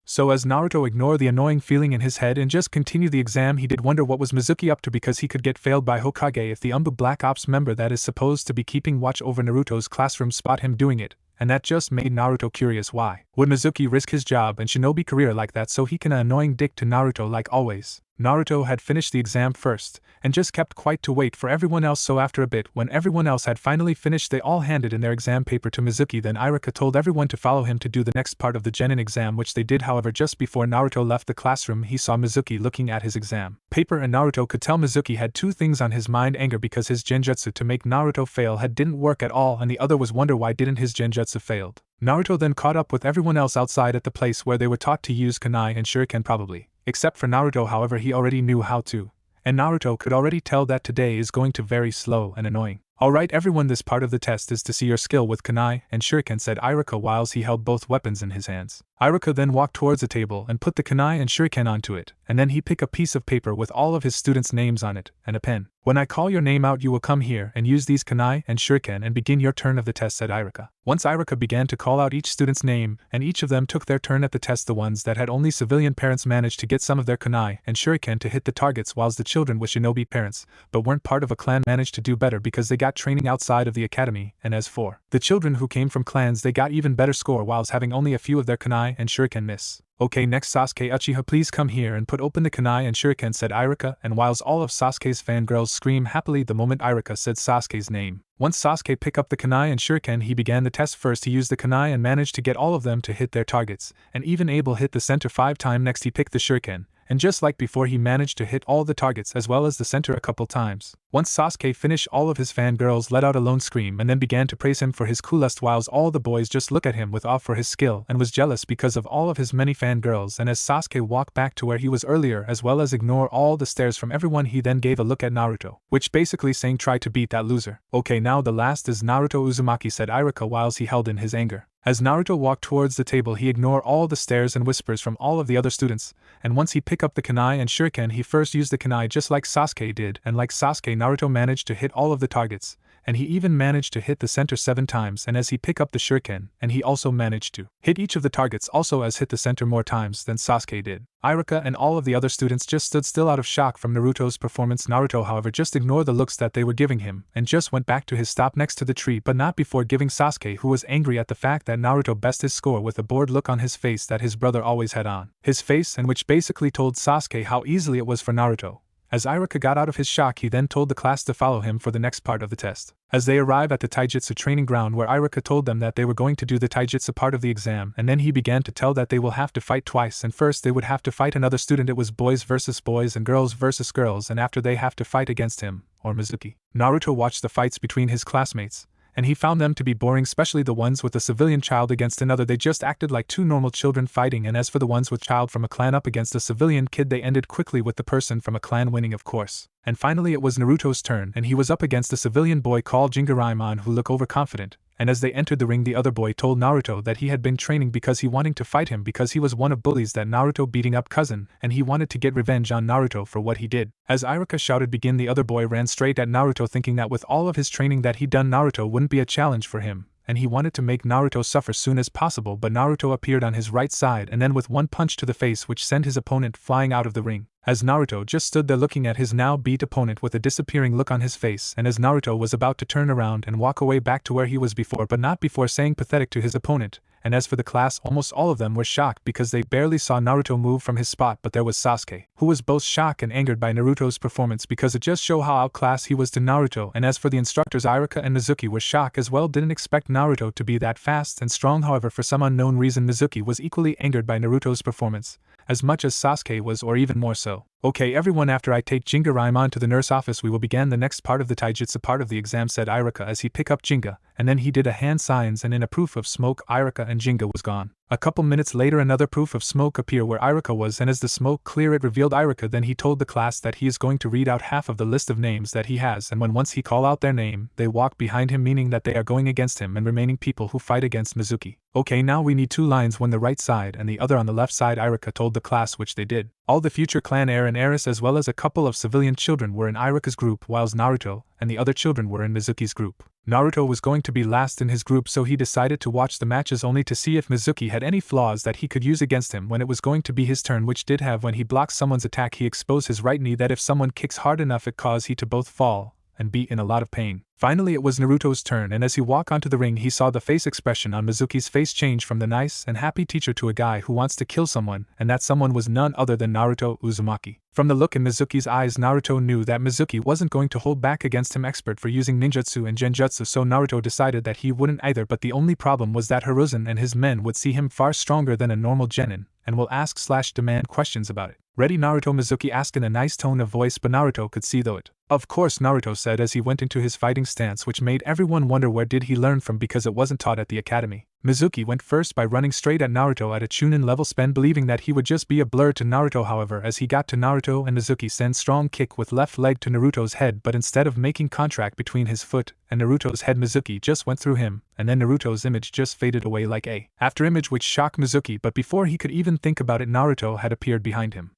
So as Naruto ignored the annoying feeling in his head and just continued the exam, he did wonder what was Mizuki up to because he could get failed by Hokage if the Umbu Black Ops member that is supposed to be keeping watch over Naruto's classroom spot him doing it. And that just made Naruto curious. Why would Mizuki risk his job and shinobi career like that so he can annoying dick to Naruto like always? Naruto had finished the exam first, and just kept quiet to wait for everyone else, so after a bit when everyone else had finally finished they all handed in their exam paper to Mizuki. Then Iruka told everyone to follow him to do the next part of the Genin exam, which they did. However, just before Naruto left the classroom he saw Mizuki looking at his exam paper, and Naruto could tell Mizuki had two things on his mind: anger because his genjutsu to make Naruto fail didn't work at all, and the other was wonder why didn't his genjutsu failed. Naruto then caught up with everyone else outside at the place where they were taught to use kunai and shuriken probably. Except for Naruto, however, he already knew how to, and Naruto could already tell that today is going to very slow and annoying. Alright everyone, this part of the test is to see your skill with kunai and shuriken, said Iruka whilst he held both weapons in his hands. Iruka then walked towards the table and put the kunai and shuriken onto it, and then he picked a piece of paper with all of his students' names on it, and a pen. When I call your name out you will come here and use these kunai and shuriken and begin your turn of the test, said Iruka. Once Iruka began to call out each student's name, and each of them took their turn at the test. The ones that had only civilian parents managed to get some of their kunai and shuriken to hit the targets, whilst the children with shinobi parents, but weren't part of a clan, managed to do better because they got training outside of the academy, and as for the children who came from clans, they got even better score whilst having only a few of their kunai and shuriken miss. Okay, next Sasuke Uchiha, please come here and put open the kunai and shuriken, said Iruka, and whilst all of Sasuke's fangirls scream happily the moment Iruka said Sasuke's name. Once Sasuke picked up the kunai and shuriken, he began the test. First he used the kunai and managed to get all of them to hit their targets, and even able hit the center 5 times. Next he picked the shuriken, and just like before he managed to hit all the targets as well as the center a couple times. Once Sasuke finished, all of his fangirls let out a lone scream and then began to praise him for his coolest, whilst all the boys just look at him with awe for his skill and was jealous because of all of his many fangirls. And as Sasuke walked back to where he was earlier as well as ignore all the stares from everyone, he then gave a look at Naruto, which basically saying try to beat that loser. Okay, now the last is Naruto Uzumaki, said Iruka whilst he held in his anger. As Naruto walked towards the table he ignored all the stares and whispers from all of the other students, and once he picked up the kunai and shuriken he first used the kunai just like Sasuke did, and like Sasuke Naruto managed to hit all of the targets, and he even managed to hit the center 7 times. And as he picked up the shuriken, and he also managed to hit each of the targets also as hit the center more times than Sasuke did. Iruka and all of the other students just stood still out of shock from Naruto's performance. Naruto however just ignored the looks that they were giving him and just went back to his stop next to the tree, but not before giving Sasuke, who was angry at the fact that Naruto best his score, with a bored look on his face that his brother always had on his face, and which basically told Sasuke how easily it was for Naruto. As Iruka got out of his shock he then told the class to follow him for the next part of the test. As they arrived at the taijutsu training ground where Iruka told them that they were going to do the taijutsu part of the exam, and then he began to tell that they will have to fight twice, and first they would have to fight another student. It was boys versus boys and girls versus girls, and after they have to fight against him, or Mizuki. Naruto watched the fights between his classmates, and he found them to be boring, especially the ones with a civilian child against another. They just acted like two normal children fighting, and as for the ones with child from a clan up against a civilian kid, they ended quickly with the person from a clan winning, of course. And finally it was Naruto's turn, and he was up against a civilian boy called Jinguryamon who looked overconfident, and as they entered the ring the other boy told Naruto that he had been training because he wanting to fight him because he was one of bullies that Naruto beating up cousin, and he wanted to get revenge on Naruto for what he did. As Iruka shouted begin, the other boy ran straight at Naruto thinking that with all of his training that he'd done Naruto wouldn't be a challenge for him, and he wanted to make Naruto suffer soon as possible, but Naruto appeared on his right side and then with one punch to the face which sent his opponent flying out of the ring. As Naruto just stood there looking at his now beat opponent with a disappearing look on his face, and as Naruto was about to turn around and walk away back to where he was before, but not before saying pathetic to his opponent. And as for the class, almost all of them were shocked because they barely saw Naruto move from his spot, but there was Sasuke, who was both shocked and angered by Naruto's performance because it just showed how outclassed he was to Naruto. And as for the instructors, Iruka and Mizuki were shocked as well, didn't expect Naruto to be that fast and strong. However, for some unknown reason Mizuki was equally angered by Naruto's performance, as much as Sasuke was, or even more so. Okay everyone, after I take Jinguryamon to the nurse office we will begin the next part of the taijutsu part of the exam, said Iruka as he picked up Jinga, and then he did a hand signs, and in a proof of smoke Iruka and Jinga was gone. A couple minutes later another proof of smoke appeared where Iruka was, and as the smoke cleared it revealed Iruka. Then he told the class that he is going to read out half of the list of names that he has, and when once he call out their name they walk behind him, meaning that they are going against him and remaining people who fight against Mizuki. Okay, now we need 2 lines, one the right side and the other on the left side, Iruka told the class, which they did. All the future clan heir and heiress as well as a couple of civilian children were in Iruka's group, whilst Naruto and the other children were in Mizuki's group. Naruto was going to be last in his group, so he decided to watch the matches only to see if Mizuki had any flaws that he could use against him when it was going to be his turn, which did have. When he blocked someone's attack he exposed his right knee that if someone kicks hard enough it cause he to both fall and be in a lot of pain. Finally it was Naruto's turn, and as he walked onto the ring he saw the face expression on Mizuki's face change from the nice and happy teacher to a guy who wants to kill someone, and that someone was none other than Naruto Uzumaki. From the look in Mizuki's eyes Naruto knew that Mizuki wasn't going to hold back against him, expert for using ninjutsu and genjutsu, so Naruto decided that he wouldn't either, but the only problem was that Hiruzen and his men would see him far stronger than a normal genin, and will ask/demand questions about it. Ready Naruto, Mizuki asked in a nice tone of voice, but Naruto could see though it. Of course, Naruto said as he went into his fighting stance, which made everyone wonder where did he learn from because it wasn't taught at the academy. Mizuki went first by running straight at Naruto at a Chunin level spend, believing that he would just be a blur to Naruto. However, as he got to Naruto and Mizuki sent strong kick with left leg to Naruto's head, but instead of making contact between his foot and Naruto's head, Mizuki just went through him, and then Naruto's image just faded away like a after image, which shocked Mizuki, but before he could even think about it Naruto had appeared behind him.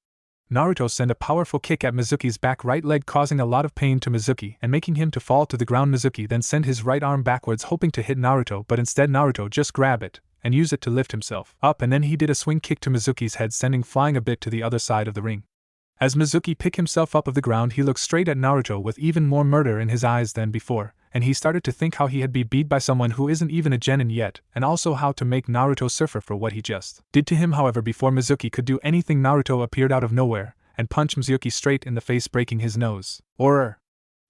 Naruto sent a powerful kick at Mizuki's back right leg, causing a lot of pain to Mizuki and making him to fall to the ground. Mizuki then sent his right arm backwards, hoping to hit Naruto, but instead Naruto just grabbed it and used it to lift himself up, and then he did a swing kick to Mizuki's head, sending flying a bit to the other side of the ring. As Mizuki picked himself up off the ground, he looked straight at Naruto with even more murder in his eyes than before, and he started to think how he had been beat by someone who isn't even a genin yet, and also how to make Naruto suffer for what he just did to him. However, before Mizuki could do anything, Naruto appeared out of nowhere and punched Mizuki straight in the face, breaking his nose. Orr!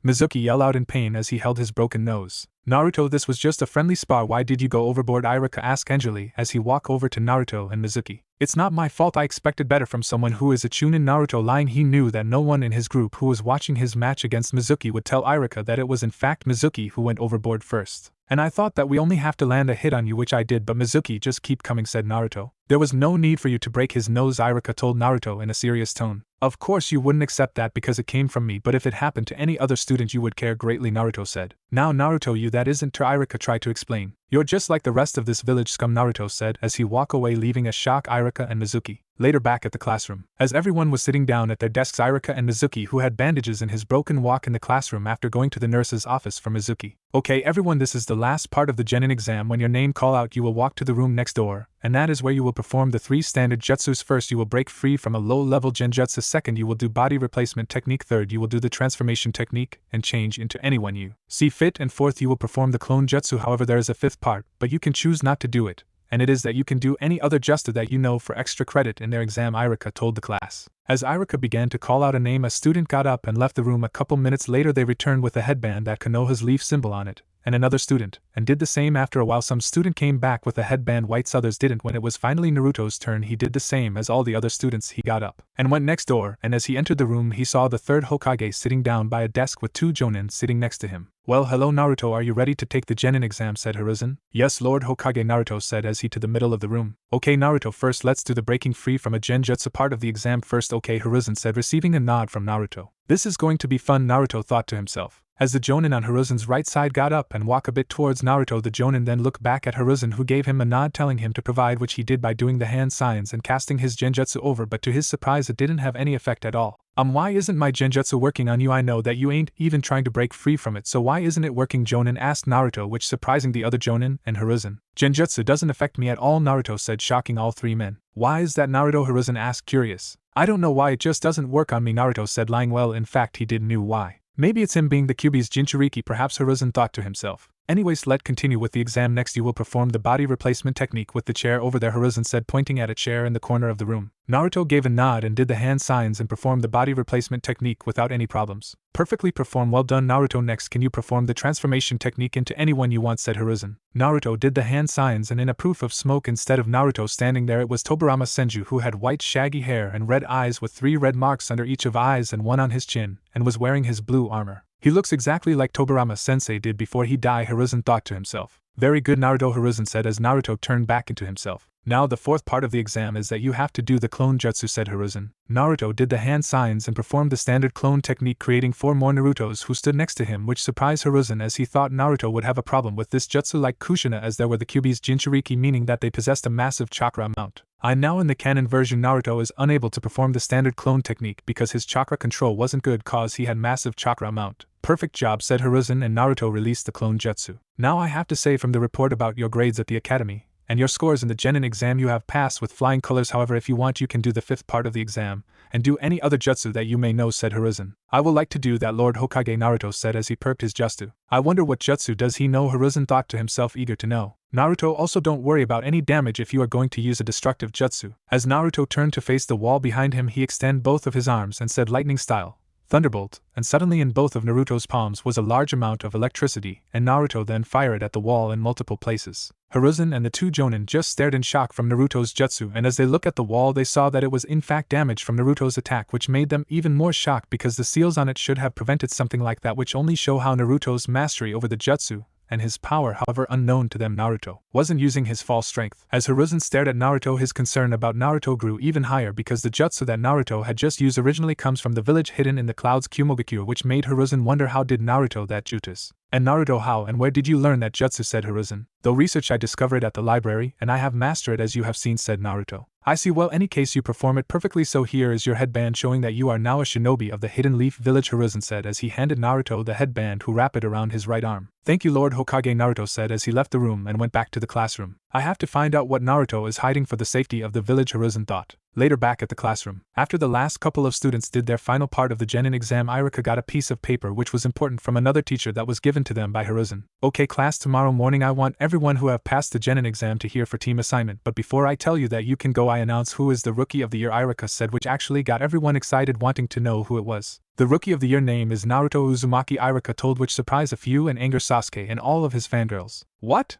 Mizuki yelled out in pain as he held his broken nose. Naruto, this was just a friendly spar. Why did you go overboard? Irika asked angrily as he walked over to Naruto and Mizuki. It's not my fault. I expected better from someone who is a chunin. Naruto lying. He knew that no one in his group who was watching his match against Mizuki would tell Irika that it was in fact Mizuki who went overboard first. And I thought that we only have to land a hit on you, which I did, but Mizuki just keep coming, said Naruto. There was no need for you to break his nose, Irika told Naruto in a serious tone. Of course you wouldn't accept that because it came from me, but if it happened to any other student you would care greatly, Naruto said. Now Naruto, you that isn't true, Irika tried to explain. You're just like the rest of this village scum, Naruto said as he walked away, leaving a shock Irika and Mizuki. Later, back at the classroom, as everyone was sitting down at their desks, Irika and Mizuki, who had bandages in his broken, walk in the classroom after going to the nurse's office for Mizuki. Okay everyone, this is the last part of the genin exam. When your name call out, you will walk to the room next door, and that is where you will perform the 3 standard jutsus. First, you will break free from a low-level genjutsu. Second, you will do body replacement technique. Third, you will do the transformation technique and change into anyone you see fit. And fourth, you will perform the clone jutsu. However, there is a 5th part, but you can choose not to do it, and it is that you can do any other jutsu that you know for extra credit in their exam, Irika told the class. As Irika began to call out a name, a student got up and left the room. A couple minutes later, they returned with a headband that Konoha's leaf symbol on it, and another student, and did the same. After a while, some student came back with a headband, whites others didn't. When it was finally Naruto's turn, he did the same as all the other students. He got up and went next door, and as he entered the room, he saw the 3rd Hokage sitting down by a desk with 2 jonin sitting next to him. Well, hello Naruto, are you ready to take the genin exam, said Hiruzen. Yes, Lord Hokage, Naruto said as he to the middle of the room. Okay Naruto, first let's do the breaking free from a genjutsu part of the exam first. Okay, Hiruzen said, receiving a nod from Naruto. This is going to be fun, Naruto thought to himself. As the jonin on Hiruzen's right side got up and walked a bit towards Naruto, the jonin then looked back at Hiruzen, who gave him a nod telling him to provide, which he did by doing the hand signs and casting his genjutsu over, but to his surprise it didn't have any effect at all. Why isn't my genjutsu working on you? I know that you ain't even trying to break free from it, so why isn't it working? Jonin asked Naruto, which surprising the other jonin and Hiruzen. Genjutsu doesn't affect me at all, Naruto said, shocking all 3 men. Why is that, Naruto? Hiruzen asked, curious. I don't know why, it just doesn't work on me, Naruto said, lying. Well, in fact he did knew why. Maybe it's him being the Kyuubi's Jinchuriki, perhaps, Hiruzen thought to himself. Anyways, let's continue with the exam. Next you will perform the body replacement technique with the chair over there, Hiruzen said, pointing at a chair in the corner of the room. Naruto gave a nod and did the hand signs and performed the body replacement technique without any problems. Perfectly performed, well done Naruto. Next, can you perform the transformation technique into anyone you want, said Hiruzen. Naruto did the hand signs, and in a proof of smoke, instead of Naruto standing there, it was Tobirama Senju, who had white shaggy hair and red eyes with 3 red marks under each of eyes and 1 on his chin, and was wearing his blue armor. He looks exactly like Tobirama sensei did before he died, Hiruzen thought to himself. Very good Naruto, Hiruzen said as Naruto turned back into himself. Now the 4th part of the exam is that you have to do the clone jutsu, said Hiruzen. Naruto did the hand signs and performed the standard clone technique, creating 4 more Narutos who stood next to him, which surprised Hiruzen as he thought Naruto would have a problem with this jutsu like Kushina, as there were the Kyuubi's Jinchuriki, meaning that they possessed a massive chakra amount. Now in the canon version, Naruto is unable to perform the standard clone technique because his chakra control wasn't good cause he had massive chakra amount. Perfect job, said Hiruzen, and Naruto released the clone jutsu. Now I have to say, from the report about your grades at the academy and your scores in the genin exam, you have passed with flying colors. However, if you want, you can do the 5th part of the exam and do any other jutsu that you may know, said Hiruzen. I will like to do that, Lord Hokage, Naruto said as he perked his jutsu. I wonder what jutsu does he know, Hiruzen thought to himself, eager to know. Naruto, also don't worry about any damage if you are going to use a destructive jutsu. As Naruto turned to face the wall behind him, he extended both of his arms and said, lightning style, thunderbolt, and suddenly in both of Naruto's palms was a large amount of electricity, and Naruto then fired at the wall in multiple places. Hiruzen and the 2 jonin just stared in shock from Naruto's jutsu, and as they looked at the wall they saw that it was in fact damaged from Naruto's attack, which made them even more shocked because the seals on it should have prevented something like that, which only show how Naruto's mastery over the jutsu and his power, however unknown to them, Naruto wasn't using his full strength. As Hiruzen stared at Naruto, his concern about Naruto grew even higher because the jutsu that Naruto had just used originally comes from the village hidden in the clouds Kumogakure, which made Hiruzen wonder how did Naruto that jutsu. And Naruto, how and where did you learn that jutsu, said Hiruzen. Though research, I discovered it at the library and I have mastered it as you have seen, said Naruto. I see. Well, any case you perform it perfectly, so here is your headband showing that you are now a shinobi of the Hidden Leaf Village, Hiruzen said as he handed Naruto the headband, who wrapped it around his right arm. Thank you, Lord Hokage, Naruto said as he left the room and went back to the classroom. I have to find out what Naruto is hiding for the safety of the village, Hiruzen thought. Later, back at the classroom, after the last couple of students did their final part of the Genin exam, Iruka got a piece of paper which was important from another teacher that was given to them by Hiruzen. Okay class, tomorrow morning I want everyone who have passed the Genin exam to here for team assignment, but before I tell you that you can go, I announce who is the Rookie of the Year, Iruka said, which actually got everyone excited, wanting to know who it was. The Rookie of the Year name is Naruto Uzumaki, Iruka told, which surprised a few and angered Sasuke and all of his fangirls. What?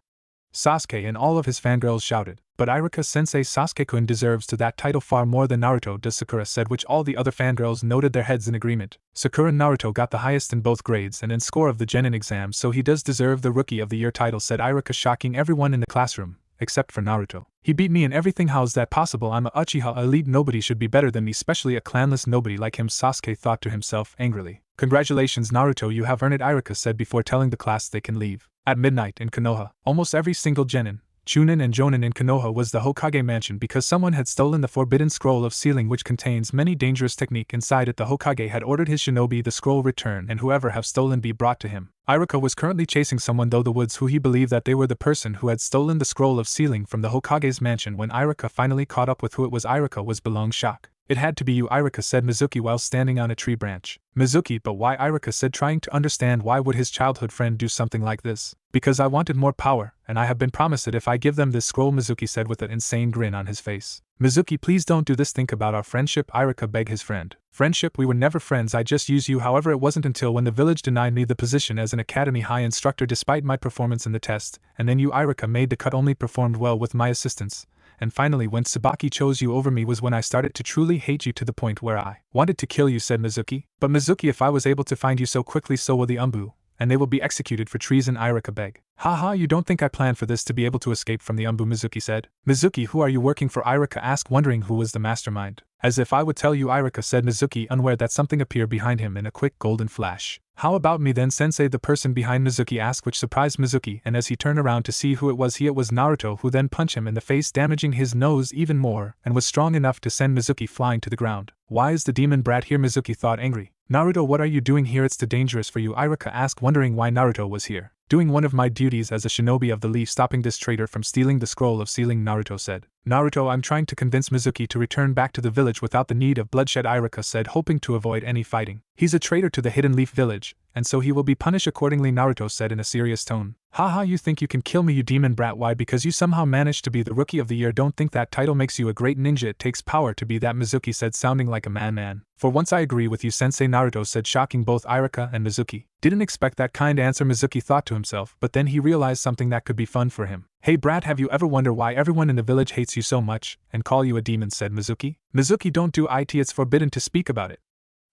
Sasuke and all of his fangirls shouted. But Iruka-sensei, Sasuke-kun deserves to that title far more than Naruto does, Sakura said, which all the other fangirls nodded their heads in agreement. Sakura, Naruto got the highest in both grades and in score of the Genin exam, so he does deserve the Rookie of the Year title, said Iruka, shocking everyone in the classroom, except for Naruto. He beat me in everything, how's that possible? I'm a Uchiha elite, nobody should be better than me, especially a clanless nobody like him, Sasuke thought to himself angrily. Congratulations Naruto, you have earned it, Iruka said before telling the class they can leave. At midnight in Konoha, almost every single Genin, Chunin and Jonin in Konoha was the Hokage mansion because someone had stolen the forbidden scroll of sealing, which contains many dangerous technique inside it. The Hokage had ordered his shinobi the scroll return and whoever have stolen be brought to him. Iruka was currently chasing someone through the woods who he believed that they were the person who had stolen the scroll of sealing from the Hokage's mansion. When Iruka finally caught up with who it was, Iruka was below shock. It had to be you, Iruka said Mizuki while standing on a tree branch. Mizuki, but why? Iruka said, trying to understand why would his childhood friend do something like this. Because I wanted more power, and I have been promised it if I give them this scroll, Mizuki said with an insane grin on his face. Mizuki, please don't do this, think about our friendship, Iruka begged his friend. Friendship? We were never friends, I just used you. However, it wasn't until when the village denied me the position as an academy high instructor despite my performance in the test, and then you, Iruka, made the cut, only performed well with my assistance. And finally when Tsubaki chose you over me was when I started to truly hate you, to the point where I wanted to kill you, said Mizuki. But Mizuki, if I was able to find you so quickly, so will the Umbu, and they will be executed for treason, Iruka begged. Haha, you don't think I planned for this to be able to escape from the Umbu, Mizuki said. Mizuki, who are you working for? Iruka asked, wondering who was the mastermind. As if I would tell you, Iruka said Mizuki, unaware that something appeared behind him in a quick golden flash. How about me then, sensei? The person behind Mizuki asked, which surprised Mizuki, and as he turned around to see who it was Naruto, who then punched him in the face, damaging his nose even more, and was strong enough to send Mizuki flying to the ground. Why is the demon brat here? Mizuki thought angry. Naruto, what are you doing here? It's too dangerous for you, Iruka asked, wondering why Naruto was here. Doing one of my duties as a shinobi of the leaf, stopping this traitor from stealing the scroll of sealing, Naruto said. Naruto, I'm trying to convince Mizuki to return back to the village without the need of bloodshed, Iruka said, hoping to avoid any fighting. He's a traitor to the Hidden Leaf Village, and so he will be punished accordingly, Naruto said in a serious tone. Haha, you think you can kill me, you demon brat? Why? Because you somehow managed to be the Rookie of the Year. Don't think that title makes you a great ninja. It takes power to be that, Mizuki said, sounding like a man. For once I agree with you, sensei, Naruto said, shocking both Iruka and Mizuki. Didn't expect that kind answer, Mizuki thought to himself, but then he realized something that could be fun for him. Hey brat, have you ever wondered why everyone in the village hates you so much, and call you a demon, said Mizuki. Mizuki, don't do it, it's forbidden to speak about it,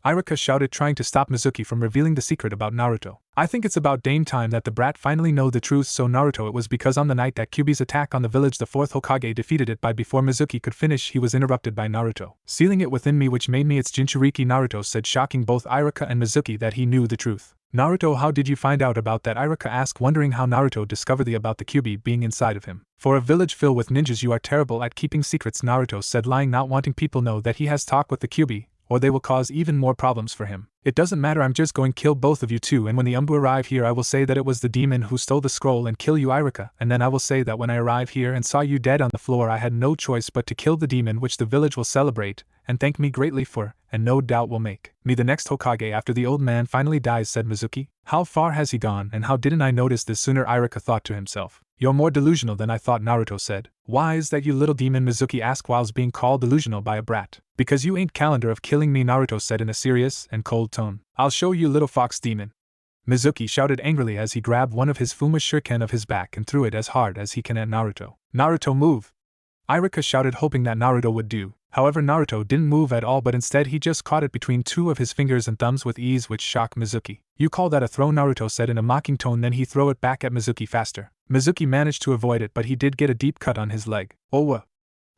Iruka shouted, trying to stop Mizuki from revealing the secret about Naruto. I think it's about dame time that the brat finally know the truth, so Naruto, it was because on the night that Kyuubi's attack on the village the fourth Hokage defeated it by before Mizuki could finish he was interrupted by Naruto. Sealing it within me which made me its Jinchuriki, Naruto said, shocking both Iruka and Mizuki that he knew the truth. Naruto, how did you find out about that? Iruka asked, wondering how Naruto discovered about the Kyuubi being inside of him. For a village filled with ninjas you are terrible at keeping secrets, Naruto said, lying, not wanting people know that he has talked with the Kyuubi, or they will cause even more problems for him. It doesn't matter, I'm just going to kill both of you too, and when the Umbu arrive here I will say that it was the demon who stole the scroll and kill you, Iruka, and then I will say that when I arrived here and saw you dead on the floor I had no choice but to kill the demon, which the village will celebrate and thank me greatly for, and no doubt will make me the next Hokage after the old man finally dies, said Mizuki. How far has he gone, and how didn't I notice this sooner? Iruka thought to himself. You're more delusional than I thought, Naruto said. Why is that, you little demon? Mizuki asked whilst being called delusional by a brat. Because you ain't calendar of killing me, Naruto said in a serious and cold tone. I'll show you, little fox demon, Mizuki shouted angrily as he grabbed one of his Fuma shuriken of his back and threw it as hard as he can at Naruto. Naruto, move! Iruka shouted, hoping that Naruto would do. However, Naruto didn't move at all, but instead he just caught it between two of his fingers and thumbs with ease, which shocked Mizuki. You call that a throw? Naruto said in a mocking tone, then he threw it back at Mizuki faster. Mizuki managed to avoid it, but he did get a deep cut on his leg. Oh,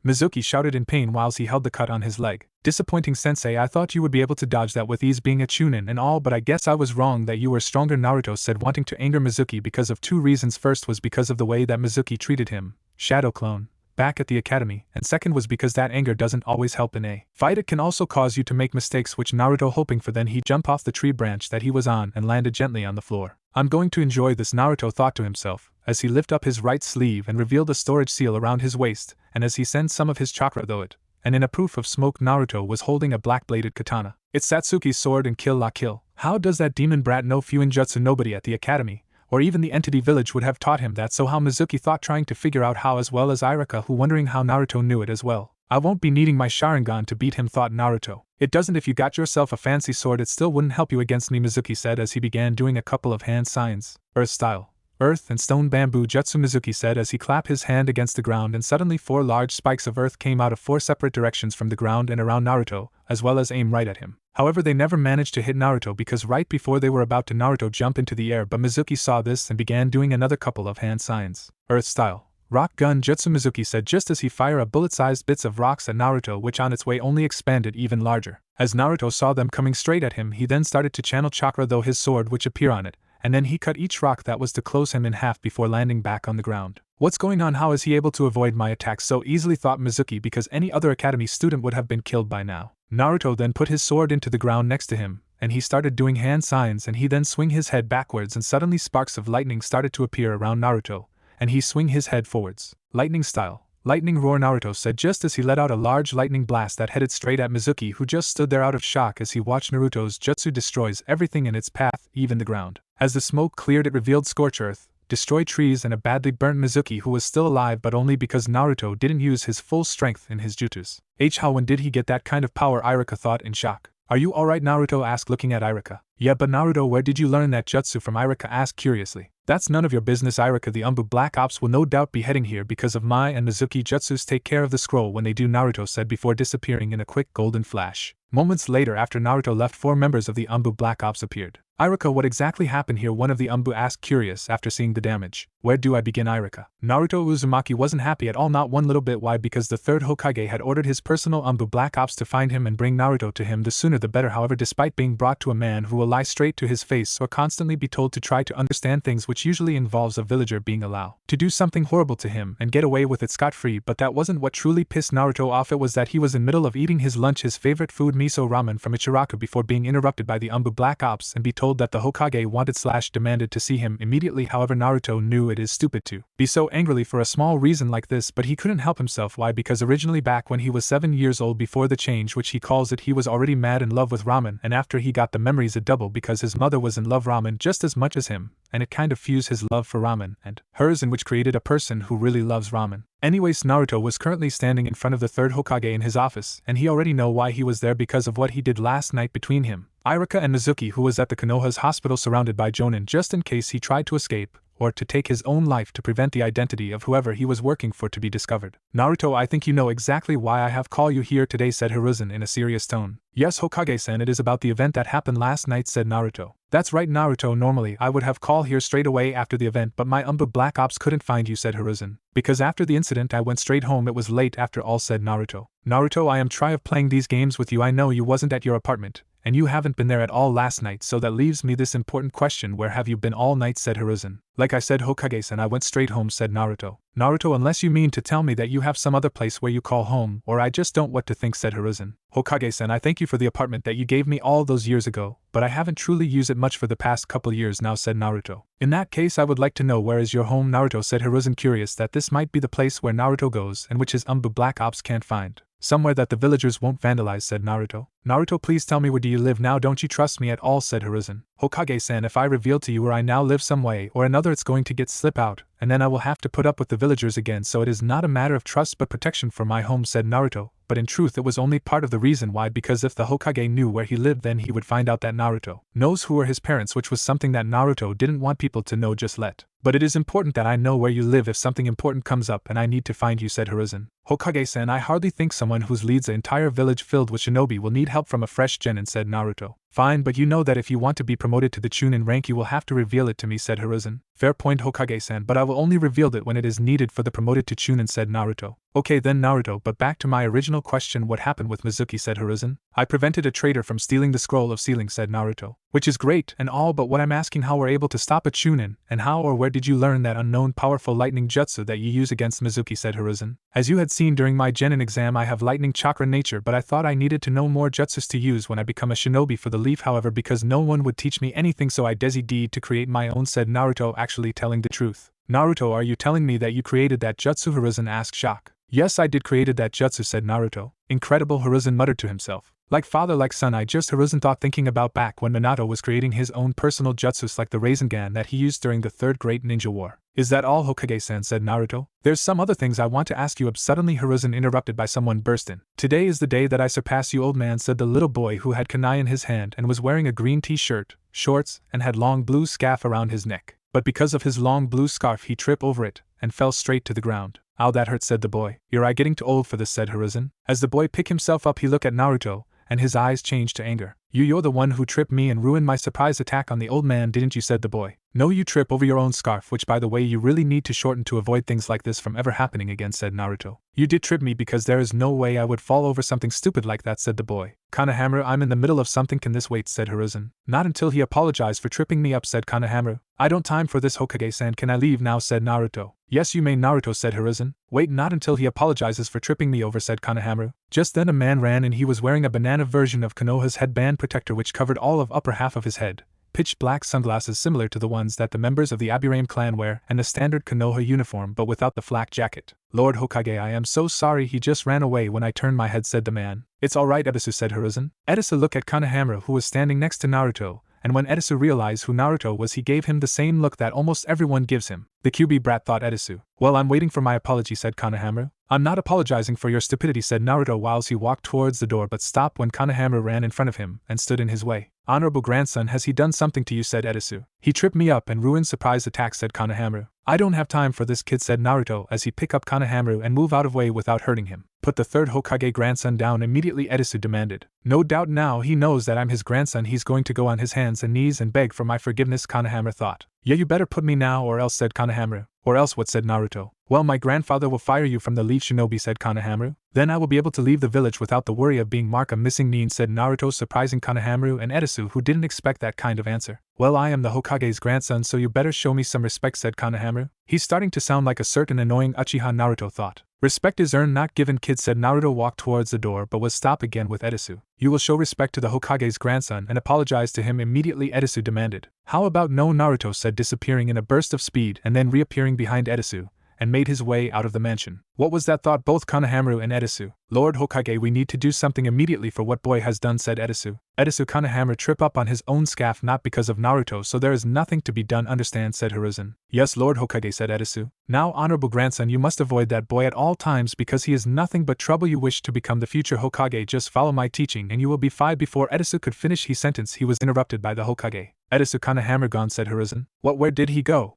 Mizuki shouted in pain whilst he held the cut on his leg. Disappointing, sensei, I thought you would be able to dodge that with ease being a chunin and all, but I guess I was wrong that you were stronger, Naruto said, wanting to anger Mizuki because of two reasons. First was because of the way that Mizuki treated him, shadow clone, back at the academy, and second was because that anger doesn't always help in a fight. It can also cause you to make mistakes, which Naruto hoping for. Then he jumped off the tree branch that he was on and landed gently on the floor. I'm going to enjoy this, Naruto thought to himself, as he lifted up his right sleeve and revealed a storage seal around his waist, and as he sent some of his chakra through it. And in a proof of smoke, Naruto was holding a black-bladed katana. It's Satsuki's sword and kill la kill. How does that demon brat know Fuinjutsu? Nobody at the academy, or even the entity village, would have taught him that. So how? Mizuki thought, trying to figure out how, as well as Irika, who wondering how Naruto knew it as well. I won't be needing my Sharingan to beat him, thought Naruto. It doesn't. If you got yourself a fancy sword, it still wouldn't help you against me, Mizuki said as he began doing a couple of hand signs. Earth style. Earth and stone bamboo jutsu, Mizuki said as he clapped his hand against the ground, and suddenly 4 large spikes of earth came out of 4 separate directions from the ground and around Naruto, as well as aim right at him. However, they never managed to hit Naruto because right before they were about to, Naruto jumped into the air, but Mizuki saw this and began doing another couple of hand signs. Earth style. Rock gun jutsu, Mizuki said just as he fired a bullet-sized bits of rocks at Naruto, which on its way only expanded even larger. As Naruto saw them coming straight at him, he then started to channel chakra through his sword, which appeared on it, and then he cut each rock that was to close him in half before landing back on the ground. What's going on? How is he able to avoid my attacks so easily, thought Mizuki, because any other academy student would have been killed by now. Naruto then put his sword into the ground next to him, and he started doing hand signs, and he then swung his head backwards, and suddenly sparks of lightning started to appear around Naruto, and he swung his head forwards. Lightning style. Lightning roar, Naruto said just as he let out a large lightning blast that headed straight at Mizuki, who just stood there out of shock as he watched Naruto's jutsu destroys everything in its path, even the ground. As the smoke cleared, it revealed scorch earth, destroyed trees, and a badly burnt Mizuki, who was still alive but only because Naruto didn't use his full strength in his jutsus. How when did he get that kind of power? Irika thought in shock. Are you alright? Naruto asked, looking at Irika. Yeah, but Naruto, where did you learn that jutsu from? Irika asked curiously. That's none of your business, Irika. The Umbu Black Ops will no doubt be heading here because of my and Mizuki jutsus. Take care of the scroll when they do, Naruto said before disappearing in a quick golden flash. Moments later, after Naruto left, 4 members of the Umbu Black Ops appeared. Irika, what exactly happened here? One of the Umbu asked, curious after seeing the damage. Where do I begin, Irika? Naruto Uzumaki wasn't happy at all, not one little bit. Why? Because the 3rd Hokage had ordered his personal Umbu Black Ops to find him and bring Naruto to him. The sooner the better. However, despite being brought to a man who will lie straight to his face or constantly be told to try to understand things, which usually involves a villager being allowed to do something horrible to him and get away with it scot-free, but that wasn't what truly pissed Naruto off. It was that he was in middle of eating his lunch, his favorite food, miso ramen from Ichiraku, before being interrupted by the Umbu Black Ops and be told that the Hokage wanted/demanded to see him immediately. However, Naruto knew it is stupid to be so angrily for a small reason like this, but he couldn't help himself. Why? Because originally back when he was 7 years old, before the change which he calls it, he was already mad in love with ramen, and after he got the memories it doubled because his mother was in love ramen just as much as him, and it kind of fused his love for ramen and hers, in which created a person who really loves ramen. Anyways, Naruto was currently standing in front of the 3rd Hokage in his office, and he already know why he was there because of what he did last night between him, Irika, and Mizuki, who was at the Konoha's hospital surrounded by Jonin just in case he tried to escape, or to take his own life to prevent the identity of whoever he was working for to be discovered. Naruto, I think you know exactly why I have called you here today, said Hiruzen in a serious tone. Yes, Hokage-san, it is about the event that happened last night, said Naruto. That's right, Naruto, normally I would have called here straight away after the event, but my Umbu Black Ops couldn't find you, said Hiruzen. Because after the incident I went straight home. It was late after all, said Naruto. Naruto, I am tired of playing these games with you. I know you wasn't at your apartment, and you haven't been there at all last night, so that leaves me this important question. Where have you been all night, said Hiruzen. Like I said, Hokage-san, I went straight home, said Naruto. Naruto, unless you mean to tell me that you have some other place where you call home, or I just don't what to think, said Hiruzen. Hokage-san, I thank you for the apartment that you gave me all those years ago, but I haven't truly used it much for the past couple years now, said Naruto. In that case, I would like to know where is your home, Naruto, said Hiruzen, curious that this might be the place where Naruto goes and which his Umbu Black Ops can't find. Somewhere that the villagers won't vandalize, said Naruto. Naruto, please tell me, where do you live now? Don't you trust me at all, said Hiruzen. Hokage-san, if I reveal to you where I now live, some way or another it's going to get slip out, and then I will have to put up with the villagers again, so it is not a matter of trust but protection for my home, said Naruto. But in truth it was only part of the reason why, because if the Hokage knew where he lived, then he would find out that Naruto knows who are his parents, which was something that Naruto didn't want people to know just yet. But it is important that I know where you live if something important comes up and I need to find you, said Hiruzen. Hokage-san, I hardly think someone who leads an entire village filled with shinobi will need help from a fresh genin, said Naruto. Fine, but you know that if you want to be promoted to the Chunin rank you will have to reveal it to me, said Hiruzen. Fair point, Hokage-san, but I will only reveal it when it is needed for the promoted to Chunin, said Naruto. Okay then, Naruto, but back to my original question, what happened with Mizuki, said Hiruzen. I prevented a traitor from stealing the scroll of sealing, said Naruto. Which is great and all, but what I'm asking, how we're able to stop a Chunin, and how or where did you learn that unknown powerful lightning jutsu that you use against Mizuki, said Hiruzen. As you had seen during my Genin exam, I have lightning chakra nature, but I thought I needed to know more jutsus to use when I become a shinobi for the leaf, however, because no one would teach me anything, so I decided to create my own, said Naruto, actually telling the truth. Naruto, are you telling me that you created that jutsu? Hiruzen asked, shocked. Yes, I did created that jutsu, said Naruto. Incredible, Hiruzen muttered to himself. Like father like son, I just Hiruzen thought, thinking about back when Minato was creating his own personal jutsus like the Rasengan that he used during the Third Great Ninja War. Is that all, Hokage-san, said Naruto? There's some other things I want to ask you. Suddenly Hiruzen interrupted by someone burst in. Today is the day that I surpass you, old man, said the little boy who had kunai in his hand and was wearing a green t-shirt, shorts, and had long blue scarf around his neck. But because of his long blue scarf he tripped over it and fell straight to the ground. Ow, that hurt, said the boy. You're I getting too old for this, said Hiruzen. As the boy picked himself up he looked at Naruto, and his eyes changed to anger. You're the one who tripped me and ruined my surprise attack on the old man, didn't you, said the boy. No, you trip over your own scarf, which by the way you really need to shorten to avoid things like this from ever happening again, said Naruto. You did trip me because there is no way I would fall over something stupid like that, said the boy. Konohamaru, I'm in the middle of something, can this wait, said Hiruzen. Not until he apologized for tripping me up, said Konohamaru. I don't time for this, Hokage-san, can I leave now, said Naruto. Yes, you may, Naruto, said Hiruzen. Wait, not until he apologizes for tripping me over, said Konohamaru. Just then a man ran in. He was wearing a banana version of Konoha's headband protector which covered all of upper half of his head, pitch black sunglasses similar to the ones that the members of the Aburame clan wear, and the standard Konoha uniform but without the flak jacket. Lord Hokage, I am so sorry, he just ran away when I turned my head, said the man. It's alright, Edisu, said Hiruzen. Edisu looked at Konohamaru who was standing next to Naruto, and when Edisu realized who Naruto was he gave him the same look that almost everyone gives him. The QB brat, thought Edisu. Well, I'm waiting for my apology, said Konohamaru. I'm not apologizing for your stupidity, said Naruto whilst he walked towards the door but stopped when Konohamaru ran in front of him and stood in his way. Honorable grandson, has he done something to you, said Edisu. He tripped me up and ruined surprise attack, said Konohamaru. I don't have time for this kid, said Naruto as he picked up Konohamaru and moved out of way without hurting him. Put the third Hokage grandson down immediately, Edisu demanded. No doubt now he knows that I'm his grandson, he's going to go on his hands and knees and beg for my forgiveness, Konohamaru thought. Yeah, you better put me now or else, said Konohamaru. Or else what, said Naruto. Well, my grandfather will fire you from the Leaf Shinobi, said Konohamaru. Then I will be able to leave the village without the worry of being marked a missing nin, said Naruto, surprising Konohamaru and Edisu who didn't expect that kind of answer. Well, I am the Hokage's grandson, so you better show me some respect, said Konohamaru. He's starting to sound like a certain annoying Uchiha, Naruto thought. Respect is earned, not given, kid, said Naruto. Walked towards the door but was stopped again with Edisu. You will show respect to the Hokage's grandson and apologize to him immediately, Edisu demanded. How about no, Naruto said, disappearing in a burst of speed and then reappearing behind Edisu, and made his way out of the mansion. What was that, thought both Konohamaru and Edisu. Lord Hokage, we need to do something immediately for what boy has done, said Edisu. Edisu, Konohamaru trip up on his own scarf not because of Naruto, so there is nothing to be done, understand, said Hiruzen. Yes, Lord Hokage, said Edisu. Now, honorable grandson, you must avoid that boy at all times because he is nothing but trouble. You wish to become the future Hokage, just follow my teaching and you will be fine. Before Edisu could finish his sentence he was interrupted by the Hokage. Edisu, Konohamaru gone, said Hiruzen. What, where did he go?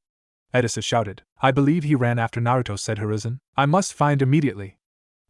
Edisu shouted. I believe he ran after Naruto, said Hiruzen. I must find immediately.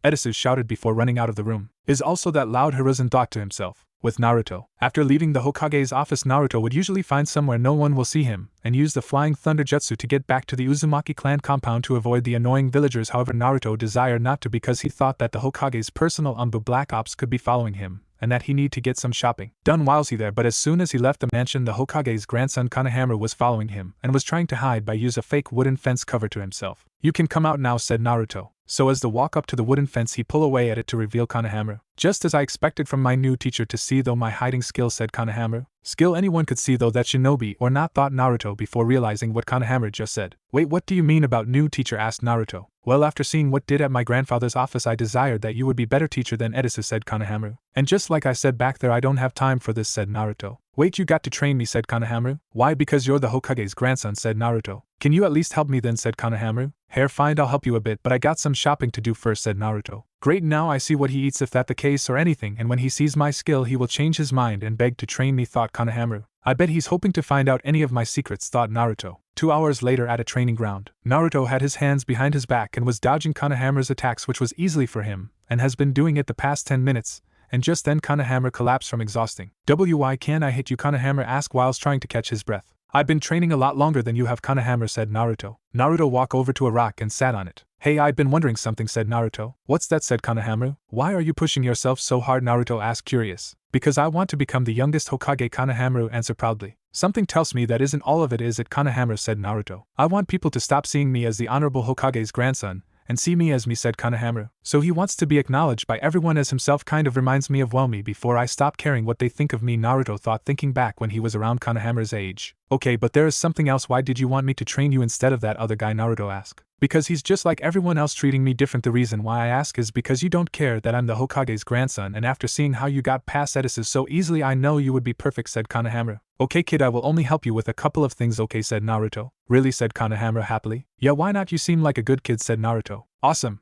Edisu shouted before running out of the room. Is also that loud, Hiruzen thought to himself. With Naruto. After leaving the Hokage's office, Naruto would usually find somewhere no one will see him, and use the Flying Thunder Jutsu to get back to the Uzumaki clan compound to avoid the annoying villagers. However, Naruto desired not to because he thought that the Hokage's personal Black Ops could be following him, and that he need to get some shopping done whilst he there. But as soon as he left the mansion, the Hokage's grandson Konohamaru was following him and was trying to hide by use a fake wooden fence cover to himself. You can come out now, said Naruto. So as the walk up to the wooden fence he pull away at it to reveal Konohamaru. Just as I expected from my new teacher to see though my hiding skill, said Konohamaru. Skill anyone could see though that shinobi or not, thought Naruto before realizing what Konohamaru just said. Wait, what do you mean about new teacher, asked Naruto. Well, after seeing what did at my grandfather's office I desired that you would be better teacher than Edisu, said Konohamaru. And just like I said back there, I don't have time for this, said Naruto. Wait, you got to train me, said Konohamaru. Why? Because you're the Hokage's grandson, said Naruto. Can you at least help me then, said Konohamaru. Hair, fine, I'll help you a bit, but I got some shopping to do first, said Naruto. Great, now I see what he eats, if that the case or anything, and when he sees my skill he will change his mind and beg to train me, thought Konohamaru. I bet he's hoping to find out any of my secrets, thought Naruto. 2 hours later at a training ground, Naruto had his hands behind his back and was dodging Konohamaru's attacks, which was easily for him, and has been doing it the past 10 minutes, and just then Konohamaru collapsed from exhausting. Why can't I hit you, Konohamaru asked whilst trying to catch his breath. I've been training a lot longer than you have, Konohamaru, said Naruto. Naruto walked over to a rock and sat on it. Hey, I've been wondering something, said Naruto. What's that, said Konohamaru. Why are you pushing yourself so hard, Naruto asked, curious. Because I want to become the youngest Hokage, Konohamaru answered proudly. Something tells me that isn't all of it, is it, Konohamaru, said Naruto. I want people to stop seeing me as the honorable Hokage's grandson, and see me as me, said Konohamaru. So he wants to be acknowledged by everyone as himself, kind of reminds me of me before I stop caring what they think of me, Naruto thought, thinking back when he was around Konohamaru's age. Okay, but there is something else. Why did you want me to train you instead of that other guy, Naruto asked. Because he's just like everyone else, treating me different. The reason why I ask is because you don't care that I'm the Hokage's grandson, and after seeing how you got past Edisu so easily, I know you would be perfect, said Konohamaru. Okay kid, I will only help you with a couple of things, okay, said Naruto. Really, said Konohamaru happily. Yeah, why not, you seem like a good kid, said Naruto. Awesome,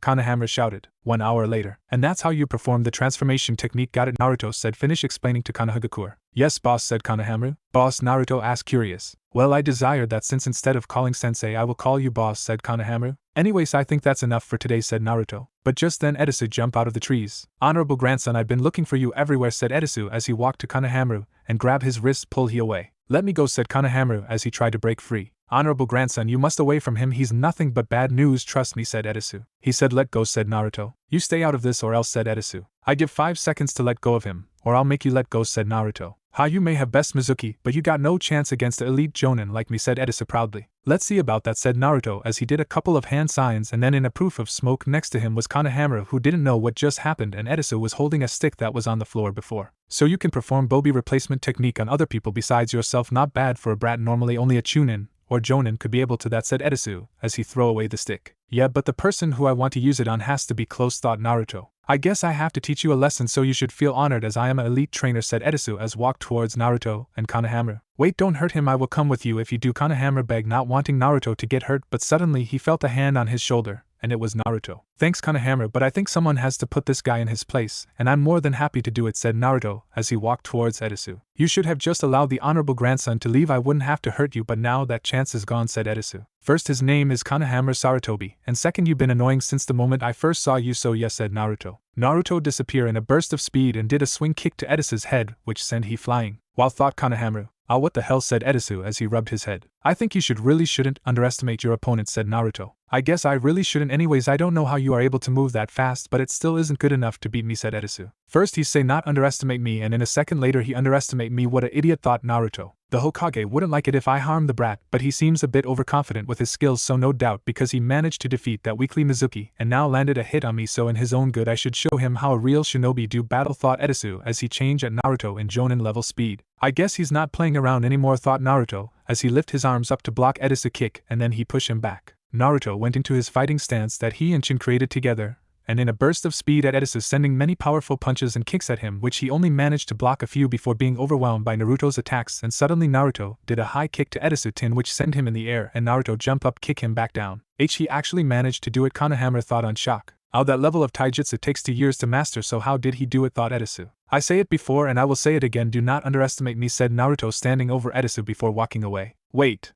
Konohamaru shouted. 1 hour later. And that's how you perform the transformation technique, got it, Naruto said, finish explaining to Konohagakure. Yes boss, said Konohamaru. Boss, Naruto asked, curious. Well, I desired that, since instead of calling sensei I will call you boss, said Konohamaru. Anyways, I think that's enough for today, said Naruto. But just then Edisu jumped out of the trees. Honorable grandson, I've been looking for you everywhere, said Edisu as he walked to Konohamaru and grabbed his wrist, pulled he away. Let me go, said Konohamaru as he tried to break free. Honorable grandson, you must away from him, he's nothing but bad news, trust me, said Edisu. He said let go, said Naruto. You stay out of this or else, said Edisu. I give 5 seconds to let go of him, or I'll make you let go, said Naruto. Ha, you may have best Mizuki, but you got no chance against an elite jonin like me, said Edisu proudly. Let's see about that, said Naruto as he did a couple of hand signs, and then in a proof of smoke next to him was Konohamaru, who didn't know what just happened, and Edisu was holding a stick that was on the floor before. So you can perform Bobi replacement technique on other people besides yourself, not bad for a brat, normally only a chunin or jonin could be able to that, said Edisu as he threw away the stick. Yeah, but the person who I want to use it on has to be close, thought Naruto. I guess I have to teach you a lesson, so you should feel honored as I am an elite trainer, said Edisu as walked towards Naruto and Konohamaru. Wait, don't hurt him, I will come with you if you do, Konohamaru begged, not wanting Naruto to get hurt, but suddenly he felt a hand on his shoulder, and it was Naruto. Thanks, Konohamaru, but I think someone has to put this guy in his place, and I'm more than happy to do it, said Naruto as he walked towards Edisu. You should have just allowed the honorable grandson to leave, I wouldn't have to hurt you, but now that chance is gone, said Edisu. First, his name is Konohamaru Sarutobi, and second, you've been annoying since the moment I first saw you, so yes, said Naruto. Naruto disappeared in a burst of speed and did a swing kick to Edisu's head, which sent he flying. While thought Konohamaru. Ah, what the hell, said Edisu as he rubbed his head. I think you shouldn't underestimate your opponent, said Naruto. I guess I really shouldn't, anyways. I don't know how you are able to move that fast, but it still isn't good enough to beat me, said Edisu. First he say not underestimate me, and in a second later he underestimate me, what a idiot, thought Naruto. The Hokage wouldn't like it if I harmed the brat, but he seems a bit overconfident with his skills, so no doubt because he managed to defeat that weakly Mizuki and now landed a hit on me, so in his own good I should show him how a real shinobi do battle, thought Edisu as he changed at Naruto in Jonin level speed. I guess he's not playing around anymore, thought Naruto as he lifted his arms up to block Edisu kick, and then he pushed him back. Naruto went into his fighting stance that he and Chen created together, and in a burst of speed at Edisu, sending many powerful punches and kicks at him, which he only managed to block a few before being overwhelmed by Naruto's attacks, and suddenly Naruto did a high kick to Edisu Tin which sent him in the air, and Naruto jump up kick him back down. He actually managed to do it, Konohamaru thought on shock. Oh, that level of taijutsu takes 2 years to master, so how did he do it, thought Edisu. I say it before and I will say it again, do not underestimate me, said Naruto standing over Edisu before walking away. Wait!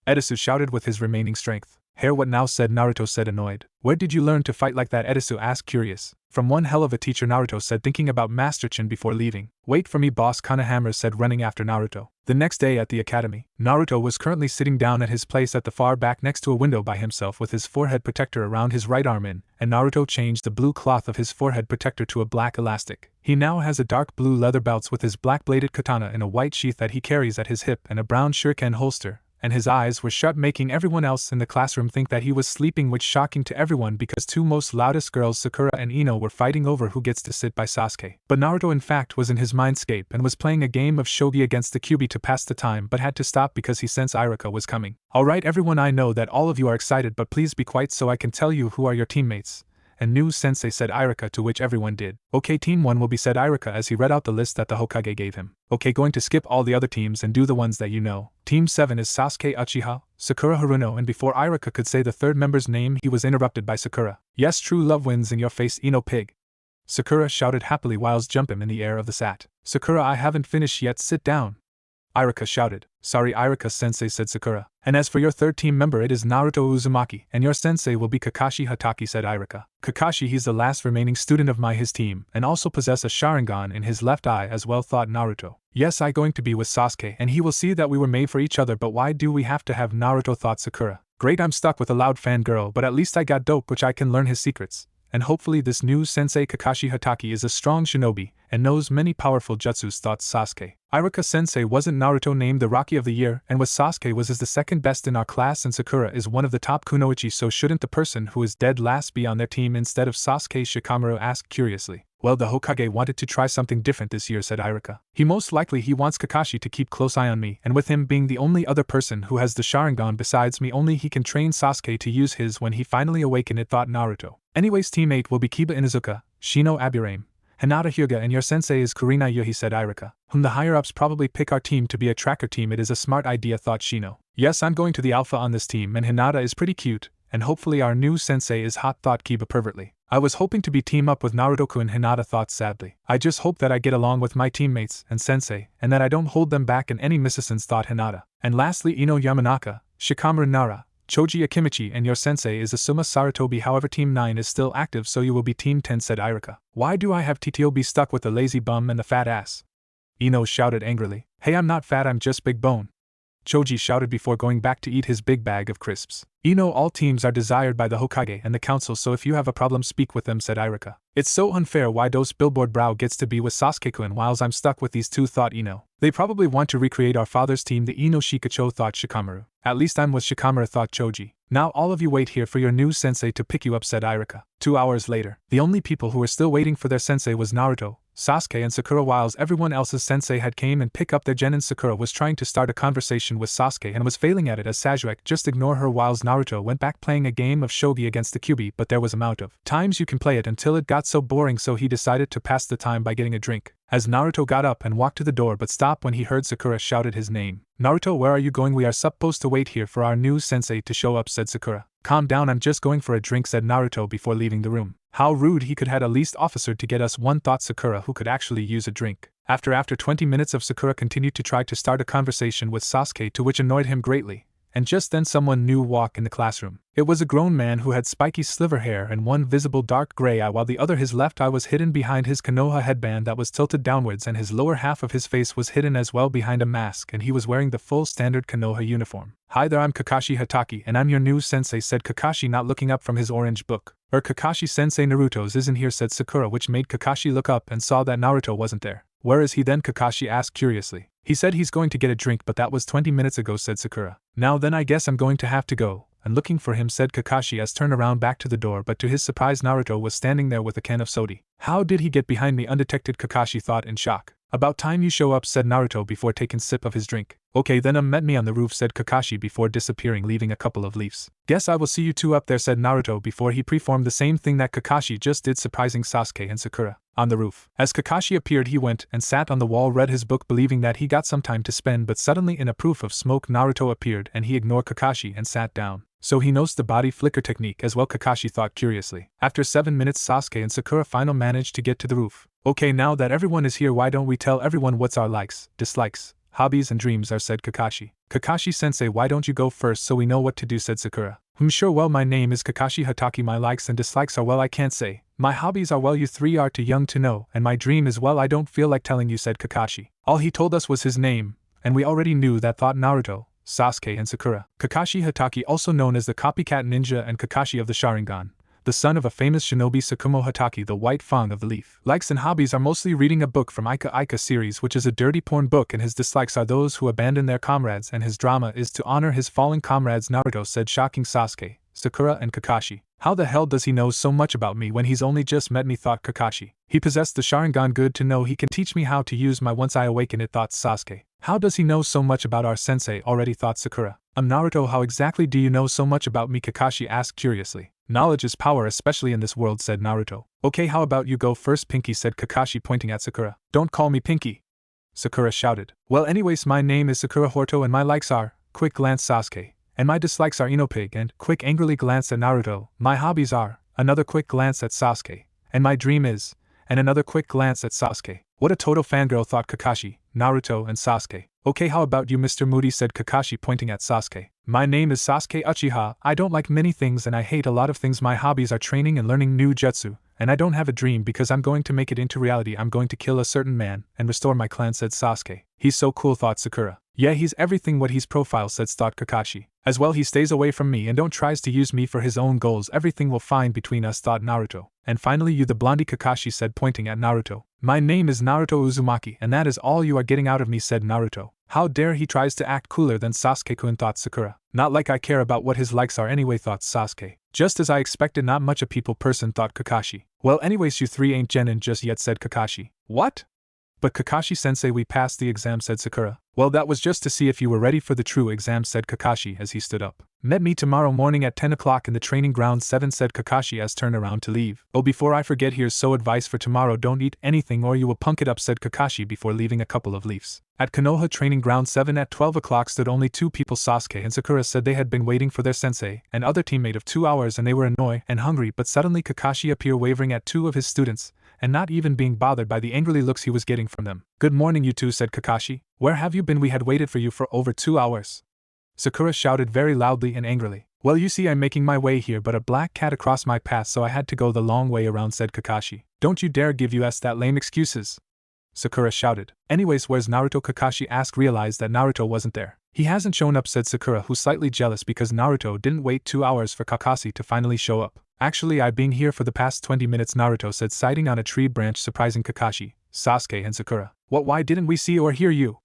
Edisu shouted with his remaining strength. Hair, what now, said Naruto said annoyed. Where did you learn to fight like that, Edisu asked curious. From one hell of a teacher, Naruto said, thinking about Master Chen before leaving. Wait for me, boss, Konohamaru said, running after Naruto. The next day at the academy, Naruto was currently sitting down at his place at the far back next to a window by himself with his forehead protector around his right arm in, and Naruto changed the blue cloth of his forehead protector to a black elastic. He now has a dark blue leather belt with his black-bladed katana in a white sheath that he carries at his hip and a brown shuriken holster, and his eyes were shut, making everyone else in the classroom think that he was sleeping, which shocking to everyone because two most loudest girls, Sakura and Ino, were fighting over who gets to sit by Sasuke. But Naruto in fact was in his mindscape and was playing a game of shogi against the Kyuubi to pass the time, but had to stop because he sensed Iruka was coming. Alright everyone, I know that all of you are excited, but please be quiet so I can tell you who are your teammates. And new sensei, said Iruka, to which everyone did. Okay, team 1 will be, said Iruka as he read out the list that the Hokage gave him. Okay, going to skip all the other teams and do the ones that you know. Team 7 is Sasuke Uchiha, Sakura Haruno, and before Iruka could say the third member's name he was interrupted by Sakura. Yes, true love wins in your face, Ino pig. Sakura shouted happily whilst jumping in the air of the sat. Sakura, I haven't finished yet, sit down. Iruka shouted. Sorry Iruka-sensei, said Sakura. And as for your third team member, it is Naruto Uzumaki, and your sensei will be Kakashi Hatake, said Iruka. Kakashi, he's the last remaining student of his team, and also possess a Sharingan in his left eye as well, thought Naruto. Yes, I going to be with Sasuke, and he will see that we were made for each other, but why do we have to have Naruto, thought Sakura. Great, I'm stuck with a loud fangirl, but at least I got dope which I can learn his secrets. And hopefully this new sensei Kakashi Hatake is a strong shinobi, and knows many powerful jutsus, thought Sasuke. Iruka-sensei wasn't Naruto named the Rocky of the Year, and was Sasuke was the second best in our class, and Sakura is one of the top kunoichi, so shouldn't the person who is dead last be on their team instead of Sasuke? Shikamaru asked curiously. Well, the Hokage wanted to try something different this year, said Iruka. He wants Kakashi to keep close eye on me, and with him being the only other person who has the Sharingan besides me, only he can train Sasuke to use his when he finally awaken it, thought Naruto. Anyways, teammate will be Kiba Inuzuka, Shino Aburame, Hinata Hyuga, and your sensei is Kurina Yuhi, said Iruka. The higher-ups probably pick our team to be a tracker team. It is a smart idea, thought Shino. Yes, I'm going to the alpha on this team, and Hinata is pretty cute, and hopefully our new sensei is hot, thought Kiba pervertly. I was hoping to be team up with Naruto-kun, Hinata thought sadly. I just hope that I get along with my teammates and sensei, and that I don't hold them back in any missions, thought Hinata. And lastly, Ino Yamanaka, Shikamaru Nara, Choji Akimichi, and your sensei is Asuma Sarutobi. However, Team 9 is still active, so you will be Team 10, said Iruka. Why do I have TTOB stuck with the lazy bum and the fat ass? Ino shouted angrily. Hey, I'm not fat, I'm just big bone, Choji shouted before going back to eat his big bag of crisps. Ino, all teams are desired by the Hokage and the council, so if you have a problem, speak with them, said Iruka. It's so unfair why those billboard brow gets to be with Sasuke-kun whilst I'm stuck with these two, thought Ino. They probably want to recreate our father's team, the Ino Shikacho, thought Shikamaru. At least I'm with Shikamaru, thought Choji. Now all of you wait here for your new sensei to pick you up, said Iruka. 2 hours later, the only people who were still waiting for their sensei was Naruto, Sasuke, and Sakura, whilst everyone else's sensei had came and pick up their genin. Sakura was trying to start a conversation with Sasuke and was failing at it as Sasuke just ignore her, whilst Naruto went back playing a game of shogi against the Kyuubi, but there was amount of times you can play it until it got so boring, so he decided to pass the time by getting a drink. As Naruto got up and walked to the door but stopped when he heard Sakura shouted his name. Naruto, where are you going? We are supposed to wait here for our new sensei to show up, said Sakura. Calm down, I'm just going for a drink, said Naruto before leaving the room. How rude, he could had at least offered to get us one, thought Sakura, who could actually use a drink. After 20 minutes of Sakura continued to try to start a conversation with Sasuke, to which annoyed him greatly. And just then someone new walked in the classroom. It was a grown man who had spiky sliver hair and one visible dark gray eye, while the other, his left eye, was hidden behind his Konoha headband that was tilted downwards, and his lower half of his face was hidden as well behind a mask, and he was wearing the full standard Konoha uniform. Hi there, I'm Kakashi Hatake, and I'm your new sensei, said Kakashi, not looking up from his orange book. Kakashi-sensei, Naruto's isn't here, said Sakura, which made Kakashi look up and saw that Naruto wasn't there. Where is he then? Kakashi asked curiously. He said he's going to get a drink, but that was 20 minutes ago, said Sakura. Now then, I guess I'm going to have to go, and looking for him, said Kakashi as turned around back to the door, but to his surprise Naruto was standing there with a can of soda. How did he get behind me undetected? Kakashi thought in shock. About time you show up, said Naruto before taking a sip of his drink. Okay then, met me on the roof, said Kakashi before disappearing, leaving a couple of leaves. Guess I will see you two up there, said Naruto before he performed the same thing that Kakashi just did, surprising Sasuke and Sakura on the roof. As Kakashi appeared, he went and sat on the wall, read his book, believing that he got some time to spend, but suddenly in a proof of smoke Naruto appeared and he ignored Kakashi and sat down. So he knows the body flicker technique as well, Kakashi thought curiously. After 7 minutes, Sasuke and Sakura finally managed to get to the roof. Okay, now that everyone is here, why don't we tell everyone what's our likes, dislikes, hobbies and dreams are, said Kakashi. Kakashi-sensei, why don't you go first so we know what to do, said Sakura. Sure, well, my name is Kakashi Hatake, my likes and dislikes are, well, I can't say. My hobbies are, well, you three are too young to know, and my dream is, well, I don't feel like telling you, said Kakashi. All he told us was his name, and we already knew that, thought Naruto, Sasuke and Sakura. Kakashi Hatake, also known as the copycat ninja and Kakashi of the Sharingan, the son of a famous shinobi, Tsukumo Hatake, the white fang of the leaf. Likes and hobbies are mostly reading a book from Ika Ika series, which is a dirty porn book, and his dislikes are those who abandon their comrades, and his drama is to honor his fallen comrades, Naruto said, shocking Sasuke, Sakura and Kakashi. How the hell does he know so much about me when he's only just met me, thought Kakashi. He possessed the Sharingan, good to know, he can teach me how to use my once I awaken it, thought Sasuke. How does he know so much about our sensei already, thought Sakura. Naruto, how exactly do you know so much about me? Kakashi asked curiously. Knowledge is power, especially in this world, said Naruto. Okay, how about you go first, Pinky, said Kakashi pointing at Sakura. Don't call me Pinky, Sakura shouted. Well, anyways, my name is Sakura Horto and my likes are, quick glance Sasuke, and my dislikes are Inopig and quick angrily glance at Naruto. My hobbies are, another quick glance at Sasuke, and my dream is, and another quick glance at Sasuke. What a total fangirl, thought Kakashi, Naruto, and Sasuke. Okay, how about you, Mr. Moody, said Kakashi, pointing at Sasuke. My name is Sasuke Uchiha. I don't like many things and I hate a lot of things. My hobbies are training and learning new jutsu, and I don't have a dream because I'm going to make it into reality. I'm going to kill a certain man and restore my clan, said Sasuke. He's so cool, thought Sakura. Yeah, he's everything what he's profile, said thought Kakashi. As well, he stays away from me and don't tries to use me for his own goals. Everything will fine between us, thought Naruto. And finally, you the blondie, Kakashi said, pointing at Naruto. My name is Naruto Uzumaki, and that is all you are getting out of me, said Naruto. How dare he tries to act cooler than Sasuke-kun, thought Sakura. Not like I care about what his likes are anyway, thought Sasuke. Just as I expected, not much a people person, thought Kakashi. Well, anyways, you three ain't Genin just yet, said Kakashi. What? But Kakashi-sensei, we passed the exam, said Sakura. Well, that was just to see if you were ready for the true exam, said Kakashi as he stood up. Met me tomorrow morning at 10 o'clock in the training ground 7, said Kakashi as turned around to leave. Oh, before I forget, here's so advice for tomorrow, don't eat anything or you will punk it up, said Kakashi before leaving a couple of leaves. At Konoha training ground 7 at 12 o'clock stood only two people. Sasuke and Sakura said they had been waiting for their sensei, an other teammate of 2 hours, and they were annoyed and hungry, but suddenly Kakashi appeared wavering at two of his students, and not even being bothered by the angry looks he was getting from them. Good morning, you two, said Kakashi. Where have you been? We had waited for you for over 2 hours. Sakura shouted very loudly and angrily. Well, you see, I'm making my way here, but a black cat across my path, so I had to go the long way around, said Kakashi. Don't you dare give us that lame excuses, Sakura shouted. Anyways, where's Naruto? Kakashi asked, realized that Naruto wasn't there. He hasn't shown up, said Sakura, who's slightly jealous because Naruto didn't wait 2 hours for Kakashi to finally show up. Actually, I've been here for the past 20 minutes, Naruto said, siding on a tree branch, surprising Kakashi, Sasuke, and Sakura. What? Why didn't we see or hear you?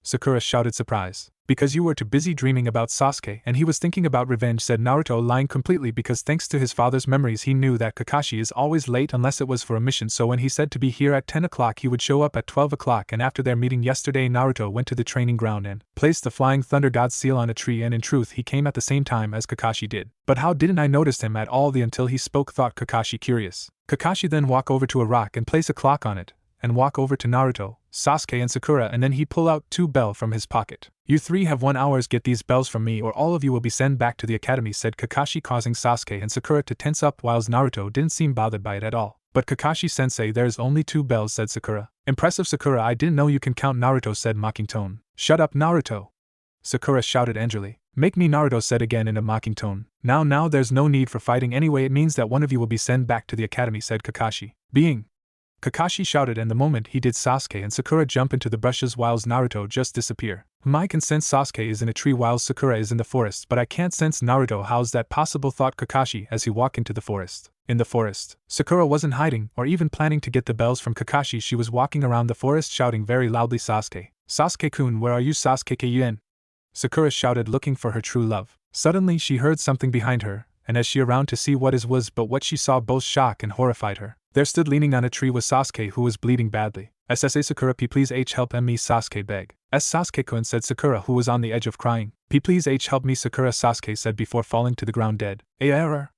Sakura shouted, surprise. Because you were too busy dreaming about Sasuke and he was thinking about revenge, said Naruto, lying completely because thanks to his father's memories he knew that Kakashi is always late unless it was for a mission, so when he said to be here at 10 o'clock he would show up at 12 o'clock, and after their meeting yesterday Naruto went to the training ground and placed the Flying Thunder God seal on a tree, and in truth he came at the same time as Kakashi did. But how didn't I notice him at all until he spoke, thought Kakashi, curious. Kakashi then walk over to a rock and place a clock on it, and walk over to Naruto, Sasuke, and Sakura, and then he pull out 2 bells from his pocket. You three have 1 hour, get these bells from me or all of you will be sent back to the academy, said Kakashi, causing Sasuke and Sakura to tense up, whilst Naruto didn't seem bothered by it at all. But Kakashi-sensei, there's only 2 bells, said Sakura. Impressive, Sakura, I didn't know you can count, Naruto said, mocking tone. Shut up, Naruto, Sakura shouted angrily. Make me, Naruto said again in a mocking tone. Now there's no need for fighting anyway, it means that one of you will be sent back to the academy, said Kakashi. Being Kakashi shouted, and the moment he did, Sasuke and Sakura jump into the brushes whilst Naruto just disappear. I can sense Sasuke is in a tree whilst Sakura is in the forest, but I can't sense Naruto. How's that possible, thought Kakashi as he walked into the forest. In the forest, Sakura wasn't hiding or even planning to get the bells from Kakashi. She was walking around the forest shouting very loudly, Sasuke. Sasuke-kun, where are you? Sasuke-kun? Sakura shouted, looking for her true love. Suddenly she heard something behind her, and as she around to see what it was, but what she saw both shocked and horrified her. There stood leaning on a tree was Sasuke, who was bleeding badly. SSA Sakura, please help me, Sasuke begged. Sasuke-kun, said Sakura, who was on the edge of crying. Please help me, Sakura, Sasuke said before falling to the ground dead. Error!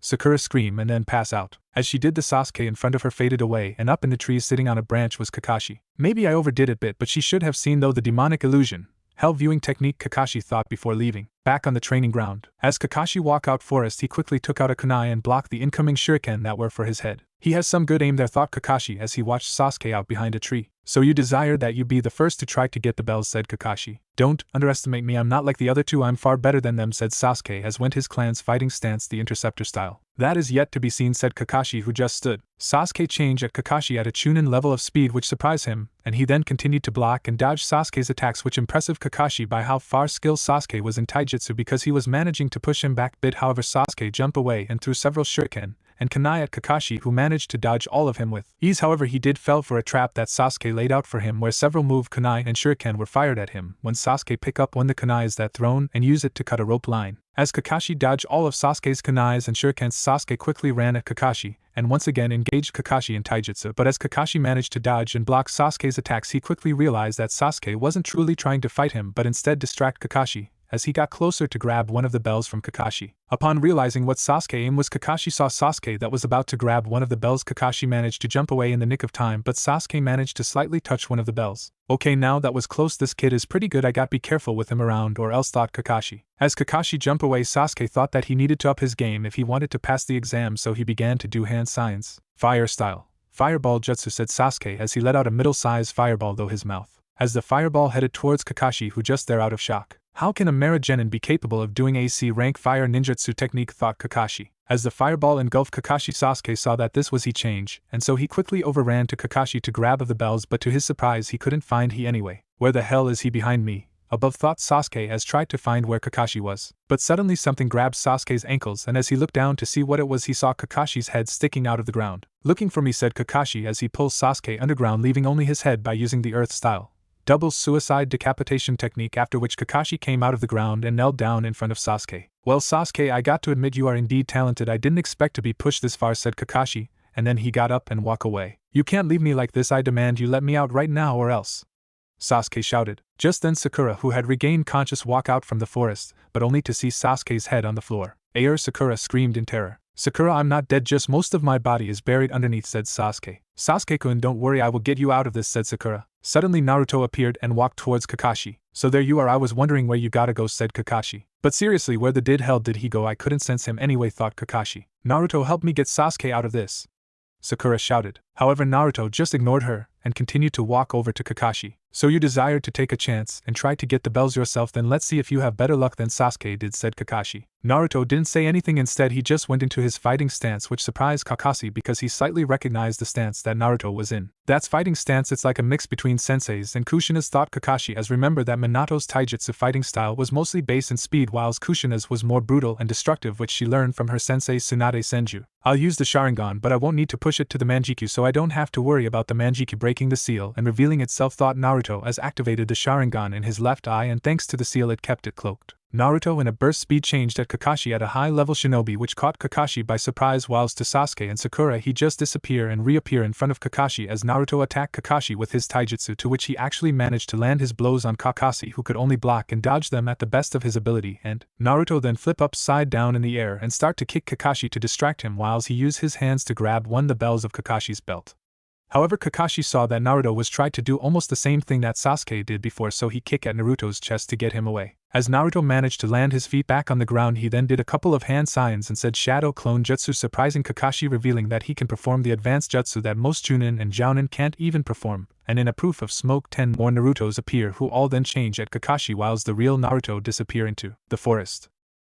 Sakura screamed and then passed out. As she did, the Sasuke in front of her faded away, and up in the trees sitting on a branch was Kakashi. Maybe I overdid it bit, but she should have seen though the demonic illusion. Hell viewing technique, Kakashi thought before leaving. Back on the training ground, as Kakashi walked out forest, he quickly took out a kunai and blocked the incoming shuriken that were for his head. He has some good aim there, thought Kakashi as he watched Sasuke out behind a tree. So you desire that you be the first to try to get the bells, said Kakashi. Don't underestimate me, I'm not like the other two, I'm far better than them, said Sasuke as went his clan's fighting stance, the interceptor style. That is yet to be seen, said Kakashi, who just stood. Sasuke changed at Kakashi at a Chunin level of speed which surprised him, and he then continued to block and dodge Sasuke's attacks, which impressive Kakashi by how far skilled Sasuke was in taijutsu, because he was managing to push him back bit. However, Sasuke jumped away and threw several shuriken and kunai at Kakashi, who managed to dodge all of him with ease. However, he did fell for a trap that Sasuke laid out for him, where several move kunai and shuriken were fired at him. When Sasuke picked up one of the kunais that thrown and used it to cut a rope line. As Kakashi dodged all of Sasuke's kunais and shurikens, Sasuke quickly ran at Kakashi and once again engaged Kakashi in taijutsu. But as Kakashi managed to dodge and block Sasuke's attacks, he quickly realized that Sasuke wasn't truly trying to fight him but instead distract Kakashi, as he got closer to grab one of the bells from Kakashi. Upon realizing what Sasuke aimed was, Kakashi saw Sasuke that was about to grab one of the bells. Kakashi managed to jump away in the nick of time, but Sasuke managed to slightly touch one of the bells. Okay, now that was close, this kid is pretty good, I got be careful with him around or else, thought Kakashi. As Kakashi jumped away, Sasuke thought that he needed to up his game if he wanted to pass the exam, so he began to do hand signs. Fire style. Fireball jutsu, said Sasuke as he let out a middle-sized fireball through his mouth. As the fireball headed towards Kakashi, who just there out of shock. How can a Mera Genin be capable of doing AC rank fire ninjutsu technique, thought Kakashi. As the fireball engulfed Kakashi, Sasuke saw that this was he change, and so he quickly overran to Kakashi to grab of the bells, but to his surprise he couldn't find he anyway. Where the hell is he behind me? Above, thought Sasuke as tried to find where Kakashi was. But suddenly something grabbed Sasuke's ankles, and as he looked down to see what it was, he saw Kakashi's head sticking out of the ground. Looking for me, said Kakashi as he pulls Sasuke underground, leaving only his head by using the earth style double suicide decapitation technique, after which Kakashi came out of the ground and knelt down in front of Sasuke. Well, Sasuke, I got to admit you are indeed talented. I didn't expect to be pushed this far, said Kakashi, and then he got up and walked away. You can't leave me like this. I demand you let me out right now or else, Sasuke shouted. Just then Sakura, who had regained conscious, walked out from the forest, but only to see Sasuke's head on the floor. Ayer, Sakura screamed in terror. Sakura, I'm not dead, just most of my body is buried underneath, said Sasuke. Sasuke-kun, don't worry, I will get you out of this, said Sakura. Suddenly Naruto appeared and walked towards Kakashi. So there you are, I was wondering where you gotta go, said Kakashi. But seriously, where the hell did he go? I couldn't sense him anyway, thought Kakashi. Naruto, help me get Sasuke out of this, Sakura shouted. However, Naruto just ignored her and continued to walk over to Kakashi. So you desired to take a chance and try to get the bells yourself, then let's see if you have better luck than Sasuke did, said Kakashi. Naruto didn't say anything, instead he just went into his fighting stance, which surprised Kakashi because he slightly recognized the stance that Naruto was in. That's fighting stance, it's like a mix between Sensei's and Kushina's, thought Kakashi, as remember that Minato's taijutsu fighting style was mostly based in speed whilst Kushina's was more brutal and destructive, which she learned from her sensei Tsunade Senju. I'll use the Sharingan, but I won't need to push it to the Manjikyu, so I don't have to worry about the Manjikyu breaking the seal and revealing itself, thought Naruto as activated the Sharingan in his left eye, and thanks to the seal it kept it cloaked. Naruto in a burst speed changed at Kakashi at a high-level shinobi, which caught Kakashi by surprise, whilst to Sasuke and Sakura he just disappear and reappear in front of Kakashi as Naruto attacked Kakashi with his taijutsu, to which he actually managed to land his blows on Kakashi, who could only block and dodge them at the best of his ability, and Naruto then flip upside down in the air and start to kick Kakashi to distract him whilst he used his hands to grab the bells of Kakashi's belt. However, Kakashi saw that Naruto was trying to do almost the same thing that Sasuke did before, so he kicked at Naruto's chest to get him away. As Naruto managed to land his feet back on the ground, he then did a couple of hand signs and said Shadow Clone Jutsu, surprising Kakashi, revealing that he can perform the advanced jutsu that most Chunin and Jounin can't even perform, and in a proof of smoke 10 more Narutos appear, who all then change at Kakashi whilst the real Naruto disappear into the forest.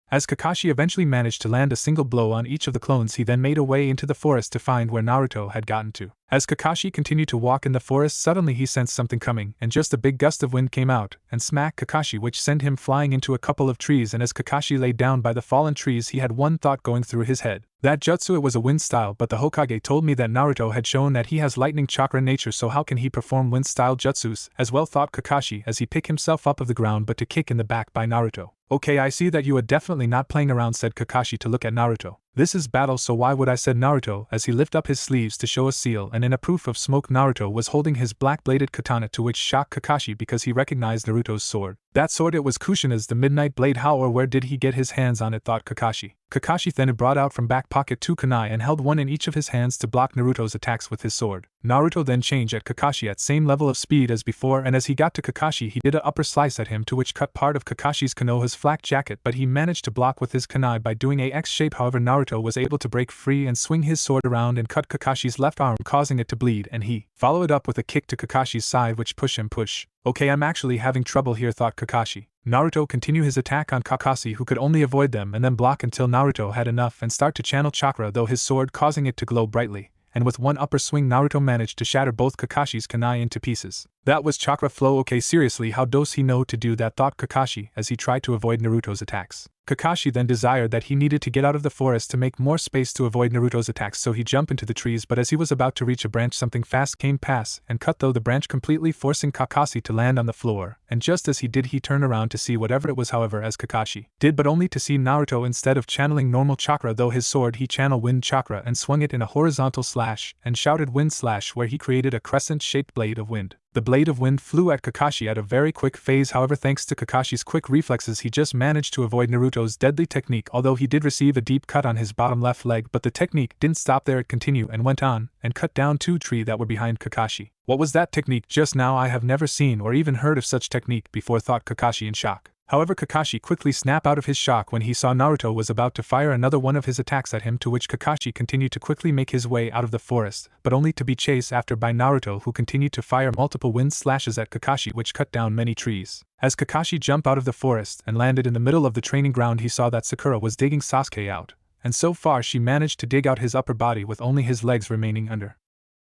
As Kakashi eventually managed to land a single blow on each of the clones, he then made a way into the forest to find where Naruto had gotten to. As Kakashi continued to walk in the forest, suddenly he sensed something coming, and just a big gust of wind came out and smacked Kakashi, which sent him flying into a couple of trees, and as Kakashi lay down by the fallen trees, he had one thought going through his head. That jutsu, it was a wind style, but the Hokage told me that Naruto had shown that he has lightning chakra nature, so how can he perform wind style jutsus as well, thought Kakashi as he picked himself up of the ground but to kick in the back by Naruto. Okay, I see that you are definitely not playing around, said Kakashi to look at Naruto. This is battle, so why would I, said Naruto as he lifted up his sleeves to show a seal, and in a proof of smoke Naruto was holding his black-bladed katana, to which shocked Kakashi because he recognized Naruto's sword. That sword, it was Kushina's, the Midnight Blade. How or where did he get his hands on it, thought Kakashi. Kakashi then brought out from back pocket 2 kunai and held one in each of his hands to block Naruto's attacks with his sword. Naruto then changed at Kakashi at same level of speed as before, and as he got to Kakashi he did a upper slice at him, to which cut part of Kakashi's Konoha's flak jacket, but he managed to block with his kunai by doing a X shape. However, Naruto was able to break free and swing his sword around and cut Kakashi's left arm, causing it to bleed, and he followed it up with a kick to Kakashi's side, which push. Okay, I'm actually having trouble here, thought Kakashi. Naruto continued his attack on Kakashi, who could only avoid them and then block until Naruto had enough and start to channel chakra though his sword, causing it to glow brightly, and with one upper swing Naruto managed to shatter both Kakashi's kunai into pieces. That was chakra flow. Okay, seriously, how does he know to do that, thought Kakashi as he tried to avoid Naruto's attacks. Kakashi then desired that he needed to get out of the forest to make more space to avoid Naruto's attacks, so he jumped into the trees, but as he was about to reach a branch, something fast came past and cut through the branch, completely forcing Kakashi to land on the floor, and just as he did he turned around to see whatever it was. However, as Kakashi did, but only to see Naruto, instead of channeling normal chakra though his sword, he channeled wind chakra and swung it in a horizontal slash and shouted wind slash, where he created a crescent-shaped blade of wind. The blade of wind flew at Kakashi at a very quick phase. However, thanks to Kakashi's quick reflexes, he just managed to avoid Naruto's deadly technique, although he did receive a deep cut on his bottom left leg, but the technique didn't stop there, it continued and went on and cut down 2 trees that were behind Kakashi. What was that technique just now? I have never seen or even heard of such technique before, thought Kakashi in shock. However, Kakashi quickly snapped out of his shock when he saw Naruto was about to fire another one of his attacks at him, to which Kakashi continued to quickly make his way out of the forest, but only to be chased after by Naruto, who continued to fire multiple wind slashes at Kakashi, which cut down many trees. As Kakashi jumped out of the forest and landed in the middle of the training ground, he saw that Sakura was digging Sasuke out, and so far she managed to dig out his upper body with only his legs remaining under.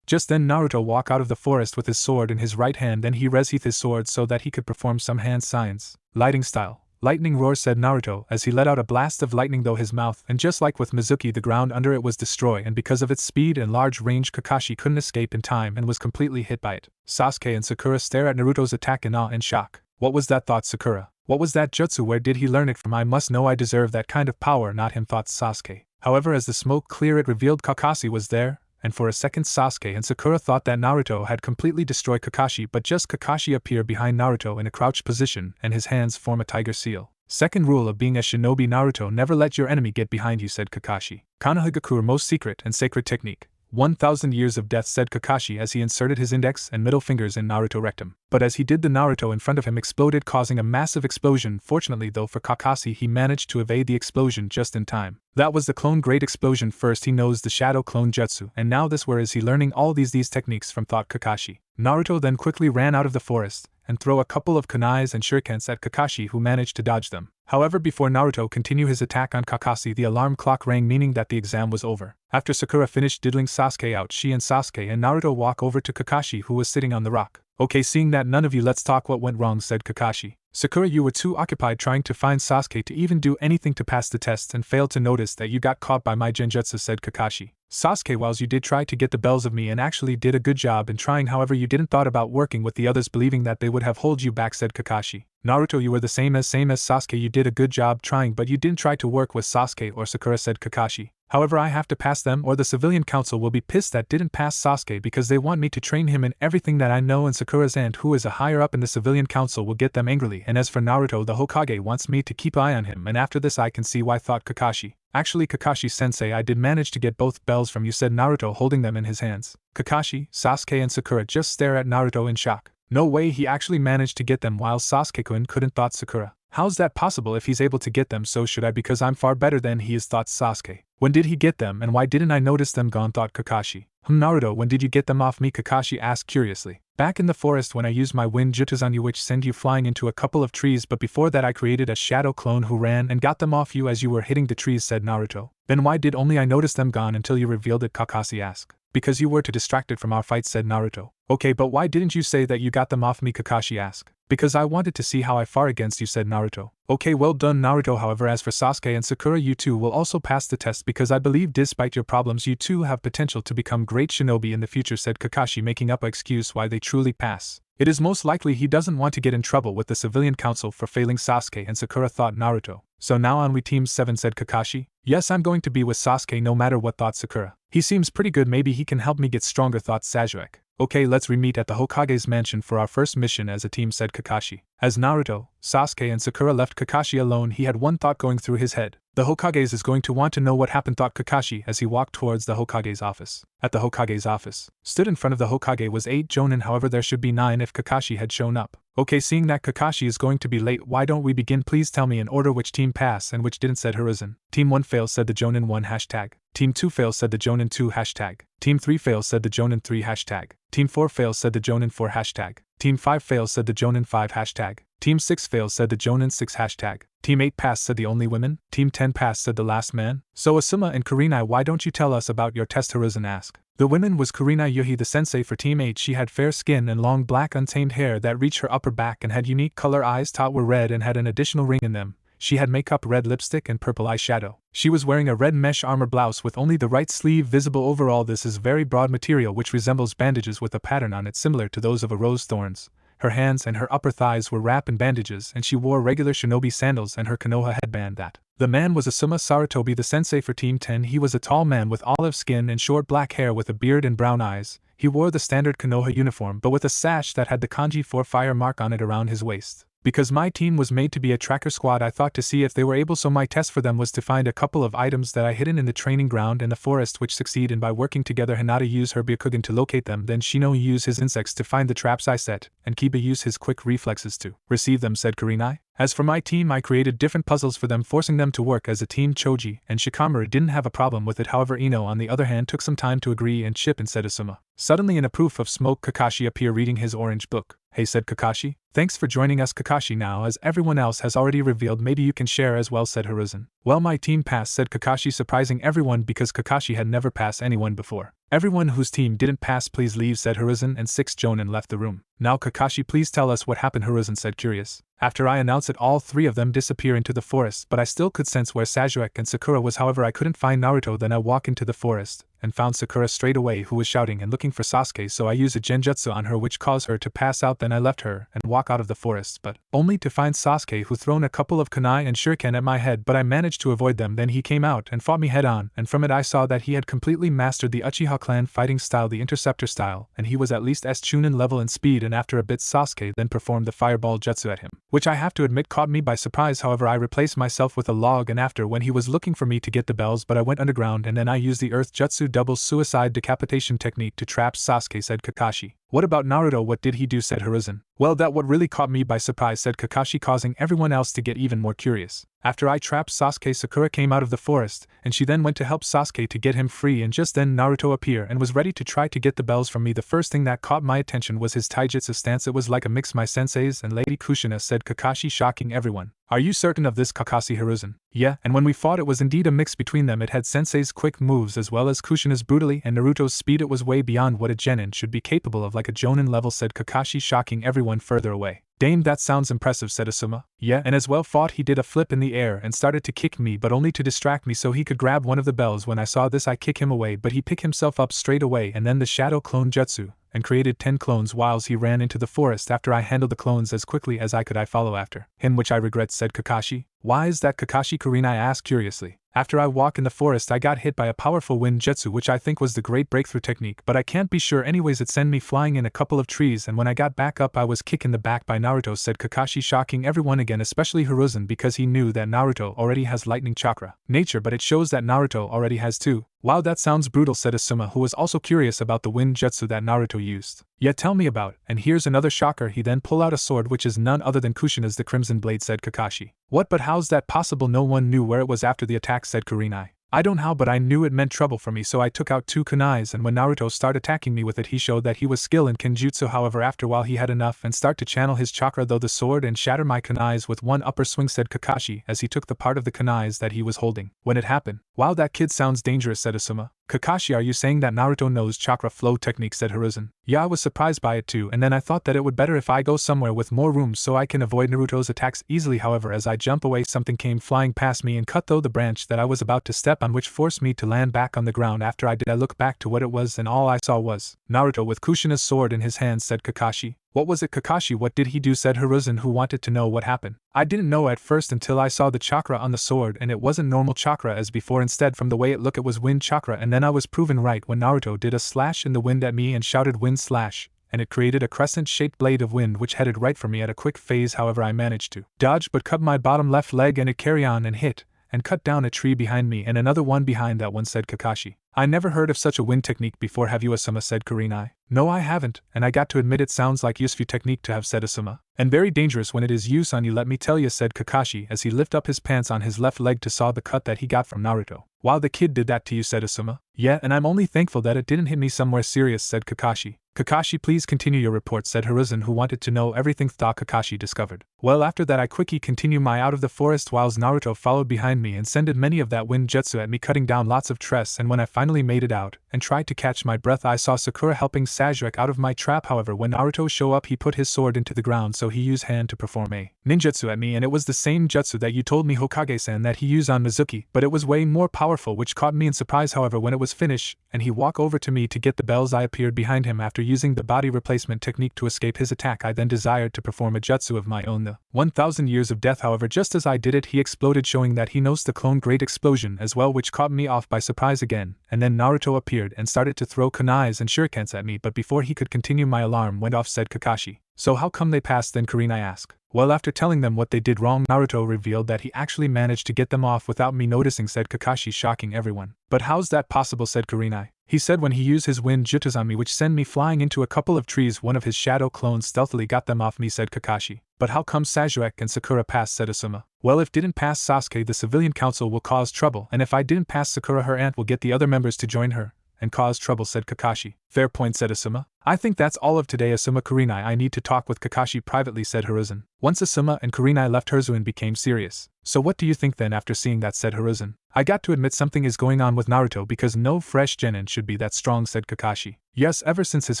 Just then Naruto walked out of the forest with his sword in his right hand, then he resheathed his sword so that he could perform some hand signs. Lighting style. Lightning roar, said Naruto as he let out a blast of lightning through his mouth, and just like with Mizuki, the ground under it was destroyed, and because of its speed and large range Kakashi couldn't escape in time and was completely hit by it. Sasuke and Sakura stare at Naruto's attack in awe and shock. What was that, thought Sakura. What was that jutsu? Where did he learn it from? I must know, I deserve that kind of power, not him, thought Sasuke. However, as the smoke cleared, it revealed Kakashi was there, and for a second Sasuke and Sakura thought that Naruto had completely destroyed Kakashi, but just Kakashi appeared behind Naruto in a crouched position and his hands form a tiger seal. Second rule of being a shinobi, Naruto: never let your enemy get behind you, said Kakashi. Konohamaru, most secret and sacred technique. 1,000 years of death, said Kakashi as he inserted his index and middle fingers in Naruto rectum. But as he did, the Naruto in front of him exploded, causing a massive explosion. Fortunately though for Kakashi, he managed to evade the explosion just in time. That was the clone grade explosion. First he knows the shadow clone jutsu, and now this, where is he learning all these techniques from, thought Kakashi. Naruto then quickly ran out of the forest and threw a couple of kunais and shurikens at Kakashi, who managed to dodge them. However, before Naruto continued his attack on Kakashi, the alarm clock rang, meaning that the exam was over. After Sakura finished diddling Sasuke out, she and Sasuke and Naruto walk over to Kakashi, who was sitting on the rock. Okay, seeing that none of you, let's talk what went wrong, said Kakashi. Sakura, you were too occupied trying to find Sasuke to even do anything to pass the test and failed to notice that you got caught by my genjutsu, said Kakashi. Sasuke, whilst you did try to get the bells of me and actually did a good job in trying, however you didn't thought about working with the others, believing that they would have hold you back, said Kakashi. Naruto, you were the same as Sasuke, you did a good job trying, but you didn't try to work with Sasuke or Sakura, said Kakashi. However, I have to pass them or the civilian council will be pissed that didn't pass Sasuke, because they want me to train him in everything that I know, and Sakura's aunt, who is a higher up in the civilian council, will get them angrily, and as for Naruto, the Hokage wants me to keep eye on him, and after this I can see why, thought Kakashi. Actually, Kakashi-sensei, I did manage to get both bells from you, said Naruto, holding them in his hands. Kakashi, Sasuke and Sakura just stare at Naruto in shock. No way, he actually managed to get them while Sasuke-kun couldn't, thought Sakura. How's that possible? If he's able to get them, so should I, because I'm far better than he is, thought Sasuke. When did he get them and why didn't I notice them gone, thought Kakashi. Naruto, when did you get them off me? Kakashi asked curiously. Back in the forest when I used my wind jutsu on you, which sent you flying into a couple of trees, but before that I created a shadow clone who ran and got them off you as you were hitting the trees, said Naruto. Then why did only I notice them gone until you revealed it? Kakashi asked. Because you were too distracted from our fight, said Naruto. Okay, but why didn't you say that you got them off me? Kakashi asked. Because I wanted to see how I far against you, said Naruto. Okay, well done, Naruto. However, as for Sasuke and Sakura, you two will also pass the test, because I believe despite your problems you two have potential to become great shinobi in the future, said Kakashi, making up an excuse why they truly pass. It is most likely he doesn't want to get in trouble with the civilian council for failing Sasuke and Sakura, thought Naruto. So now on we team 7, said Kakashi. Yes, I'm going to be with Sasuke no matter what, thought Sakura. He seems pretty good, maybe he can help me get stronger, thought Sasuke. Okay, let's re-meet at the Hokage's mansion for our first mission as a team, said Kakashi. As Naruto, Sasuke and Sakura left Kakashi alone, he had one thought going through his head. The Hokage is going to want to know what happened, thought Kakashi as he walked towards the Hokage's office. At the Hokage's office, stood in front of the Hokage was 8 jonin, however there should be 9 if Kakashi had shown up. Okay, seeing that Kakashi is going to be late, why don't we begin? Please tell me in order which team passed and which didn't, said Hiruzen. Team 1 fails, said the Jonin 1 hashtag. Team 2 fails, said the Jonin 2 hashtag. Team 3 fails, said the Jonin 3 hashtag. Team 4 fails, said the Jonin 4 hashtag. Team 5 fails, said the Jonin 5 hashtag. Team 6 fails, said the Jonin 6 hashtag. Team 8 passed, said the only women. Team 10 passed, said the last man. So Asuma and Kurina, why don't you tell us about your test? Hiruzen asked. The women was Kurina Yuhi, the sensei for Team 8. She had fair skin and long black untamed hair that reached her upper back and had unique color eyes, taught were red and had an additional ring in them. She had makeup, red lipstick and purple eyeshadow. She was wearing a red mesh armor blouse with only the right sleeve visible. Overall this is very broad material which resembles bandages with a pattern on it similar to those of a rose thorns. Her hands and her upper thighs were wrapped in bandages, and she wore regular shinobi sandals and her Konoha headband. That the man was Asuma Saratobi, the sensei for Team 10. He was a tall man with olive skin and short black hair with a beard and brown eyes. He wore the standard Konoha uniform but with a sash that had the kanji 4 fire mark on it around his waist. Because my team was made to be a tracker squad, I thought to see if they were able, so my test for them was to find a couple of items that I hidden in the training ground and the forest which succeed, and by working together Hinata use her Byakugan to locate them, then Shino use his insects to find the traps I set, and Kiba use his quick reflexes to receive them, said Kurenai. As for my team, I created different puzzles for them, forcing them to work as a team. Choji and Shikamaru didn't have a problem with it, however Ino on the other hand took some time to agree and chip in, said Asuma. Suddenly in a proof of smoke, Kakashi appeared reading his orange book. Hey, said Kakashi. Thanks for joining us, Kakashi. Now as everyone else has already revealed, maybe you can share as well, said Hiruzen. Well, my team passed, said Kakashi, surprising everyone because Kakashi had never passed anyone before. Everyone whose team didn't pass please leave, said Hiruzen, and 6 Jonin left the room. Now Kakashi, please tell us what happened, Hiruzen said, curious. After I announced it, all 3 of them disappear into the forest, but I still could sense where Sasuke and Sakura was, however I couldn't find Naruto. Then I walk into the forest and found Sakura straight away, who was shouting and looking for Sasuke, so I used a genjutsu on her which caused her to pass out. Then I left her and walk out of the forest, but only to find Sasuke, who thrown a couple of kunai and shuriken at my head, but I managed to avoid them. Then he came out and fought me head on, and from it I saw that he had completely mastered the Uchiha clan fighting style, the interceptor style, and he was at least S Chunin level in speed, and after a bit Sasuke then performed the fireball jutsu at him, which I have to admit caught me by surprise. However, I replaced myself with a log, and after when he was looking for me to get the bells, but I went underground, and then I used the earth jutsu double suicide decapitation technique to trap Sasuke, said Kakashi. What about Naruto, what did he do, said Hiruzen. Well, that what really caught me by surprise, said Kakashi, causing everyone else to get even more curious. After I trapped Sasuke, Sakura came out of the forest, and she then went to help Sasuke to get him free, and just then Naruto appeared and was ready to try to get the bells from me. The first thing that caught my attention was his taijutsu stance. It was like a mix my sensei's and Lady Kushina, said Kakashi, shocking everyone. Are you certain of this, Kakashi? Hiruzen. Yeah, and when we fought it was indeed a mix between them. It had sensei's quick moves as well as Kushina's brutally and Naruto's speed. It was way beyond what a genin should be capable of, like a jonin level, said Kakashi, shocking everyone further away. Damn, that sounds impressive, said Asuma. Yeah, and as well fought. He did a flip in the air and started to kick me, but only to distract me so he could grab one of the bells. When I saw this I kick him away, but he picked himself up straight away and then the shadow clone jutsu, and created 10 clones whilst he ran into the forest. After I handled the clones as quickly as I could, I follow after him, which I regret, said Kakashi. Why is that, Kakashi? Kurenai asked curiously. After I walk in the forest I got hit by a powerful wind jutsu, which I think was the great breakthrough technique, but I can't be sure. Anyways, it sent me flying in a couple of trees, and when I got back up I was kicked in the back by Naruto, said Kakashi, shocking everyone again, especially Hiruzen, because he knew that Naruto already has lightning chakra nature, but it shows that Naruto already has too. Wow, that sounds brutal, said Asuma, who was also curious about the wind jutsu that Naruto used. Yeah, tell me about, and here's another shocker. He then pulled out a sword which is none other than Kushina's, the Crimson Blade, said Kakashi. What, but how's that possible? No one knew where it was after the attack, said Kurenai. I don't know how, but I knew it meant trouble for me, so I took out 2 kunais, and when Naruto started attacking me with it he showed that he was skilled in kenjutsu. However, after a while he had enough and start to channel his chakra though the sword and shatter my kunais with one upper swing, said Kakashi, as he took the part of the kunais that he was holding. When it happened. Wow, that kid sounds dangerous, said Asuma. Kakashi, are you saying that Naruto knows chakra flow technique, said Hiruzen. Yeah, I was surprised by it too, and then I thought that it would better if I go somewhere with more room so I can avoid Naruto's attacks easily. However, as I jump away something came flying past me and cut through the branch that I was about to step on, which forced me to land back on the ground. After I did I looked back to what it was, and all I saw was Naruto with Kushina's sword in his hand, said Kakashi. What was it, Kakashi? What did he do, said Hiruzen, who wanted to know what happened. I didn't know at first until I saw the chakra on the sword, and it wasn't normal chakra as before. Instead, from the way it looked, it was wind chakra, and then I was proven right when Naruto did a slash in the wind at me and shouted wind slash, and it created a crescent-shaped blade of wind which headed right for me at a quick phase. However, I managed to dodge but cut my bottom left leg, and it carried on and hit and cut down a tree behind me and another one behind that one, said Kakashi. I never heard of such a wind technique before, have you, Asuma, said Kurenai. No, I haven't, and I got to admit it sounds like useful technique to have, said Asuma. And very dangerous when it is used on you, let me tell you, said Kakashi as he lifted up his pants on his left leg to saw the cut that he got from Naruto. Wow, the kid did that to you, said Asuma. Yeah, and I'm only thankful that it didn't hit me somewhere serious, said Kakashi. Kakashi, please continue your report, said Hiruzen, who wanted to know everything thought Kakashi discovered. Well, after that I quickly continued my out of the forest whilst Naruto followed behind me and sended many of that wind jutsu at me, cutting down lots of trees, and when I finally made it out and tried to catch my breath I saw Sakura helping Sasuke out of my trap. However, when Naruto showed up he put his sword into the ground, so he used hand to perform a ninjutsu at me, and it was the same jutsu that you told me, Hokage-san, that he used on Mizuki, but it was way more powerful, which caught me in surprise. However, when it was finished and he walked over to me to get the bells, I appeared behind him after using the body replacement technique to escape his attack. I then desired to perform a jutsu of my own, the 1000 years of death. However, just as I did it he exploded, showing that he knows the clone great explosion as well, which caught me off by surprise again, and then Naruto appeared and started to throw kunais and shurikens at me, but before he could continue my alarm went off, said Kakashi. So how come they passed then, Kurenai asked. Well, after telling them what they did wrong, Naruto revealed that he actually managed to get them off without me noticing, said Kakashi, shocking everyone. But how's that possible, said Kurenai. He said when he used his wind jutsu on me which sent me flying into a couple of trees, one of his shadow clones stealthily got them off me, said Kakashi. But how come Sasuke and Sakura passed, said Asuma. Well, if didn't pass Sasuke, the civilian council will cause trouble, and if I didn't pass Sakura, her aunt will get the other members to join her and cause trouble, said Kakashi. Fair point, said Asuma. I think that's all of today, Asuma. Kurenai, I need to talk with Kakashi privately, said Hiruzen. Once Asuma and Kurenai left, Hiruzen became serious. So what do you think then after seeing that, said Hiruzen. I got to admit something is going on with Naruto because no fresh genin should be that strong, said Kakashi. Yes, ever since his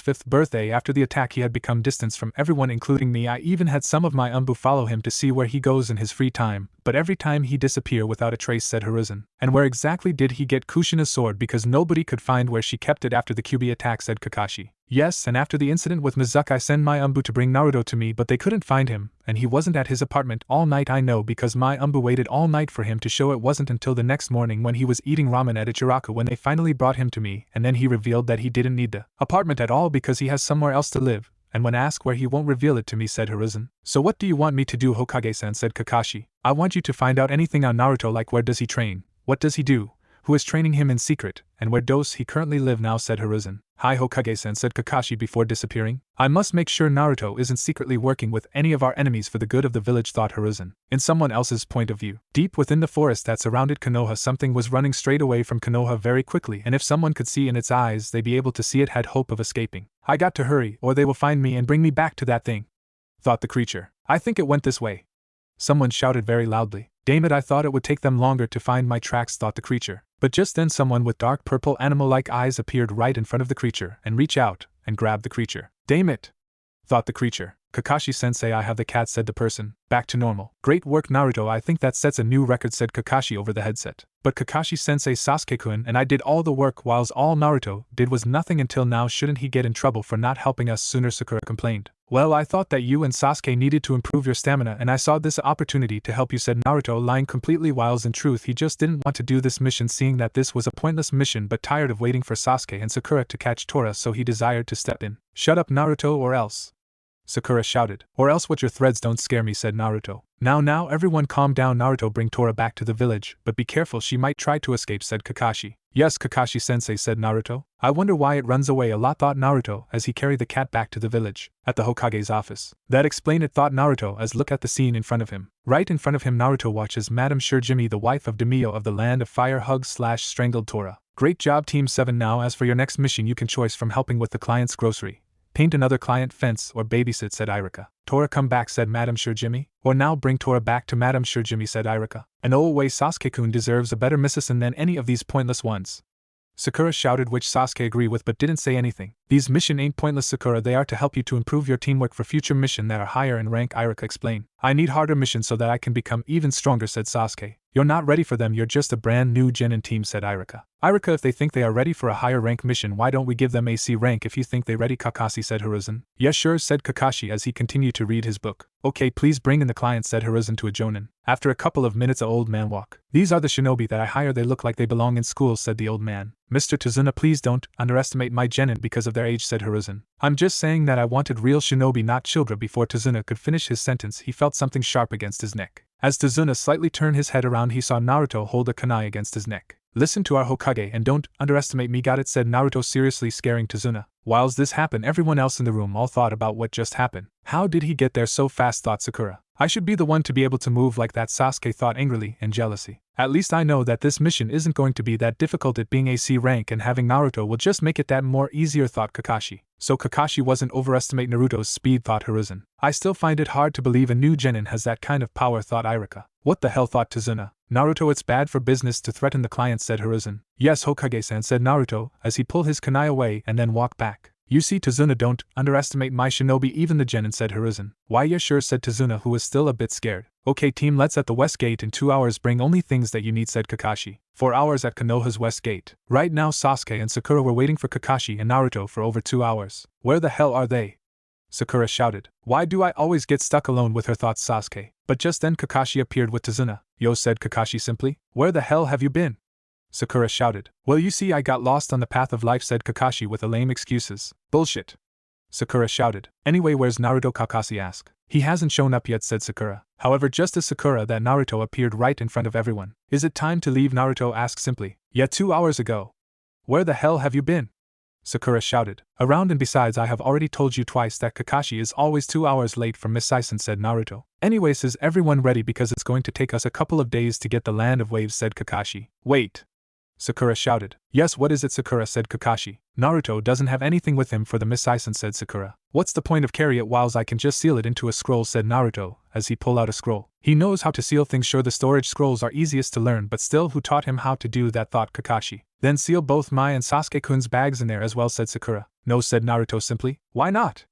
5th birthday after the attack he had become distanced from everyone including me. I even had some of my umbu follow him to see where he goes in his free time, but every time he disappear without a trace, said Hiruzen. And where exactly did he get Kushina's sword, because nobody could find where she kept it after the QB attack, said Kakashi. Yes, and after the incident with Mizuki I sent my umbu to bring Naruto to me, but they couldn't find him, and he wasn't at his apartment all night. I know because my umbu waited all night for him to show. It wasn't until the next morning when he was eating ramen at Ichiraku when they finally brought him to me, and then he revealed that he didn't need the apartment at all because he has somewhere else to live, and when asked where he won't reveal it to me, said Hiruzen. So what do you want me to do, Hokage-san, said Kakashi. I want you to find out anything on Naruto, like where does he train, what does he do, who is training him in secret, and where does he currently live now, said Hiruzen. Hi Hokage-san, said Kakashi before disappearing. I must make sure Naruto isn't secretly working with any of our enemies for the good of the village, thought Hiruzen. In someone else's point of view, deep within the forest that surrounded Konoha, something was running straight away from Konoha very quickly, and if someone could see in its eyes, they'd be able to see it had hope of escaping. I got to hurry, or they will find me and bring me back to that thing, thought the creature. I think it went this way. Someone shouted very loudly. Damn it, I thought it would take them longer to find my tracks, thought the creature. But just then someone with dark purple animal-like eyes appeared right in front of the creature and reached out and grabbed the creature. Damn it, thought the creature. Kakashi-sensei, I have the cat, said the person. Back to normal. Great work, Naruto, I think that sets a new record, said Kakashi over the headset. But Kakashi-sensei, Sasuke-kun and I did all the work whilst all Naruto did was nothing until now. Shouldn't he get in trouble for not helping us sooner, Sakura complained. Well, I thought that you and Sasuke needed to improve your stamina and I saw this opportunity to help you, said Naruto, lying completely, whilst in truth he just didn't want to do this mission, seeing that this was a pointless mission, but tired of waiting for Sasuke and Sakura to catch Tora, so he desired to step in. Shut up, Naruto, or else, Sakura shouted. Or else what? Your threads don't scare me, said Naruto. Now everyone calm down, Naruto, bring Tora back to the village, but be careful, she might try to escape, said Kakashi. Yes, Kakashi-sensei, said Naruto. I wonder why it runs away a lot, thought Naruto as he carried the cat back to the village. At the Hokage's office. That explained it, thought Naruto as look at the scene in front of him. Right in front of him Naruto watches Madame Shurjimi, the wife of Demio of the Land of Fire, hug/strangled Tora. Great job, Team 7. Now as for your next mission, you can choose from helping with the client's grocery, paint another client, fence, or babysit, said Irika. Tora come back, said Madame Shurjimi. Or now bring Tora back to Madame Shurjimi, said Irika. And oh way, Sasuke-kun deserves a better assistant than any of these pointless ones, Sakura shouted, which Sasuke agreed with but didn't say anything. These mission ain't pointless, Sakura, they are to help you to improve your teamwork for future mission that are higher in rank, Irika explained. I need harder missions so that I can become even stronger, said Sasuke. You're not ready for them, you're just a brand new genin team, said Irika. Irika, if they think they are ready for a higher rank mission, why don't we give them a C rank if you think they ready, Kakashi, said Hiruzen. Yes sure, said Kakashi as he continued to read his book. Okay, please bring in the client, said Hiruzen to a jonin. After a couple of minutes, a old man walked. These are the shinobi that I hire, they look like they belong in school, said the old man. Mr. Tazuna, please don't underestimate my genin because of their age, said Hiruzen. I'm just saying that I wanted real shinobi, not children. Before Tazuna could finish his sentence, he felt something sharp against his neck. As Tazuna slightly turned his head around, he saw Naruto hold a kunai against his neck. Listen to our Hokage and don't underestimate me, got it, said Naruto seriously, scaring Tazuna. Whilst this happened, everyone else in the room all thought about what just happened. How did he get there so fast, thought Sakura. I should be the one to be able to move like that, Sasuke thought angrily and jealousy. At least I know that this mission isn't going to be that difficult, it being a C rank and having Naruto will just make it that more easier, thought Kakashi. So Kakashi wasn't overestimate Naruto's speed, thought Hiruzen. I still find it hard to believe a new genin has that kind of power, thought Irika. What the hell, thought Tazuna. Naruto, it's bad for business to threaten the client, said Hiruzen. Yes, Hokage-san, said Naruto as he pulled his kunai away and then walked back. You see, Tazuna, don't underestimate my shinobi, even the genin, said Hiruzen. Why, yeah sure, said Tazuna, who was still a bit scared. Okay team, let's at the west gate in 2 hours, bring only things that you need, said Kakashi. 4 hours at Konoha's west gate. Right now Sasuke and Sakura were waiting for Kakashi and Naruto for over 2 hours. Where the hell are they? Sakura shouted. Why do I always get stuck alone with her, thought Sasuke. But just then Kakashi appeared with Tazuna. Yo, said Kakashi simply. Where the hell have you been? Sakura shouted. Well, you see, I got lost on the path of life, said Kakashi with a lame excuses. Bullshit, Sakura shouted. Anyway, where's Naruto? Kakashi asked. He hasn't shown up yet, said Sakura. However, just as Sakura that Naruto appeared right in front of everyone. Is it time to leave? Naruto asked simply. Yeah, 2 hours ago. Where the hell have you been? Sakura shouted. Around, and besides I have already told you twice that Kakashi is always 2 hours late from Miss Sison, said Naruto. Anyways, is everyone ready because it's going to take us a couple of days to get the Land of Waves, said Kakashi. Wait. Sakura shouted. Yes, what is it? Sakura said. Kakashi. Naruto doesn't have anything with him for the Miss Sison, said Sakura. What's the point of carry it whiles I can just seal it into a scroll, said Naruto, as he pulled out a scroll. He knows how to seal things. Sure, the storage scrolls are easiest to learn, but still, who taught him how to do that, thought Kakashi. Then seal both Mai and Sasuke-kun's bags in there as well, said Sakura. No, said Naruto simply. Why not?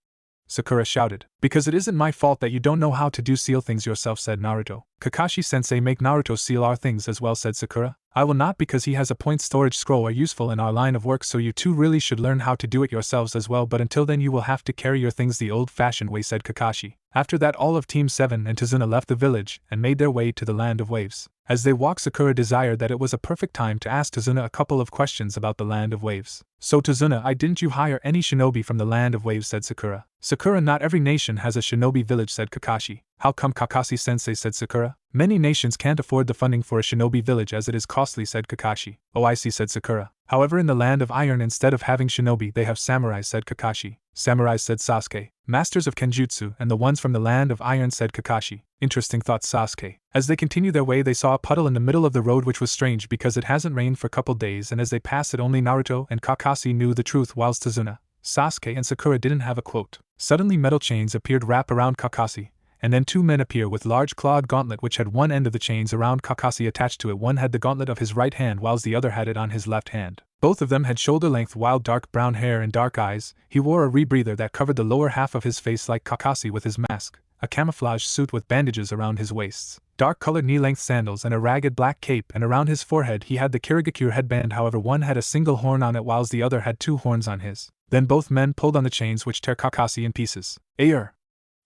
Sakura shouted. Because it isn't my fault that you don't know how to seal things yourself, said Naruto. Kakashi-sensei, make Naruto seal our things as well, said Sakura. I will not, because he has a point. Storage scroll are useful in our line of work, so you two really should learn how to do it yourselves as well, but until then you will have to carry your things the old-fashioned way, said Kakashi. After that, all of Team 7 and Tazuna left the village and made their way to the Land of Waves. As they walked, Sakura desired that it was a perfect time to ask Tazuna a couple of questions about the Land of Waves. So Tazuna, didn't you hire any shinobi from the Land of Waves, said Sakura. Sakura, not every nation has a shinobi village, said Kakashi. How come? Kakashi-sensei, said Sakura. Many nations can't afford the funding for a shinobi village as it is costly, said Kakashi. Oh, I see, said Sakura. However, in the Land of Iron, instead of having shinobi, they have samurai, said Kakashi. Samurai, said Sasuke. Masters of Kenjutsu, and the ones from the Land of Iron, said Kakashi. Interesting, thought Sasuke. As they continued their way, they saw a puddle in the middle of the road, which was strange because it hasn't rained for a couple days, and as they passed it, only Naruto and Kakashi knew the truth, whilst Tazuna, Sasuke, and Sakura didn't have a quote. Suddenly, metal chains appeared wrapped around Kakashi, and then 2 men appear with large clawed gauntlet which had one end of the chains around Kakashi attached to it. One had the gauntlet of his right hand whilst the other had it on his left hand. Both of them had shoulder-length wild dark brown hair and dark eyes. He wore a rebreather that covered the lower half of his face like Kakashi with his mask, a camouflage suit with bandages around his waists, dark-colored knee-length sandals and a ragged black cape, and around his forehead he had the Kirigakure headband. However, one had a single horn on it whilst the other had 2 horns on his. Then both men pulled on the chains which tear Kakashi in pieces. Ayer!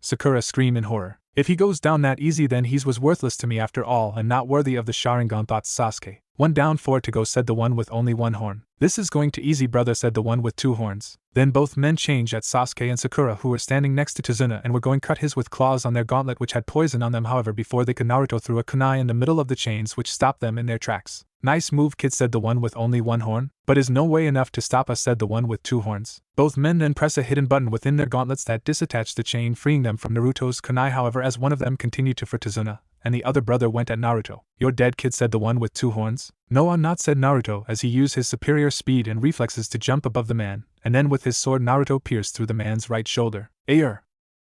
Sakura screamed in horror. If he goes down that easy, then he was worthless to me after all and not worthy of the Sharingan, thought Sasuke. 1 down, 4 to go, said the one with only 1 horn. This is going to easy, brother, said the one with 2 horns. Then both men changed at Sasuke and Sakura, who were standing next to Tazuna and were going to cut his with claws on their gauntlet which had poison on them. However, before they could, Naruto threw a kunai in the middle of the chains which stopped them in their tracks. Nice move, kid, said the one with only 1 horn. But is no way enough to stop us, said the one with 2 horns. Both men then press a hidden button within their gauntlets that disattached the chain, freeing them from Naruto's kunai. However, as one of them continued to for Tazuna, and the other brother went at Naruto. You're dead, kid, said the one with 2 horns. No, I'm not, said Naruto as he used his superior speed and reflexes to jump above the man, and then with his sword Naruto pierced through the man's right shoulder. Ayer!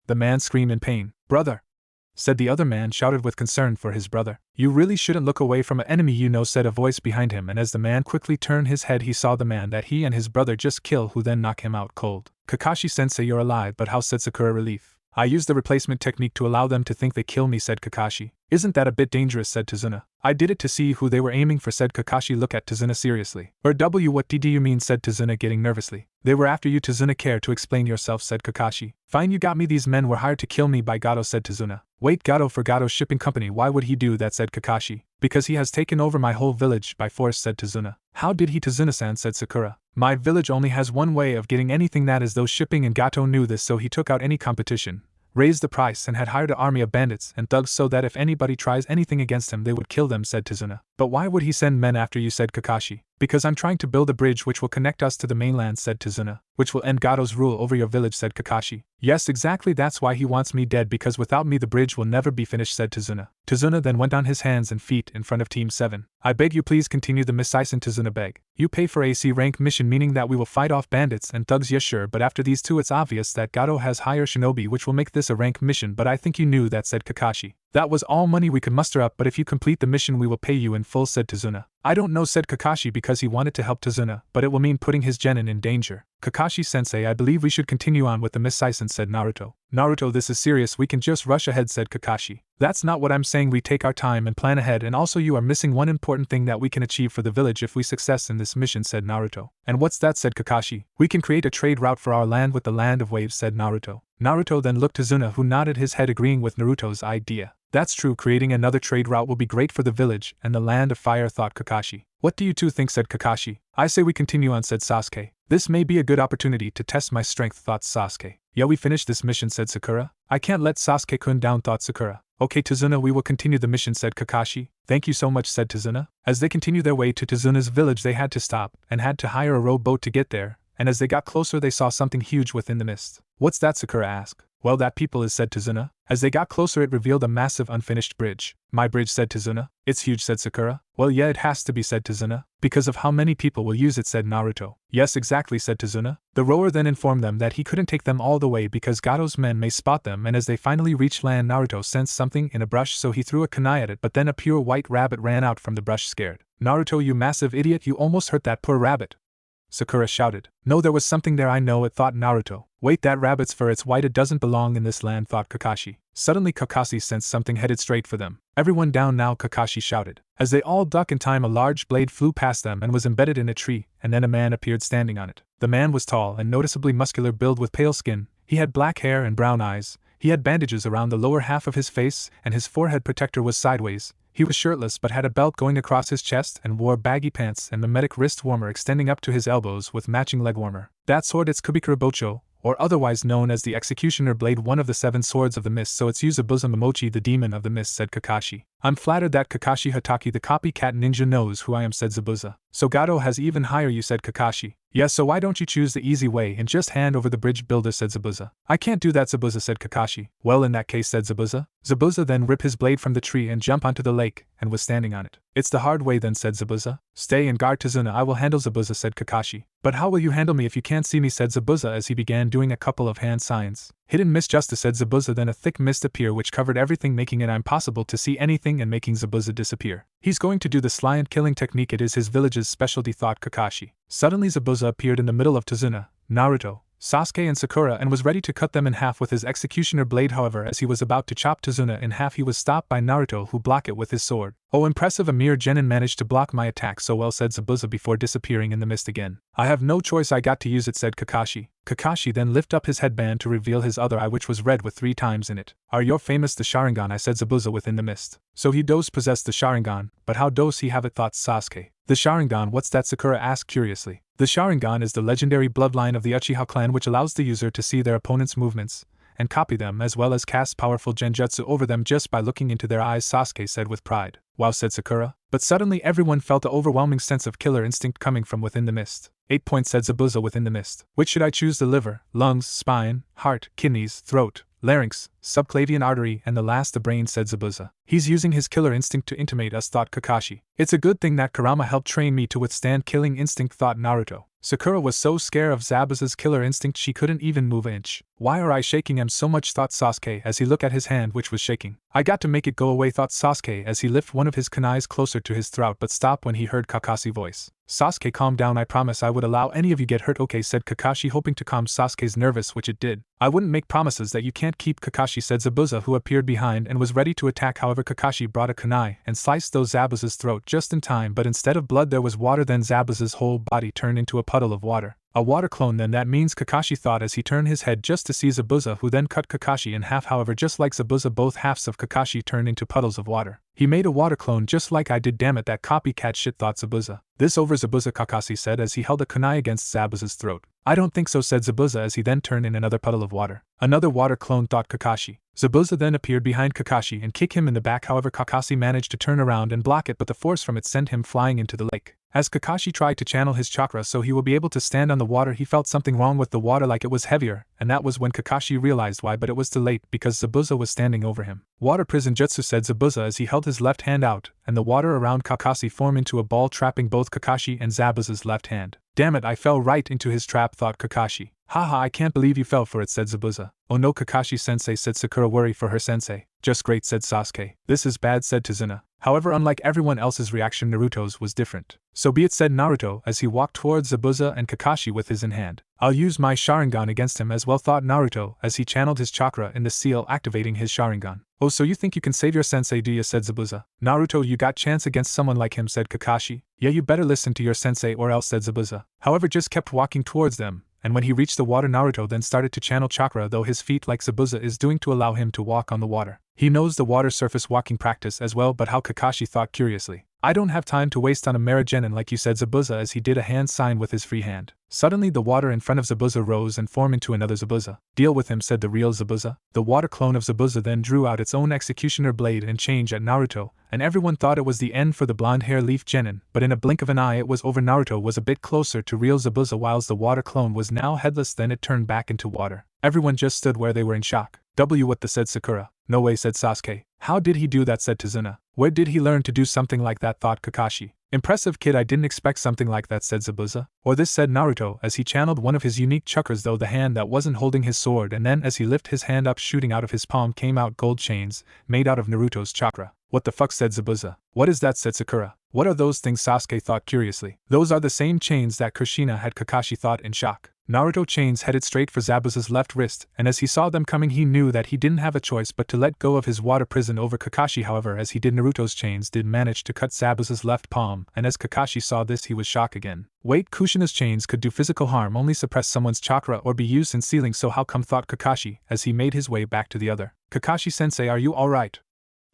The man screamed in pain. Brother! Said the other man, shouted with concern for his brother. You really shouldn't look away from an enemy, you know, said a voice behind him, and as the man quickly turned his head he saw the man that he and his brother just killed, who then knocked him out cold. Kakashi-sensei, you're alive, but how, said Sakura, relief. I used the replacement technique to allow them to think they kill me, said Kakashi. Isn't that a bit dangerous, said Tazuna. I did it to see who they were aiming for, said Kakashi. Look at Tazuna seriously. What do you mean, said Tazuna, getting nervously. They were after you, Tazuna. Care to explain yourself, said Kakashi. Fine, you got me. These men were hired to kill me by Gato, said Tazuna. Wait, Gato for Gato Shipping Company? Why would he do that, said Kakashi. Because he has taken over my whole village by force, said Tazuna. How did he, Tazuna-san, said Sakura. My village only has one way of getting anything, that is those shipping, and Gato knew this, so he took out any competition, raised the price, and had hired an army of bandits and thugs so that if anybody tries anything against him they would kill them, said Tazuna. But why would he send men after you, said Kakashi. Because I'm trying to build a bridge which will connect us to the mainland, said Tazuna. Which will end Gato's rule over your village, said Kakashi. Yes, exactly, that's why he wants me dead, because without me the bridge will never be finished, said Tazuna. Tazuna then went on his hands and feet in front of Team 7. I beg you, please continue the Miss Sison, Tazuna begged. You pay for AC rank mission, meaning that we will fight off bandits and thugs, yes sure, but after these two it's obvious that Gato has higher shinobi which will make this a rank mission, but I think you knew that, said Kakashi. That was all money we could muster up, but if you complete the mission we will pay you in full, said Tazuna. I don't know, said Kakashi, because he wanted to help Tazuna, but it will mean putting his genin in danger. Kakashi-sensei, I believe we should continue on with the Miss Sison, said Naruto. Naruto, this is serious, we can just rush ahead, said Kakashi. That's not what I'm saying, we take our time and plan ahead, and also you are missing one important thing that we can achieve for the village if we success in this mission, said Naruto. And what's that, said Kakashi. We can create a trade route for our land with the Land of Waves, said Naruto. Naruto then looked to Tazuna, who nodded his head agreeing with Naruto's idea. That's true, creating another trade route will be great for the village and the Land of Fire, thought Kakashi. What do you two think, said Kakashi. I say we continue on, said Sasuke. This may be a good opportunity to test my strength, thought Sasuke. Yeah, we finished this mission, said Sakura. I can't let Sasuke-kun down, thought Sakura. Okay, Tazuna, we will continue the mission, said Kakashi. Thank you so much, said Tazuna. As they continued their way to Tazuna's village, they had to stop, and had to hire a rowboat to get there, and as they got closer they saw something huge within the mist. What's that, Sakura asked. Well, that people is, said Tazuna. As they got closer it revealed a massive unfinished bridge. My bridge, said Tazuna. It's huge, said Sakura. Well, yeah, it has to be, said Tazuna. Because of how many people will use it, said Naruto. Yes, exactly, said Tazuna. The rower then informed them that he couldn't take them all the way because Gato's men may spot them, and as they finally reached land Naruto sensed something in a brush, so he threw a kunai at it, but then a pure white rabbit ran out from the brush scared. Naruto, you massive idiot, you almost hurt that poor rabbit, Sakura shouted. No, there was something there, I know it, thought Naruto. Wait, that rabbit's fur, it's white, it doesn't belong in this land, thought Kakashi. Suddenly Kakashi sensed something headed straight for them. Everyone down now, Kakashi shouted. As they all ducked in time, a large blade flew past them and was embedded in a tree, and then a man appeared standing on it. The man was tall and noticeably muscular build with pale skin. He had black hair and brown eyes. He had bandages around the lower half of his face, and his forehead protector was sideways. He was shirtless but had a belt going across his chest and wore baggy pants and mimetic wrist warmer extending up to his elbows with matching leg warmer. That sword, it's Kubikura Bocho, or otherwise known as the Executioner Blade, one of the 7 swords of the mist, so it's Zabuza Momochi, the demon of the mist, said Kakashi. I'm flattered that Kakashi Hatake the copycat ninja knows who I am, said Zabuza. So Gato has even higher you, said Kakashi. Yes, so why don't you choose the easy way and just hand over the bridge builder, said Zabuza. I can't do that, Zabuza, said Kakashi. Well, in that case, said Zabuza. Zabuza then ripped his blade from the tree and jumped onto the lake, and was standing on it. It's the hard way then, said Zabuza. Stay and guard Tazuna, I will handle Zabuza, said Kakashi. But how will you handle me if you can't see me, said Zabuza as he began doing a couple of hand signs. Hidden mist, justice, said Zabuza, then a thick mist appeared which covered everything, making it impossible to see anything and making Zabuza disappear. He's going to do the sly killing technique, it is his village's specialty, thought Kakashi. Suddenly Zabuza appeared in the middle of Tazuna, Naruto, Sasuke and Sakura and was ready to cut them in half with his executioner blade. However, as he was about to chop Tazuna in half, he was stopped by Naruto, who blocked it with his sword. Oh, impressive, a mere genin managed to block my attack so well, said Zabuza before disappearing in the mist again. I have no choice, I got to use it, said Kakashi. Kakashi then lifted up his headband to reveal his other eye, which was red with 3 times in it. Are you famous the Sharingan, I said Zabuza within the mist. So he does possess the Sharingan, but how does he have it, thought Sasuke. The Sharingan, what's that, Sakura asked curiously. The Sharingan is the legendary bloodline of the Uchiha clan which allows the user to see their opponent's movements and copy them, as well as cast powerful genjutsu over them just by looking into their eyes, Sasuke said with pride. Wow, said Sakura. But suddenly everyone felt an overwhelming sense of killer instinct coming from within the mist. 8 points, said Zabuza within the mist. Which should I choose, the liver, lungs, spine, heart, kidneys, throat, larynx, subclavian artery, and the last the brain, said Zabuza. He's using his killer instinct to intimidate us, thought Kakashi. It's a good thing that Kurama helped train me to withstand killing instinct, thought Naruto. Sakura was so scared of Zabuza's killer instinct she couldn't even move an inch. Why are I shaking him so much, thought Sasuke as he looked at his hand which was shaking. I got to make it go away, thought Sasuke as he lifted one of his kunais closer to his throat but stopped when he heard Kakashi's voice. Sasuke, calm down, I promise I would allow any of you get hurt, okay, said Kakashi, hoping to calm Sasuke's nervous, which it did. I wouldn't make promises that you can't keep, Kakashi, said Zabuza, who appeared behind and was ready to attack. However, Kakashi brought a kunai and sliced those Zabuza's throat just in time, but instead of blood there was water. Then Zabuza's whole body turned into a puddle of water. A water clone, then, that means, Kakashi thought as he turned his head just to see Zabuza, who then cut Kakashi in half. However, just like Zabuza, both halves of Kakashi turned into puddles of water. He made a water clone just like I did, damn it, that copycat shit, thought Zabuza. This over, Zabuza, Kakashi said as he held a kunai against Zabuza's throat. I don't think so, said Zabuza as he then turned in another puddle of water. Another water clone, thought Kakashi. Zabuza then appeared behind Kakashi and kicked him in the back. However, Kakashi managed to turn around and block it, but the force from it sent him flying into the lake. As Kakashi tried to channel his chakra so he will be able to stand on the water, he felt something wrong with the water, like it was heavier, and that was when Kakashi realized why, but it was too late because Zabuza was standing over him. Water prison jutsu, said Zabuza as he held his left hand out, and the water around Kakashi formed into a ball trapping both Kakashi and Zabuza's left hand. Damn it, I fell right into his trap, thought Kakashi. Haha, I can't believe you fell for it, said Zabuza. Oh no, Kakashi-sensei, said Sakura, worried for her sensei. Just great, said Sasuke. This is bad, said Tazuna. However, unlike everyone else's reaction, Naruto's was different. So be it, said Naruto as he walked towards Zabuza and Kakashi with his in hand. I'll use my Sharingan against him as well, thought Naruto as he channeled his chakra in the seal, activating his Sharingan. Oh, so you think you can save your sensei, do you, said Zabuza. Naruto, you got chance against someone like him, said Kakashi. Yeah, you better listen to your sensei or else, said Zabuza. However, just kept walking towards them, and when he reached the water, Naruto then started to channel chakra, though his feet, like Zabuza, is doing, to allow him to walk on the water. He knows the water surface walking practice as well, but how, Kakashi thought curiously. I don't have time to waste on a Mara Genin like you, said Zabuza as he did a hand sign with his free hand. Suddenly the water in front of Zabuza rose and formed into another Zabuza. Deal with him, said the real Zabuza. The water clone of Zabuza then drew out its own executioner blade and changed at Naruto, and everyone thought it was the end for the blonde hair leaf Genin, but in a blink of an eye it was over. Naruto was a bit closer to real Zabuza whilst the water clone was now headless, then it turned back into water. Everyone just stood where they were in shock. What the said Sakura. No way, said Sasuke. How did he do that, said Tazuna. Where did he learn to do something like that, thought Kakashi. Impressive kid, I didn't expect something like that, said Zabuza. Or this, said Naruto as he channeled one of his unique chakras, though the hand that wasn't holding his sword, and then as he lifted his hand up, shooting out of his palm came out gold chains, made out of Naruto's chakra. What the fuck, said Zabuza. What is that, said Sakura. What are those things, Sasuke thought curiously. Those are the same chains that Kushina had, Kakashi thought in shock. Naruto chains headed straight for Zabuza's left wrist, and as he saw them coming he knew that he didn't have a choice but to let go of his water prison over Kakashi. However, as he did, Naruto's chains did manage to cut Zabuza's left palm, and as Kakashi saw this he was shocked again. Wait, Kushina's chains could do physical harm, only suppress someone's chakra or be used in sealing, so how come, thought Kakashi as he made his way back to the other. Kakashi-sensei, are you alright?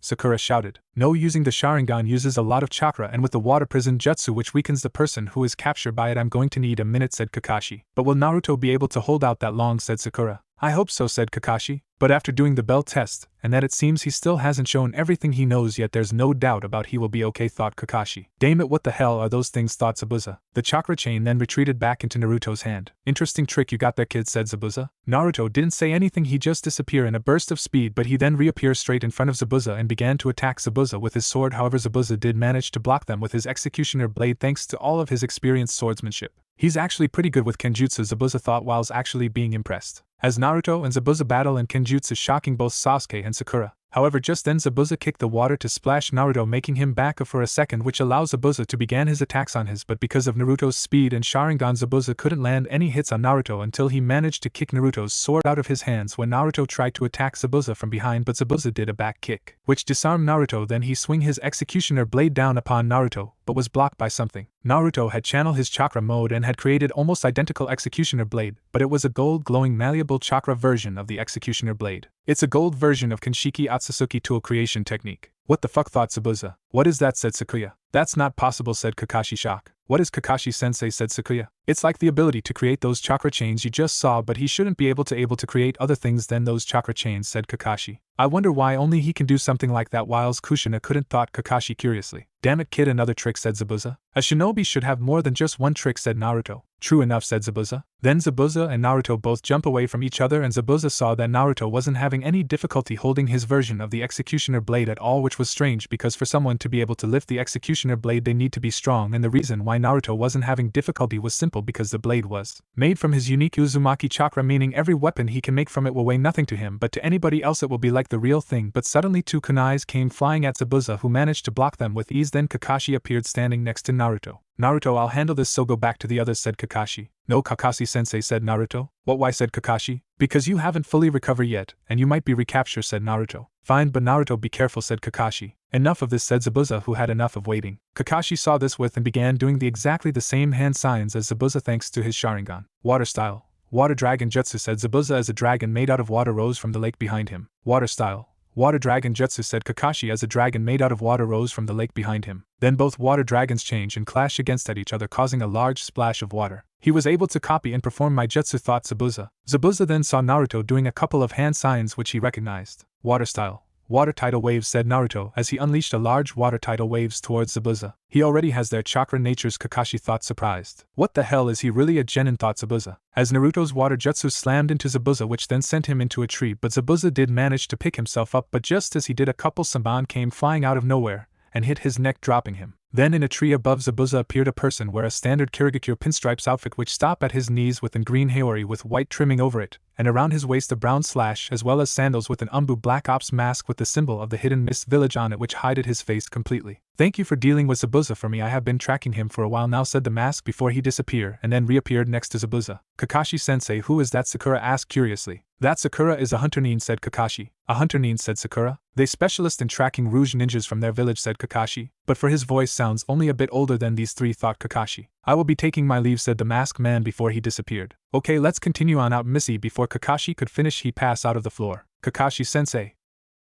Sakura shouted. No, using the Sharingan uses a lot of chakra, and with the water prison jutsu which weakens the person who is captured by it, I'm going to need a minute, said Kakashi. But will Naruto be able to hold out that long, said Sakura. I hope so, said Kakashi, but after doing the bell test, and that it seems he still hasn't shown everything he knows yet, there's no doubt about he will be okay, thought Kakashi. Damn it, what the hell are those things, thought Zabuza. The chakra chain then retreated back into Naruto's hand. Interesting trick you got there, kid, said Zabuza. Naruto didn't say anything, he just disappeared in a burst of speed, but he then reappeared straight in front of Zabuza and began to attack Zabuza with his sword. However, Zabuza did manage to block them with his executioner blade thanks to all of his experienced swordsmanship. He's actually pretty good with kenjutsu, Zabuza thought whilst actually being impressed. As Naruto and Zabuza battle in kenjutsu, shocking both Sasuke and Sakura. However, just then Zabuza kicked the water to splash Naruto, making him back up for a second, which allows Zabuza to begin his attacks on his, but because of Naruto's speed and Sharingan, Zabuza couldn't land any hits on Naruto until he managed to kick Naruto's sword out of his hands when Naruto tried to attack Zabuza from behind, but Zabuza did a back kick, which disarmed Naruto. Then he swung his executioner blade down upon Naruto, but was blocked by something. Naruto had channeled his chakra mode and had created almost identical executioner blade, but it was a gold glowing malleable chakra version of the executioner blade. It's a gold version of Kanshiki Otsutsuki tool creation technique. What the fuck, thought Zabuza. What is that, said Sakuya. That's not possible, said Kakashi, shock. What is Kakashi-sensei, said Sakuya. It's like the ability to create those chakra chains you just saw, but he shouldn't be able to create other things than those chakra chains, said Kakashi. I wonder why only he can do something like that whilst Kushina couldn't, thought Kakashi curiously. Damn it, kid, another trick, said Zabuza. A shinobi should have more than just one trick, said Naruto. True enough, said Zabuza. Then Zabuza and Naruto both jump away from each other, and Zabuza saw that Naruto wasn't having any difficulty holding his version of the executioner blade at all, which was strange because for someone to be able to lift the executioner blade they need to be strong, and the reason why Naruto wasn't having difficulty was simple because the blade was made from his unique Uzumaki chakra, meaning every weapon he can make from it will weigh nothing to him, but to anybody else it will be like the real thing. But suddenly two kunais came flying at Zabuza, who managed to block them with ease. Then Kakashi appeared standing next to Naruto. Naruto, I'll handle this, so go back to the others, said Kakashi. No, Kakashi-sensei, said Naruto. What, why, said Kakashi. Because you haven't fully recovered yet, and you might be recaptured, said Naruto. Fine, but Naruto, be careful, said Kakashi. Enough of this, said Zabuza, who had enough of waiting. Kakashi saw this and began doing exactly the same hand signs as Zabuza thanks to his Sharingan. Water style. Water dragon jutsu, said Zabuza as a dragon made out of water rose from the lake behind him. Water style. Water dragon jutsu, said Kakashi as a dragon made out of water rose from the lake behind him. Then both water dragons change and clash against each other, causing a large splash of water. He was able to copy and perform my jutsu, thought Zabuza. Zabuza then saw Naruto doing a couple of hand signs which he recognized. Water style. Water tidal waves, said Naruto as he unleashed a large water tidal waves towards Zabuza. He already has their chakra natures, Kakashi thought, surprised. What the hell, is he really a genin, thought Zabuza, as Naruto's water jutsu slammed into Zabuza, which then sent him into a tree, but Zabuza did manage to pick himself up, but just as he did, a couple samban came flying out of nowhere and hit his neck, dropping him. Then in a tree above Zabuza appeared a person wearing a standard Kirigakure pinstripes outfit which stopped at his knees with a green haori with white trimming over it, and around his waist a brown slash, as well as sandals with an Umbu Black Ops mask with the symbol of the Hidden Mist Village on it, which hided his face completely. Thank you for dealing with Zabuza for me, I have been tracking him for a while now, said the mask before he disappeared and then reappeared next to Zabuza. Kakashi-sensei, who is that, Sakura asked curiously. That Sakura is a hunter nin, said Kakashi. A hunter nin, said Sakura. They specialist in tracking rouge ninjas from their village, said Kakashi. But for his voice sounds only a bit older than these three, thought Kakashi. I will be taking my leave, said the masked man before he disappeared. Okay, let's continue on out, Missy. Before Kakashi could finish, he passed out of the floor. Kakashi-sensei.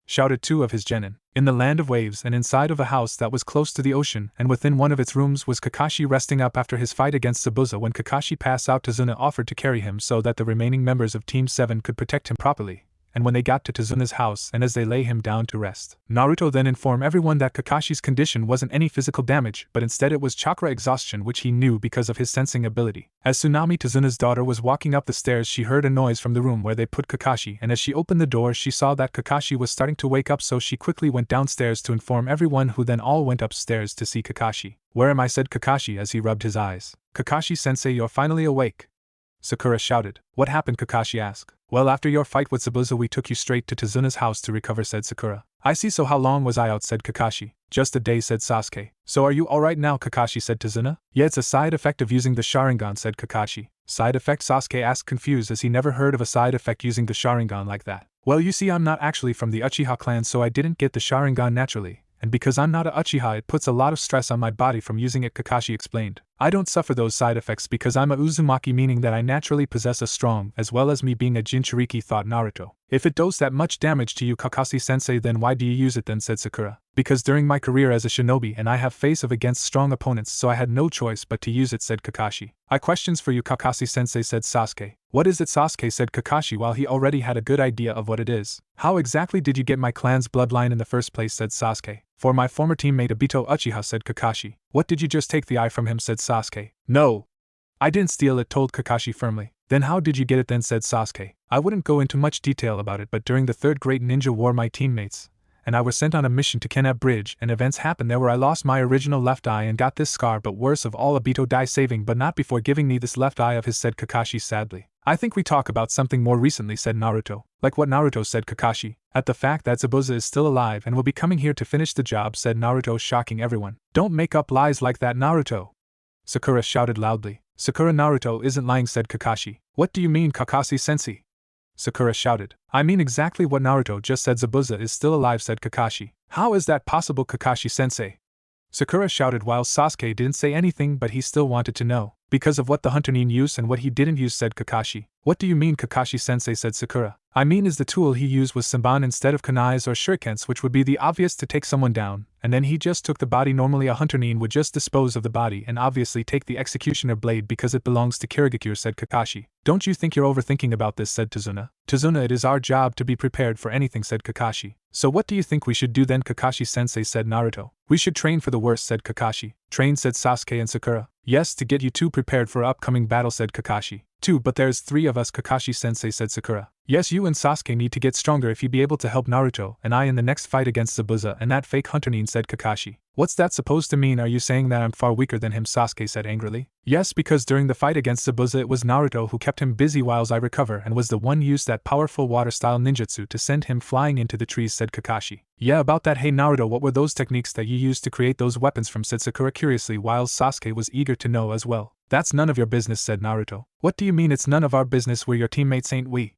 shouted two of his genin. In the land of waves and inside of a house that was close to the ocean and within one of its rooms was Kakashi resting up after his fight against Zabuza. When Kakashi passed out, Tazuna offered to carry him so that the remaining members of Team 7 could protect him properly. And when they got to Tazuna's house and as they lay him down to rest, Naruto then informed everyone that Kakashi's condition wasn't any physical damage but instead it was chakra exhaustion, which he knew because of his sensing ability. As Tsunami, Tazuna's daughter, was walking up the stairs, she heard a noise from the room where they put Kakashi, and as she opened the door she saw that Kakashi was starting to wake up, so she quickly went downstairs to inform everyone, who then all went upstairs to see Kakashi. "Where am I?" said Kakashi as he rubbed his eyes. "Kakashi-sensei, you're finally awake," Sakura shouted. "What happened?" Kakashi asked. "Well, after your fight with Zabuza we took you straight to Tazuna's house to recover," said Sakura. "I see, so how long was I out?" said Kakashi. "Just a day," said Sasuke. "So are you alright now?" Kakashi said. Tazuna? "Yeah, it's a side effect of using the Sharingan," said Kakashi. "Side effect?" Sasuke asked, confused as he never heard of a side effect using the Sharingan like that. "Well, you see, I'm not actually from the Uchiha clan, so I didn't get the Sharingan naturally. And because I'm not a Uchiha, it puts a lot of stress on my body from using it," Kakashi explained. "I don't suffer those side effects because I'm a Uzumaki, meaning that I naturally possess a strong, as well as me being a Jinchuriki," thought Naruto. "If it does that much damage to you, Kakashi-sensei, then why do you use it then?" said Sakura. "Because during my career as a shinobi and I have faced off against strong opponents, so I had no choice but to use it," said Kakashi. "I questions for you, Kakashi-sensei," said Sasuke. "What is it?" Sasuke said Kakashi, while he already had a good idea of what it is. "How exactly did you get my clan's bloodline in the first place?" said Sasuke. "For my former teammate Obito Uchiha," said Kakashi. "What, did you just take the eye from him?" said Sasuke. "No, I didn't steal it," told Kakashi firmly. "Then how did you get it then?" said Sasuke. "I wouldn't go into much detail about it, but during the Third Great Ninja War my teammates and I were sent on a mission to Kenab Bridge, and events happened there where I lost my original left eye and got this scar, but worse of all, Obito died saving but not before giving me this left eye of his," said Kakashi sadly. "I think we talk about something more recently," said Naruto. "Like what?" Naruto said Kakashi. "At the fact that Zabuza is still alive and will be coming here to finish the job," said Naruto, shocking everyone. "Don't make up lies like that, Naruto," Sakura shouted loudly. "Sakura, Naruto isn't lying," said Kakashi. "What do you mean, Kakashi-sensei?" Sakura shouted. "I mean exactly what Naruto just said. Zabuza is still alive," said Kakashi. "How is that possible, Kakashi-sensei?" Sakura shouted while Sasuke didn't say anything, but he still wanted to know. "Because of what the hunter Nin used and what he didn't use," said Kakashi. "What do you mean, Kakashi-sensei?" said Sakura. "I mean is the tool he used was Senbon instead of kunais or shurikens, which would be the obvious to take someone down, and then he just took the body. Normally a hunter Nin would just dispose of the body and obviously take the executioner blade because it belongs to Kirigakure," said Kakashi. "Don't you think you're overthinking about this?" said Tazuna. "Tazuna, it is our job to be prepared for anything," said Kakashi. "So what do you think we should do then, Kakashi-sensei?" said Naruto. "We should train for the worst," said Kakashi. "Train?" said Sasuke and Sakura. "Yes, to get you two prepared for upcoming battle," said Kakashi. "Two, but there's three of us, Kakashi-sensei," said Sakura. "Yes, you and Sasuke need to get stronger if you be able to help Naruto and I in the next fight against Zabuza and that fake hunter Nin," said Kakashi. "What's that supposed to mean? Are you saying that I'm far weaker than him?" Sasuke said angrily. "Yes, because during the fight against Zabuza it was Naruto who kept him busy whiles I recover and was the one used that powerful water-style ninjutsu to send him flying into the trees," said Kakashi. "Yeah, about that. Hey Naruto, what were those techniques that you used to create those weapons from?" said Sakura curiously, while Sasuke was eager to know as well. "That's none of your business," said Naruto. "What do you mean it's none of our business? We're your teammates, ain't we?"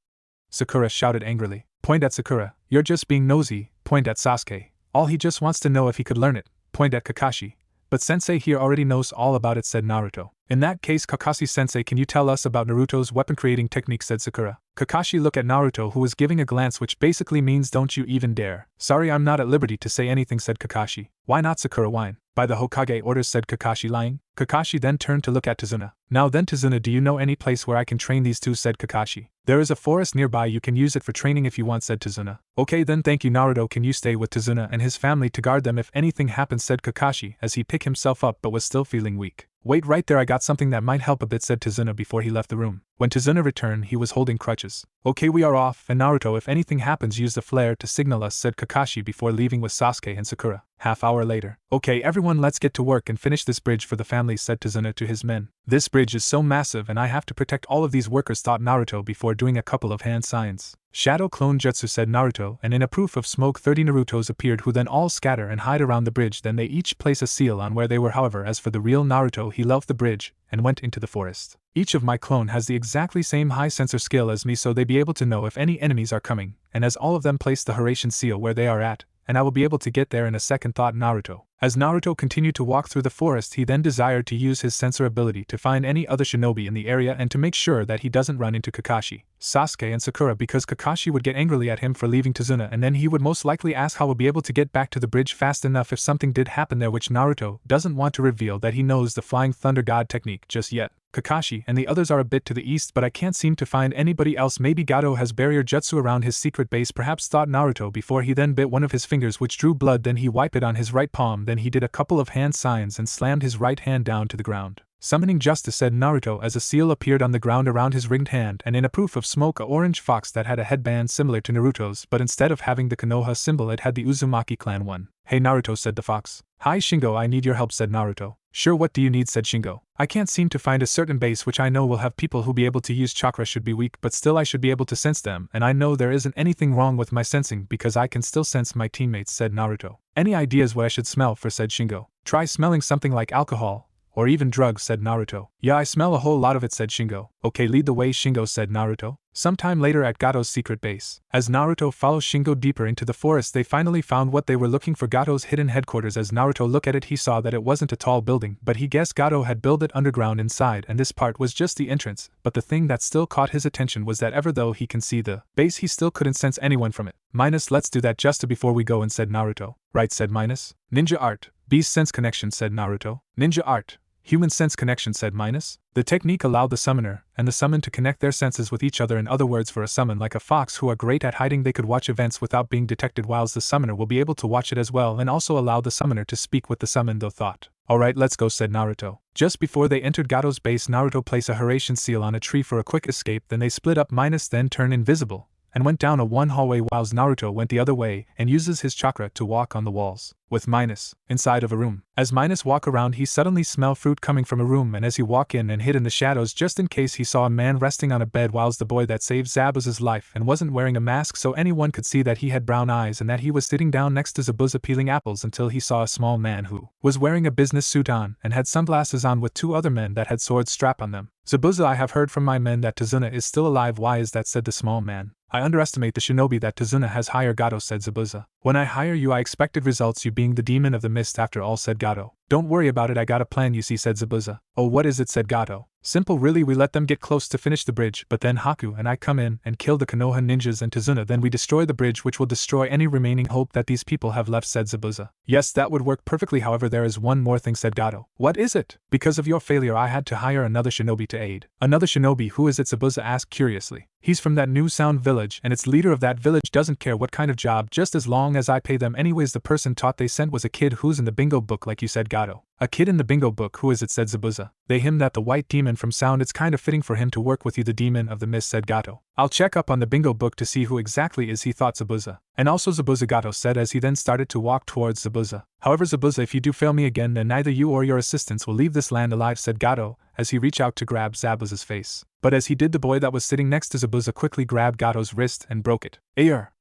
Sakura shouted angrily. "Point at Sakura, you're just being nosy." "Point at Sasuke, all he just wants to know if he could learn it." "Point at Kakashi, but Sensei here already knows all about it," said Naruto. "In that case, Kakashi-sensei, can you tell us about Naruto's weapon creating technique?" said Sakura. Kakashi looked at Naruto, who was giving a glance which basically means don't you even dare. "Sorry, I'm not at liberty to say anything," said Kakashi. "Why not?" Sakura whined. "By the Hokage orders," said Kakashi, lying. Kakashi then turned to look at Tazuna. "Now then, Tazuna, do you know any place where I can train these two?" said Kakashi. "There is a forest nearby, you can use it for training if you want," said Tazuna. "Okay then, thank you Naruto, can you stay with Tazuna and his family to guard them if anything happens," said Kakashi as he picked himself up but was still feeling weak. "Wait right there, I got something that might help a bit," said Tazuna before he left the room. When Tazuna returned he was holding crutches. "Okay, we are off, and Naruto, if anything happens use the flare to signal us," said Kakashi before leaving with Sasuke and Sakura. Half-hour later. "Okay everyone, let's get to work and finish this bridge for the family," said Tazuna to his men. "This bridge is so massive and I have to protect all of these workers," thought Naruto before doing a couple of hand signs. "Shadow clone jutsu," said Naruto, and in a proof of smoke 30 Narutos appeared who then all scatter and hide around the bridge. Then they each place a seal on where they were. However, as for the real Naruto, he left the bridge and went into the forest. "Each of my clone has the exactly same high sensor skill as me, so they be able to know if any enemies are coming, and as all of them place the Hiraishin seal where they are at, and I will be able to get there in a second, thought Naruto. As Naruto continued to walk through the forest, he then desired to use his sensor ability to find any other shinobi in the area and to make sure that he doesn't run into Kakashi, Sasuke and Sakura, because Kakashi would get angrily at him for leaving Tazuna, and then he would most likely ask how we'll be able to get back to the bridge fast enough if something did happen there, which Naruto doesn't want to reveal that he knows the Flying Thunder God technique just yet. Kakashi and the others are a bit to the east, but I can't seem to find anybody else. Maybe Gato has barrier jutsu around his secret base, perhaps, thought Naruto before he then bit one of his fingers which drew blood. Then he wiped it on his right palm, then he did a couple of hand signs and slammed his right hand down to the ground. Summoning justice, said Naruto as a seal appeared on the ground around his ringed hand, and in a proof of smoke a orange fox that had a headband similar to Naruto's, but instead of having the Konoha symbol it had the Uzumaki clan one. Hey Naruto, said the fox. Hi Shingo, I need your help, said Naruto. Sure, what do you need, said Shingo. I can't seem to find a certain base which I know will have people who be able to use chakra should be weak, but still I should be able to sense them, and I know there isn't anything wrong with my sensing because I can still sense my teammates, said Naruto. Any ideas what I should smell for, said Shingo. Try smelling something like alcohol. Or even drugs, said Naruto. Yeah, I smell a whole lot of it, said Shingo. Okay, lead the way, Shingo, said Naruto. Sometime later at Gato's secret base, as Naruto follows Shingo deeper into the forest, they finally found what they were looking for, Gato's hidden headquarters. As Naruto looked at it, he saw that it wasn't a tall building, but he guessed Gato had built it underground inside, and this part was just the entrance. But the thing that still caught his attention was that ever though he can see the base, he still couldn't sense anyone from it. Minus, let's do that just before we go in, said Naruto. Right, said Minus. Ninja art. Beast sense connection, said Naruto. Ninja art. Human sense connection, said Minus. The technique allowed the summoner and the summoned to connect their senses with each other. In other words, for a summon like a fox who are great at hiding, they could watch events without being detected, whilst the summoner will be able to watch it as well and also allow the summoner to speak with the summoned, though thought. Alright, let's go, said Naruto. Just before they entered Gato's base, Naruto placed a Hiraishin seal on a tree for a quick escape, then they split up. Minus then turned invisible and went down a one hallway, whilst Naruto went the other way and uses his chakra to walk on the walls, with Minus inside of a room. As Minus walk around, he suddenly smell fruit coming from a room, and as he walk in and hid in the shadows just in case, he saw a man resting on a bed, whilst the boy that saved Zabuza's life and wasn't wearing a mask so anyone could see that he had brown eyes, and that he was sitting down next to Zabuza peeling apples until he saw a small man who was wearing a business suit on and had sunglasses on with two other men that had swords strapped on them. Zabuza, I have heard from my men that Tazuna is still alive. Why is that, said the small man. I underestimate the shinobi that Tazuna has hired, Gato, said Zabuza. When I hire you, I expected results, you being the demon of the mist after all, said Gato. Don't worry about it, I got a plan, you see, said Zabuza. Oh, what is it, said Gato. Simple, really. We let them get close to finish the bridge, but then Haku and I come in and kill the Konoha ninjas and Tazuna, then we destroy the bridge, which will destroy any remaining hope that these people have left, said Zabuza. Yes, that would work perfectly, however there is one more thing, said Gato. What is it? Because of your failure I had to hire another shinobi to aid. Another shinobi? Who is it, Zabuza asked curiously. He's from that New Sound village, and its leader of that village doesn't care what kind of job, just as long as I pay them. Anyways, the person taught they sent was a kid who's in the bingo book, like you said, Gato. A kid in the bingo book? Who is it, said Zabuza. They him, that the white demon from Sound. It's kind of fitting for him to work with you, the demon of the mist, said Gato. I'll check up on the bingo book to see who exactly is he, thought Zabuza. And also Zabuza, Gato said as he then started to walk towards Zabuza. However, Zabuza, if you do fail me again, then neither you or your assistants will leave this land alive, said Gato as he reached out to grab Zabuza's face. But as he did, the boy that was sitting next to Zabuza quickly grabbed Gato's wrist and broke it. Ayer!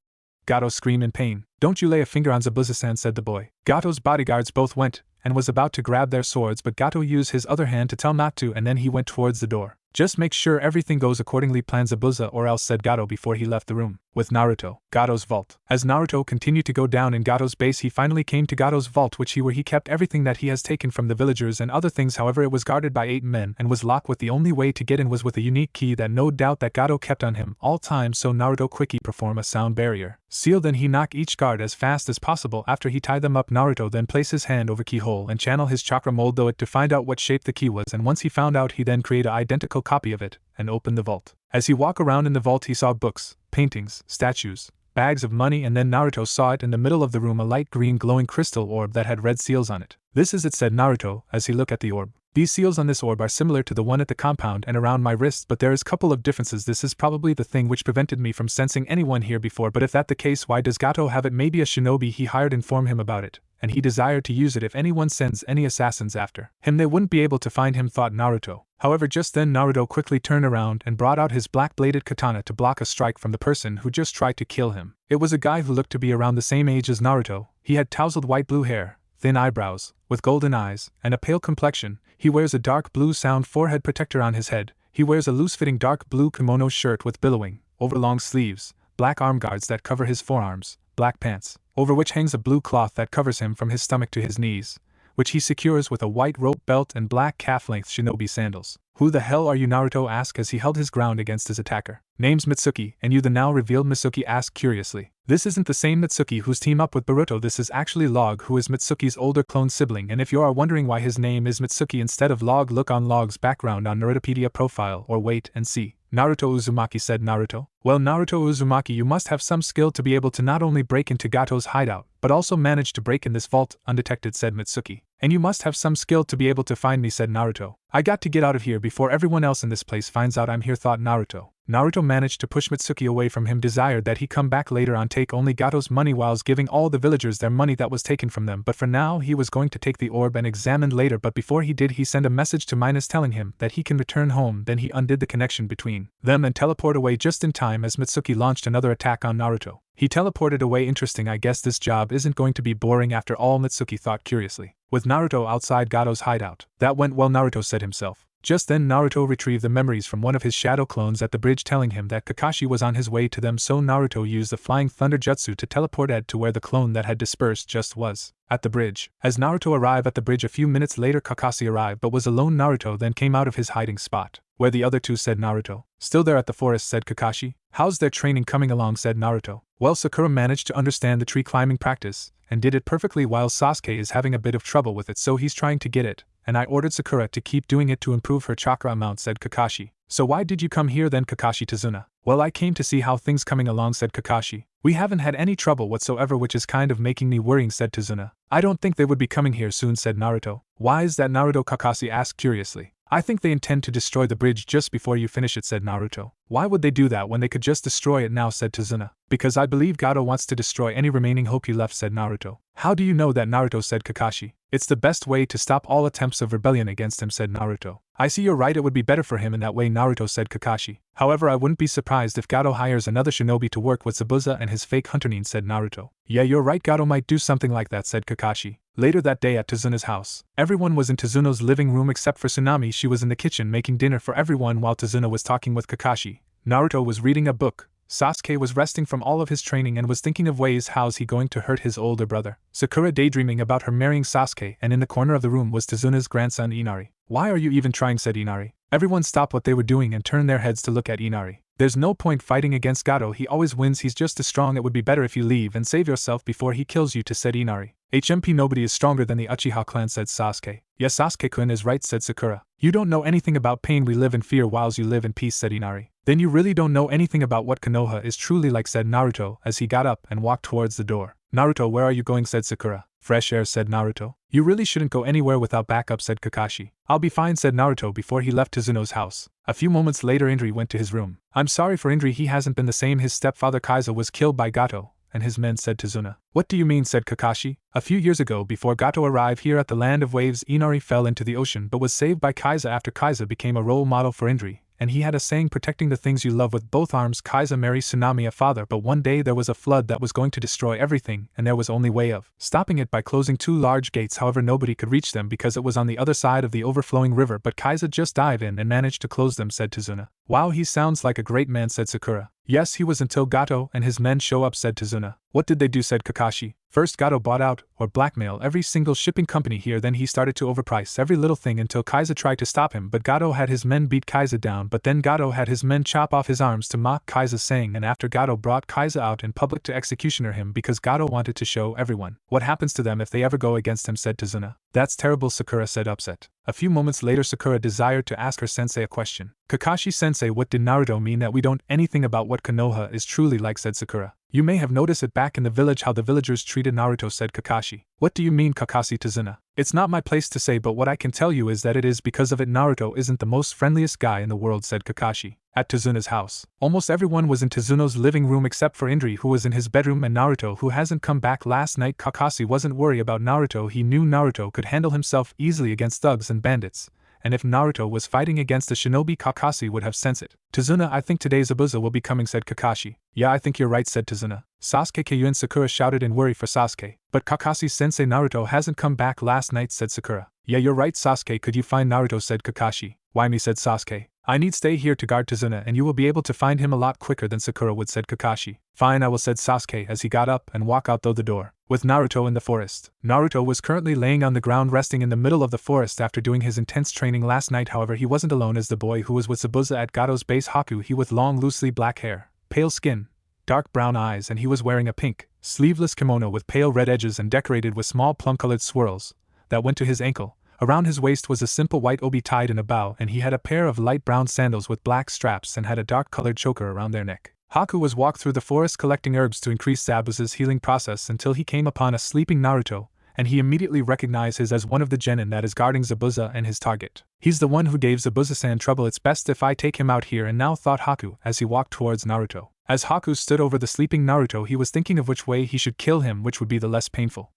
Gato screamed in pain. Don't you lay a finger on Zabuza-san, said the boy. Gato's bodyguards both went and was about to grab their swords, but Gato used his other hand to tell not to, and then he went towards the door. Just make sure everything goes accordingly, planned Zabuza, or else, said Gato before he left the room. With Naruto, Gato's vault. As Naruto continued to go down in Gato's base, he finally came to Gato's vault, where he kept everything that he has taken from the villagers and other things. However, it was guarded by 8 men and was locked, with the only way to get in was with a unique key that no doubt that Gato kept on him all time. So Naruto quickly perform a sound barrier seal, then he knock each guard as fast as possible. After he tied them up, Naruto then place his hand over keyhole and channel his chakra moldo it to find out what shape the key was, and once he found out, he then created an identical copy of it and opened the vault. As he walked around in the vault, he saw books, paintings, statues, bags of money, and then Naruto saw it in the middle of the room, a light green glowing crystal orb that had red seals on it. This is it, said Naruto as he looked at the orb. These seals on this orb are similar to the one at the compound and around my wrist, but there is a couple of differences. This is probably the thing which prevented me from sensing anyone here before, but if that the case, why does Gato have it? Maybe a shinobi he hired informed him about it, and he desired to use it. If anyone sends any assassins after him, they wouldn't be able to find him, thought Naruto. However, just then Naruto quickly turned around and brought out his black-bladed katana to block a strike from the person who just tried to kill him. It was a guy who looked to be around the same age as Naruto. He had tousled white-blue hair, thin eyebrows, with golden eyes, and a pale complexion. He wears a dark blue sound forehead protector on his head. He wears a loose-fitting dark blue kimono shirt with billowing, overlong sleeves, black arm guards that cover his forearms, black pants, over which hangs a blue cloth that covers him from his stomach to his knees, which he secures with a white rope belt and black calf-length shinobi sandals. Who the hell are you? Naruto asked as he held his ground against his attacker. Name's Mitsuki, and you the now revealed Mizuki asked curiously. This isn't the same Mitsuki who's teamed up with Boruto, this is actually Log, who is Mitsuki's older clone sibling, and if you are wondering why his name is Mitsuki instead of Log, look on Log's background on Narutopedia profile or wait and see. Naruto Uzumaki said Naruto. Well, Naruto Uzumaki, you must have some skill to be able to not only break into Gato's hideout, but also manage to break in this vault undetected, said Mitsuki. And you must have some skill to be able to find me, said Naruto. I got to get out of here before everyone else in this place finds out I'm here, thought Naruto. Naruto managed to push Mitsuki away from him, desired that he come back later on, take only Gato's money whilst giving all the villagers their money that was taken from them, but for now he was going to take the orb and examine later, but before he did he sent a message to Minus telling him that he can return home. Then he undid the connection between them and teleported away just in time as Mitsuki launched another attack on Naruto. He teleported away. Interesting, I guess this job isn't going to be boring after all, Mitsuki thought curiously. With Naruto outside Gato's hideout. That went well, Naruto said himself. Just then Naruto retrieved the memories from one of his shadow clones at the bridge, telling him that Kakashi was on his way to them, so Naruto used the Flying Thunder Jutsu to teleport Ed to where the clone that had dispersed just was, at the bridge. As Naruto arrived at the bridge a few minutes later, Kakashi arrived but was alone. Naruto then came out of his hiding spot. Where the other two, said Naruto. Still there at the forest, said Kakashi. How's their training coming along, said Naruto. Well, Sakura managed to understand the tree climbing practice, and did it perfectly, while Sasuke is having a bit of trouble with it, so he's trying to get it, and I ordered Sakura to keep doing it to improve her chakra amount, said Kakashi. So why did you come here then, Kakashi Tazuna? Well, I came to see how things coming along, said Kakashi. We haven't had any trouble whatsoever, which is kind of making me worrying, said Tazuna. I don't think they would be coming here soon, said Naruto. Why is that, Naruto? Kakashi asked curiously. I think they intend to destroy the bridge just before you finish it, said Naruto. Why would they do that when they could just destroy it now, said Tazuna. Because I believe Gato wants to destroy any remaining hope he left, said Naruto. How do you know that, Naruto, said Kakashi. It's the best way to stop all attempts of rebellion against him, said Naruto. I see you're right, it would be better for him in that way, Naruto, said Kakashi. However, I wouldn't be surprised if Gato hires another shinobi to work with Zabuza and his fake hunternin, said Naruto. Yeah, you're right, Gato might do something like that, said Kakashi. Later that day at Tazuna's house, everyone was in Tazuna's living room except for Tsunami. She was in the kitchen making dinner for everyone while Tazuna was talking with Kakashi. Naruto was reading a book. Sasuke was resting from all of his training and was thinking of ways how's he going to hurt his older brother. Sakura daydreaming about her marrying Sasuke, and in the corner of the room was Tazuna's grandson Inari. Why are you even trying, said Inari. Everyone stopped what they were doing and turned their heads to look at Inari. There's no point fighting against Gato, he always wins, he's just as strong, it would be better if you leave and save yourself before he kills you, said Inari. HMP, nobody is stronger than the Uchiha clan, said Sasuke. Yes, Sasuke-kun is right, said Sakura. You don't know anything about pain, we live in fear whilst you live in peace, said Inari. Then you really don't know anything about what Konoha is truly like, said Naruto as he got up and walked towards the door. Naruto, where are you going, said Sakura. Fresh air, said Naruto. You really shouldn't go anywhere without backup, said Kakashi. I'll be fine, said Naruto before he left Tazuno's house. A few moments later Indri went to his room. I'm sorry for Indri, he hasn't been the same, his stepfather Kaiza was killed by Gato and his men, said Tazuna. What do you mean, said Kakashi. A few years ago, before Gato arrived here at the Land of Waves, Inari fell into the ocean but was saved by Kaiza after Kaiza became a role model for Indri. And he had a saying, protecting the things you love with both arms. Kaiza married Tsunami a father, but one day there was a flood that was going to destroy everything, and there was only way of stopping it by closing two large gates. However, nobody could reach them because it was on the other side of the overflowing river, but Kaiza just dived in and managed to close them, said Tazuna. Wow, he sounds like a great man, said Sakura. Yes, he was until Gato and his men show up, said Tazuna. What did they do, said Kakashi. First Gato bought out, or blackmail, every single shipping company here, then he started to overprice every little thing until Kaiza tried to stop him, but Gato had his men beat Kaiza down, but then Gato had his men chop off his arms to mock Kaiza's saying, and after Gato brought Kaiza out in public to executioner him because Gato wanted to show everyone what happens to them if they ever go against him, said Tazuna. That's terrible, Sakura said, upset. A few moments later Sakura desired to ask her sensei a question. Kakashi sensei, what did Naruto mean that we don't anything about what Konoha is truly like, said Sakura. You may have noticed it back in the village how the villagers treated Naruto, said Kakashi. What do you mean, Kakashi Tazuna? It's not my place to say, but what I can tell you is that it is because of it Naruto isn't the most friendliest guy in the world, said Kakashi. At Tazuna's house, almost everyone was in Tazuno's living room except for Indri, who was in his bedroom, and Naruto, who hasn't come back last night. Kakashi wasn't worried about Naruto, he knew Naruto could handle himself easily against thugs and bandits. And if Naruto was fighting against a shinobi, Kakashi would have sensed it. Tazuna, I think today Zabuza will be coming, said Kakashi. Yeah, I think you're right, said Tazuna. Sasuke Kyun, Sakura shouted in worry for Sasuke. But Kakashi-sensei, Naruto hasn't come back last night, said Sakura. Yeah, you're right, Sasuke, could you find Naruto, said Kakashi. Why me, said Sasuke. I need stay here to guard Tazuna and you will be able to find him a lot quicker than Sakura would, said Kakashi. Fine, I will, said Sasuke as he got up and walked out through the door. With Naruto in the forest. Naruto was currently laying on the ground resting in the middle of the forest after doing his intense training last night. However, he wasn't alone, as the boy who was with Zabuza at Gato's base, Haku. He with long loosely black hair, pale skin, dark brown eyes, and he was wearing a pink, sleeveless kimono with pale red edges and decorated with small plum-colored swirls that went to his ankle. Around his waist was a simple white obi tied in a bow, and he had a pair of light brown sandals with black straps and had a dark-colored choker around their neck. Haku was walked through the forest collecting herbs to increase Zabuza's healing process until he came upon a sleeping Naruto, and he immediately recognized his as one of the genin that is guarding Zabuza and his target. He's the one who gave Zabuza-san trouble. It's best if I take him out here and now, thought Haku as he walked towards Naruto. As Haku stood over the sleeping Naruto, he was thinking of which way he should kill him, which would be the less painful.